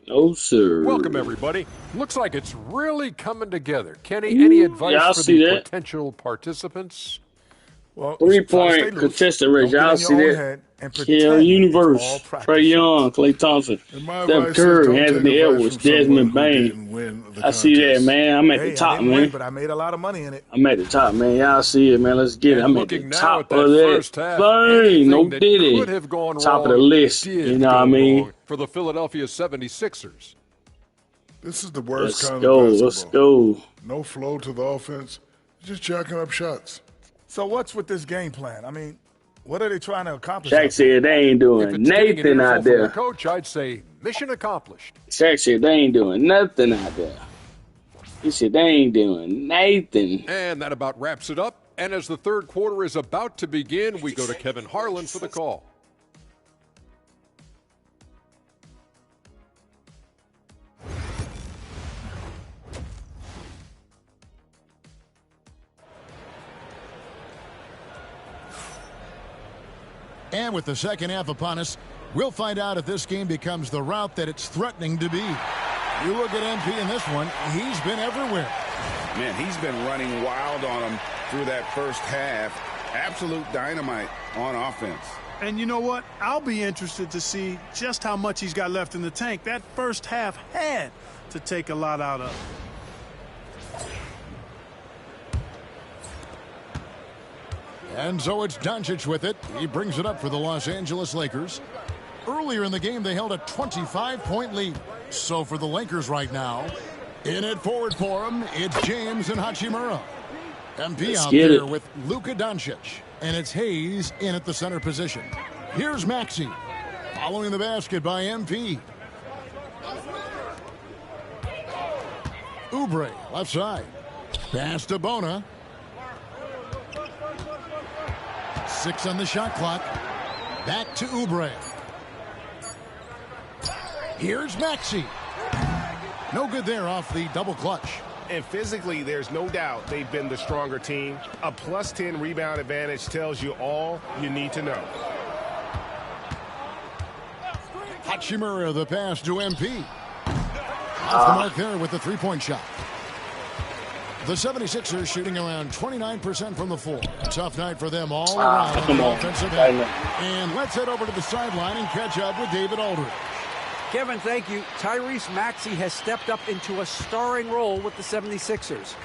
No, sir. Welcome, everybody. Looks like it's really coming together. Kenny, any advice for the potential participants? Well, 3-point contestant race. Y'all see that? Kill Universe. Trae Young, Klay Thompson, Steph Curry, Anthony Edwards, Desmond Bain. I see that, man. I'm at the top, man. But I made a lot of money in it. I'm at the top, man. Y'all see it, man. Let's get it. I'm at the top of that thing. No diddy. Top of the list. You know what I mean? For the Philadelphia 76ers. This is the worst Let's kind go, of basketball. Let's go. No flow to the offense. Just jacking up shots. So what's with this game plan? I mean, what are they trying to accomplish? Shaq said they ain't doing nothing out there. Coach, I'd say mission accomplished. Shaq said they ain't doing nothing out there. He said they ain't doing nothing. And that about wraps it up. And as the third quarter is about to begin, we go to Kevin Harlan for the call. And with the second half upon us, we'll find out if this game becomes the route that it's threatening to be. You look at MP in this one, he's been everywhere. Man, he's been running wild on him through that first half. Absolute dynamite on offense. And you know what? I'll be interested to see just how much he's got left in the tank. That first half had to take a lot out of. And so it's Doncic with it. He brings it up for the Los Angeles Lakers. Earlier in the game, they held a 25-point lead. So for the Lakers right now, in it forward for him, it's James and Hachimura. MP out there with Luka Doncic. And it's Hayes in at the center position. Here's Maxey. Following the basket by MP. Oubre, left side. Pass to Bona. 6 on the shot clock. Back to Oubre. Here's Maxey. No good there off the double clutch. And physically, there's no doubt they've been the stronger team. A +10 rebound advantage tells you all you need to know. Hachimura, the pass to MP. Off the mark there with the three-point shot. The 76ers shooting around 29% from the floor. Tough night for them all around on the offensive end. And let's head over to the sideline and catch up with David Aldridge. Kevin, thank you. Tyrese Maxey has stepped up into a starring role with the 76ers.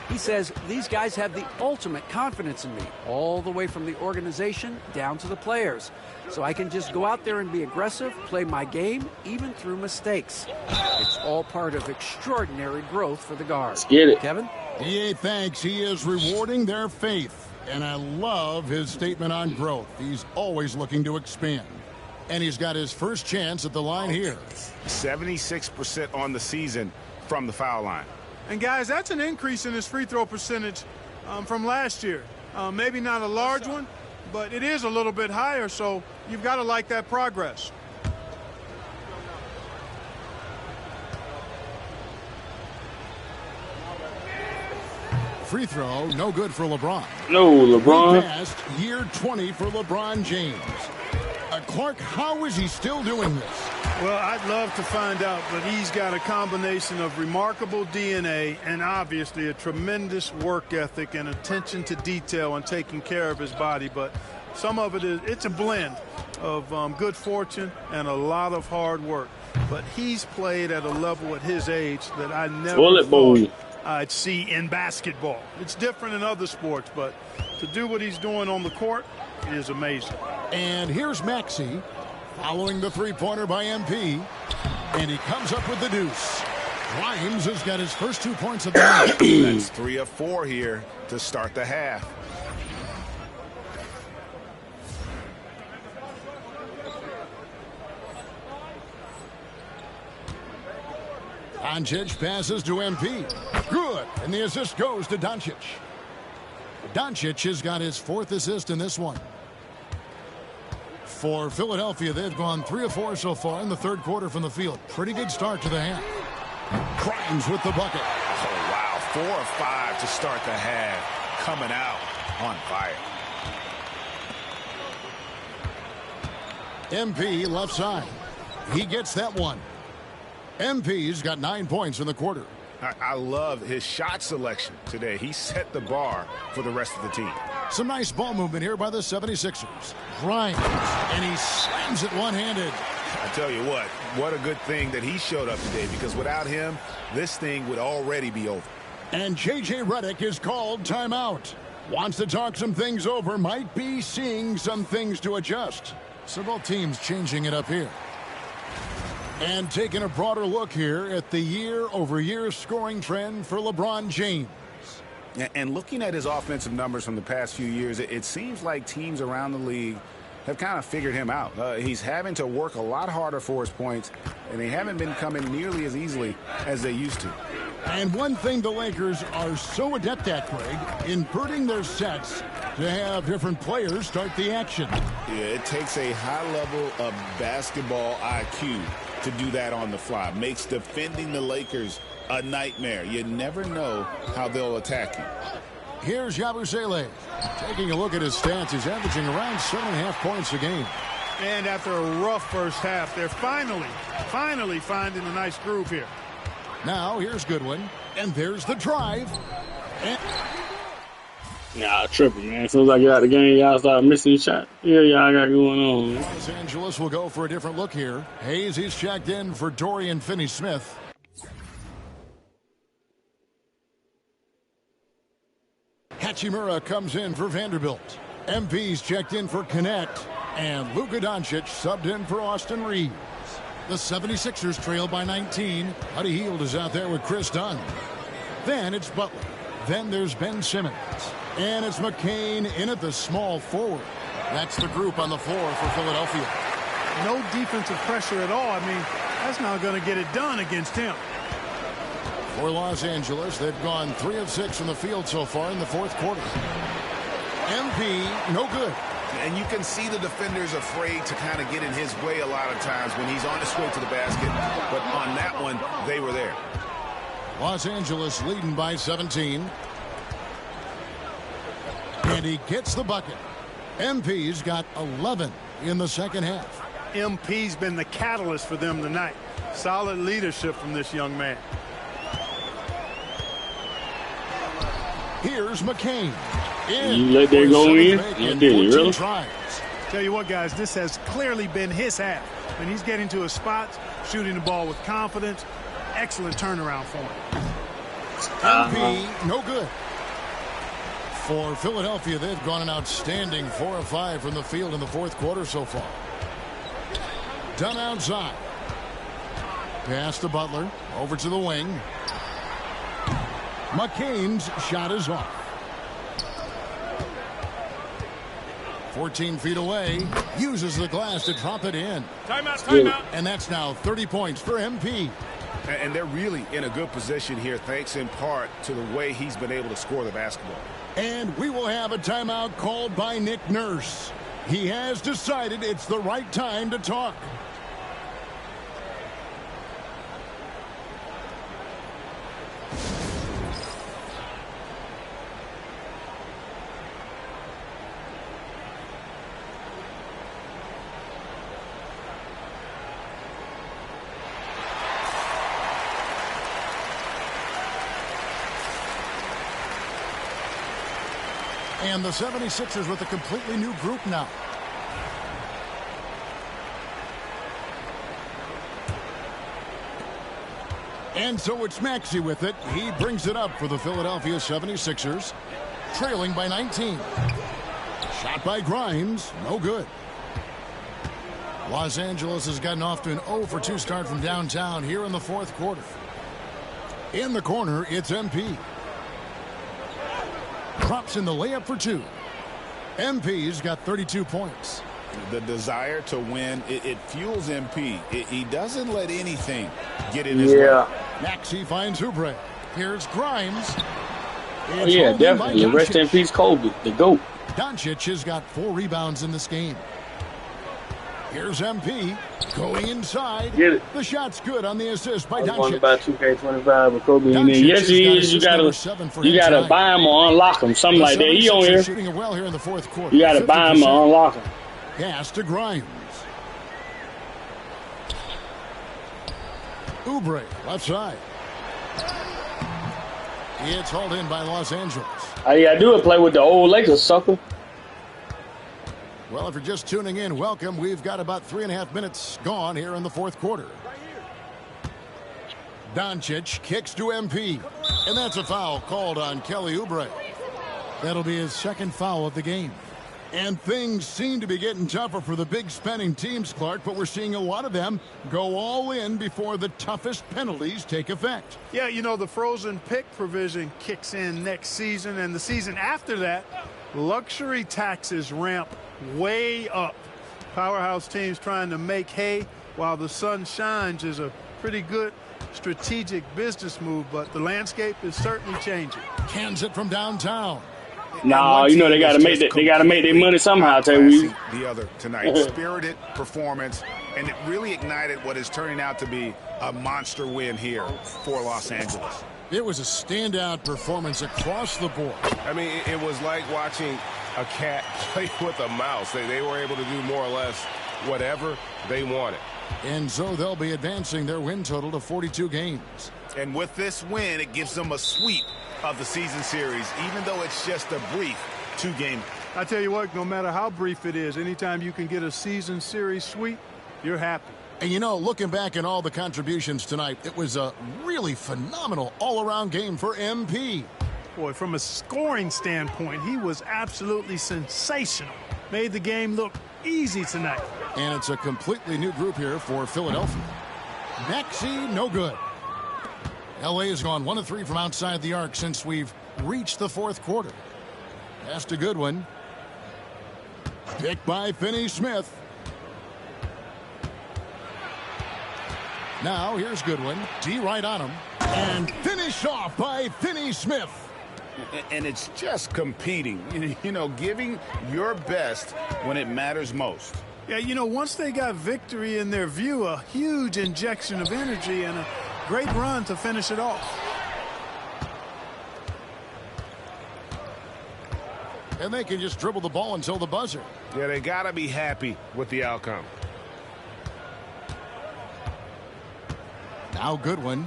He says, these guys have the ultimate confidence in me, all the way from the organization down to the players. So I can just go out there and be aggressive, play my game, even through mistakes. It's all part of extraordinary growth for the guards. Get it. Kevin? EA thanks. He is rewarding their faith. And I love his statement on growth. He's always looking to expand. And he's got his first chance at the line here. 76% on the season from the foul line. And guys, that's an increase in his free throw percentage from last year. Maybe not a large one, but it is a little bit higher, so you've got to like that progress. Free throw, no good for LeBron. No, LeBron. Past year 20 for LeBron James. Clark, how is he still doing this? Well, I'd love to find out, but he's got a combination of remarkable DNA and obviously a tremendous work ethic and attention to detail and taking care of his body. But some of it's a blend of good fortune and a lot of hard work. But he's played at a level at his age that I never thought I'd see in basketball. It's different in other sports, but to do what he's doing on the court is amazing. And here's Maxey following the three-pointer by MP. And he comes up with the deuce. Grimes has got his first 2 points of the night. That's 3 of 4 here to start the half. Doncic passes to MP. Good. And the assist goes to Doncic. Doncic has got his 4th assist in this one. For Philadelphia, they've gone 3 of 4 so far in the third quarter from the field. Pretty good start to the half. Grimes with the bucket. Oh, wow. 4 of 5 to start the half. Coming out on fire. MP left side. He gets that one. MP's got 9 points in the quarter. I love his shot selection today. He set the bar for the rest of the team. Some nice ball movement here by the 76ers. Grimes, and he slams it one-handed. I tell you what a good thing that he showed up today, because without him, this thing would already be over. And J.J. Redick is called timeout. Wants to talk some things over, might be seeing some things to adjust. So both teams changing it up here. And taking a broader look here at the year-over-year scoring trend for LeBron James. And looking at his offensive numbers from the past few years, it seems like teams around the league have kind of figured him out. He's having to work a lot harder for his points, and they haven't been coming nearly as easily as they used to. And one thing the Lakers are so adept at, Greg, inverting their sets to have different players start the action. Yeah, it takes a high level of basketball IQ to do that on the fly. Makes defending the Lakers a nightmare. You never know how they'll attack you. Here's Yabusele. Taking a look at his stats, he's averaging around 7.5 points a game. And after a rough first half, they're finally finding a nice groove here. Now, here's Goodwin. And there's the drive. Nah, tripping, man. As soon as I get out of the game, y'all start missing the shot. Yeah, y'all got going on, man. Los Angeles will go for a different look here. Hayes, he's checked in for Dorian Finney-Smith. Hachimura comes in for Vanderbilt. MP's checked in for Connect. And Luka Doncic subbed in for Austin Reeves. The 76ers trail by 19. Buddy Hield is out there with Chris Dunn. Then it's Butler. Then there's Ben Simmons. And it's McCain in at the small forward. That's the group on the floor for Philadelphia. No defensive pressure at all. I mean, that's not going to get it done against him. For Los Angeles, they've gone 3 of 6 from the field so far in the fourth quarter. MP, no good. And you can see the defenders afraid to kind of get in his way a lot of times when he's on his way to the basket. But on that one, they were there. Los Angeles leading by 17. And he gets the bucket. MP's got 11 in the second half. MP's been the catalyst for them tonight. Solid leadership from this young man. Here's McCain. You let that go in? You did, really? Tries. Tell you what, guys, this has clearly been his half. When he's getting to his spots, shooting the ball with confidence, excellent turnaround for him. MP, no good. For Philadelphia, they've gone an outstanding 4 of 5 from the field in the fourth quarter so far. Done outside. Pass to Butler. Over to the wing. McCain's shot is off. 14 feet away. Uses the glass to drop it in. Timeout, timeout. And that's now 30 points for MP. And they're really in a good position here, thanks in part to the way he's been able to score the basketball. And we will have a timeout called by Nick Nurse. He has decided it's the right time to talk. And the 76ers with a completely new group now. And so it's Maxey with it. He brings it up for the Philadelphia 76ers, trailing by 19. Shot by Grimes, no good. Los Angeles has gotten off to an 0 for 2 start from downtown here in the fourth quarter. In the corner, it's MP. Drops in the layup for 2. MP's got 32 points. The desire to win, it fuels MP. He doesn't let anything get in his way. Maxey finds Oubre. Here's Grimes. Oh, yeah, definitely. Rest in peace, Kobe, the GOAT. Doncic has got 4 rebounds in this game. Here's MP going inside. Get it. The shot's good on the assist by Doncic. Won by 2K25 with Kobe. And then, yes, he is. You gotta buy him or unlock him, something like that. He on here. Shooting it well here in the fourth quarter. You gotta buy him or unlock him. Pass to Grimes. Oubre, left side. It's hauled in by Los Angeles. All you gotta do is play with the old Lakers, sucker. Well, if you're just tuning in, welcome. We've got about 3.5 minutes gone here in the fourth quarter. Doncic kicks to MP. And that's a foul called on Kelly Oubre. That'll be his second foul of the game. And things seem to be getting tougher for the big spending teams, Clark, but we're seeing a lot of them go all in before the toughest penalties take effect. Yeah, you know, the frozen pick provision kicks in next season, and the season after that, luxury taxes ramp way up. Powerhouse teams trying to make hay while the sun shines is a pretty good strategic business move, but the landscape is certainly changing. Cans it from downtown. No, you know they got to make that. They got to make their money somehow. Tell you the other tonight, spirited performance, and it really ignited what is turning out to be a monster win here for Los Angeles. It was a standout performance across the board. I mean, it was like watching a cat play with a mouse. They were able to do more or less whatever they wanted. And so they'll be advancing their win total to 42 games. And with this win, it gives them a sweep of the season series, even though it's just a brief 2-game. I tell you what, no matter how brief it is, anytime you can get a season series sweep, you're happy. And you know, looking back at all the contributions tonight, it was a really phenomenal all-around game for MP. Boy, from a scoring standpoint, he was absolutely sensational. Made the game look easy tonight. And it's a completely new group here for Philadelphia. Maxey, no good. LA has gone 1 of 3 from outside the arc since we've reached the fourth quarter. That's a good one. Picked by Finney-Smith. Now here's Goodwin. D right on him. And finished off by Finney-Smith. And it's just competing, you know, giving your best when it matters most. Yeah, you know, once they got victory in their view, a huge injection of energy and a great run to finish it off. And they can just dribble the ball until the buzzer. Yeah, they got to be happy with the outcome. Now Goodwin.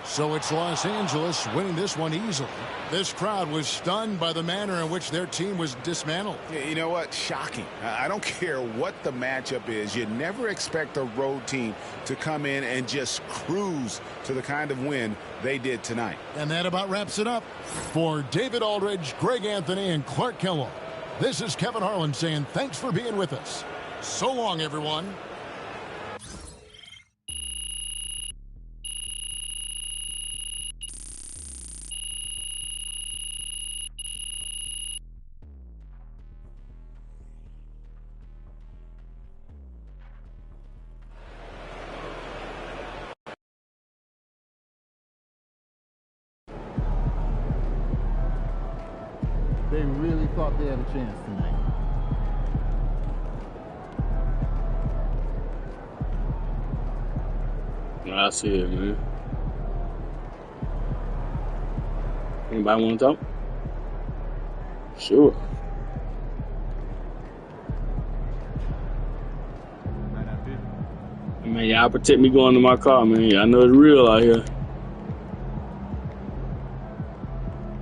So it's Los Angeles winning this one easily. This crowd was stunned by the manner in which their team was dismantled. You know what? Shocking. I don't care what the matchup is. You never expect a road team to come in and just cruise to the kind of win they did tonight. And that about wraps it up. For David Aldridge, Greg Anthony, and Clark Kellogg, this is Kevin Harlan saying thanks for being with us. So long, everyone. They really thought they had a chance tonight. I see it, man. Anybody want to talk? Sure. Man, y'all protect me going to my car, man. I know it's real out here.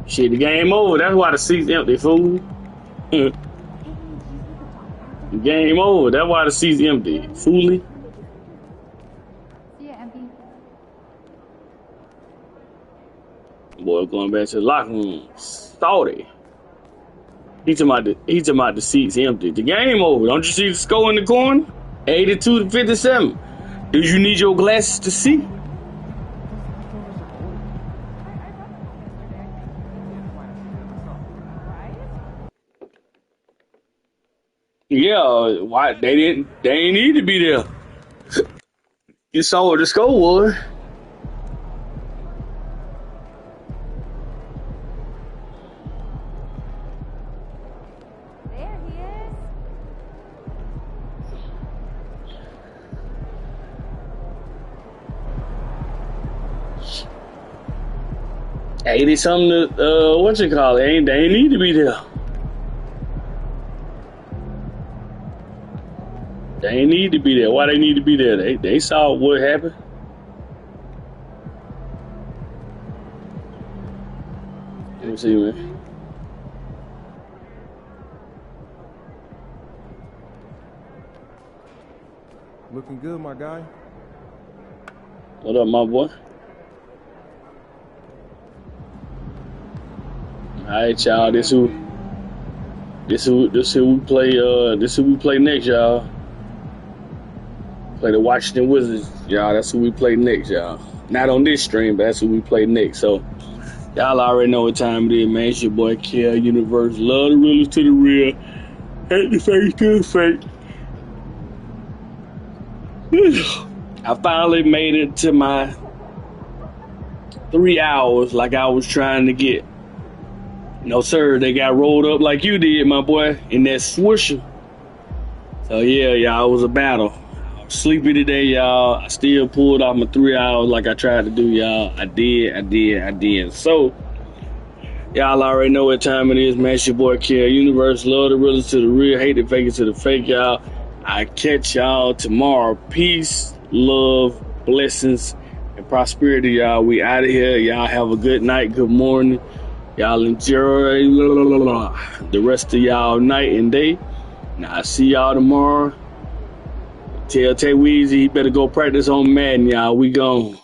Shit, the game over. That's why the seat's empty, fool. The game over. That's why the seat's empty, foolie. Boy, going back to the locker room. Salty. He talking about the seats empty. The game over. Don't you see the score in the corner? 82-57. Do you need your glasses to see? Yeah, why they ain't need to be there. You saw what the score was. There he is. 80 something what you call it? They ain't need to be there. They ain't need to be there. Why they need to be there? They saw what happened. Let me see, man. Looking good, my guy. What up, my boy? Alright, y'all. This who we play next, y'all. Play the Washington Wizards, y'all. That's who we play next, y'all. Not on this stream, but that's who we play next. So, y'all already know what time it is, man. It's your boy, KL Universe. Love the realest to the real. Hate the fake to the fake. I finally made it to my 3 hours like I was trying to get. No, sir, they got rolled up like you did, my boy, in that swoosher. So, yeah, y'all, it was a battle. Sleepy today, y'all. I still pulled off my 3 hours like I tried to do, y'all. I did. So, Y'all already know what time it is, man. It's your boy, Care Universe. Love the realest to the real, hate the fake it to the fake, y'all. I catch y'all tomorrow. Peace, love, blessings, and prosperity, y'all. We out of here. Y'all have a good night, good morning. Y'all enjoy the rest of y'all night and day. Now, I see y'all tomorrow. Tell Tay Weezy he better go practice on Madden, y'all. We gone.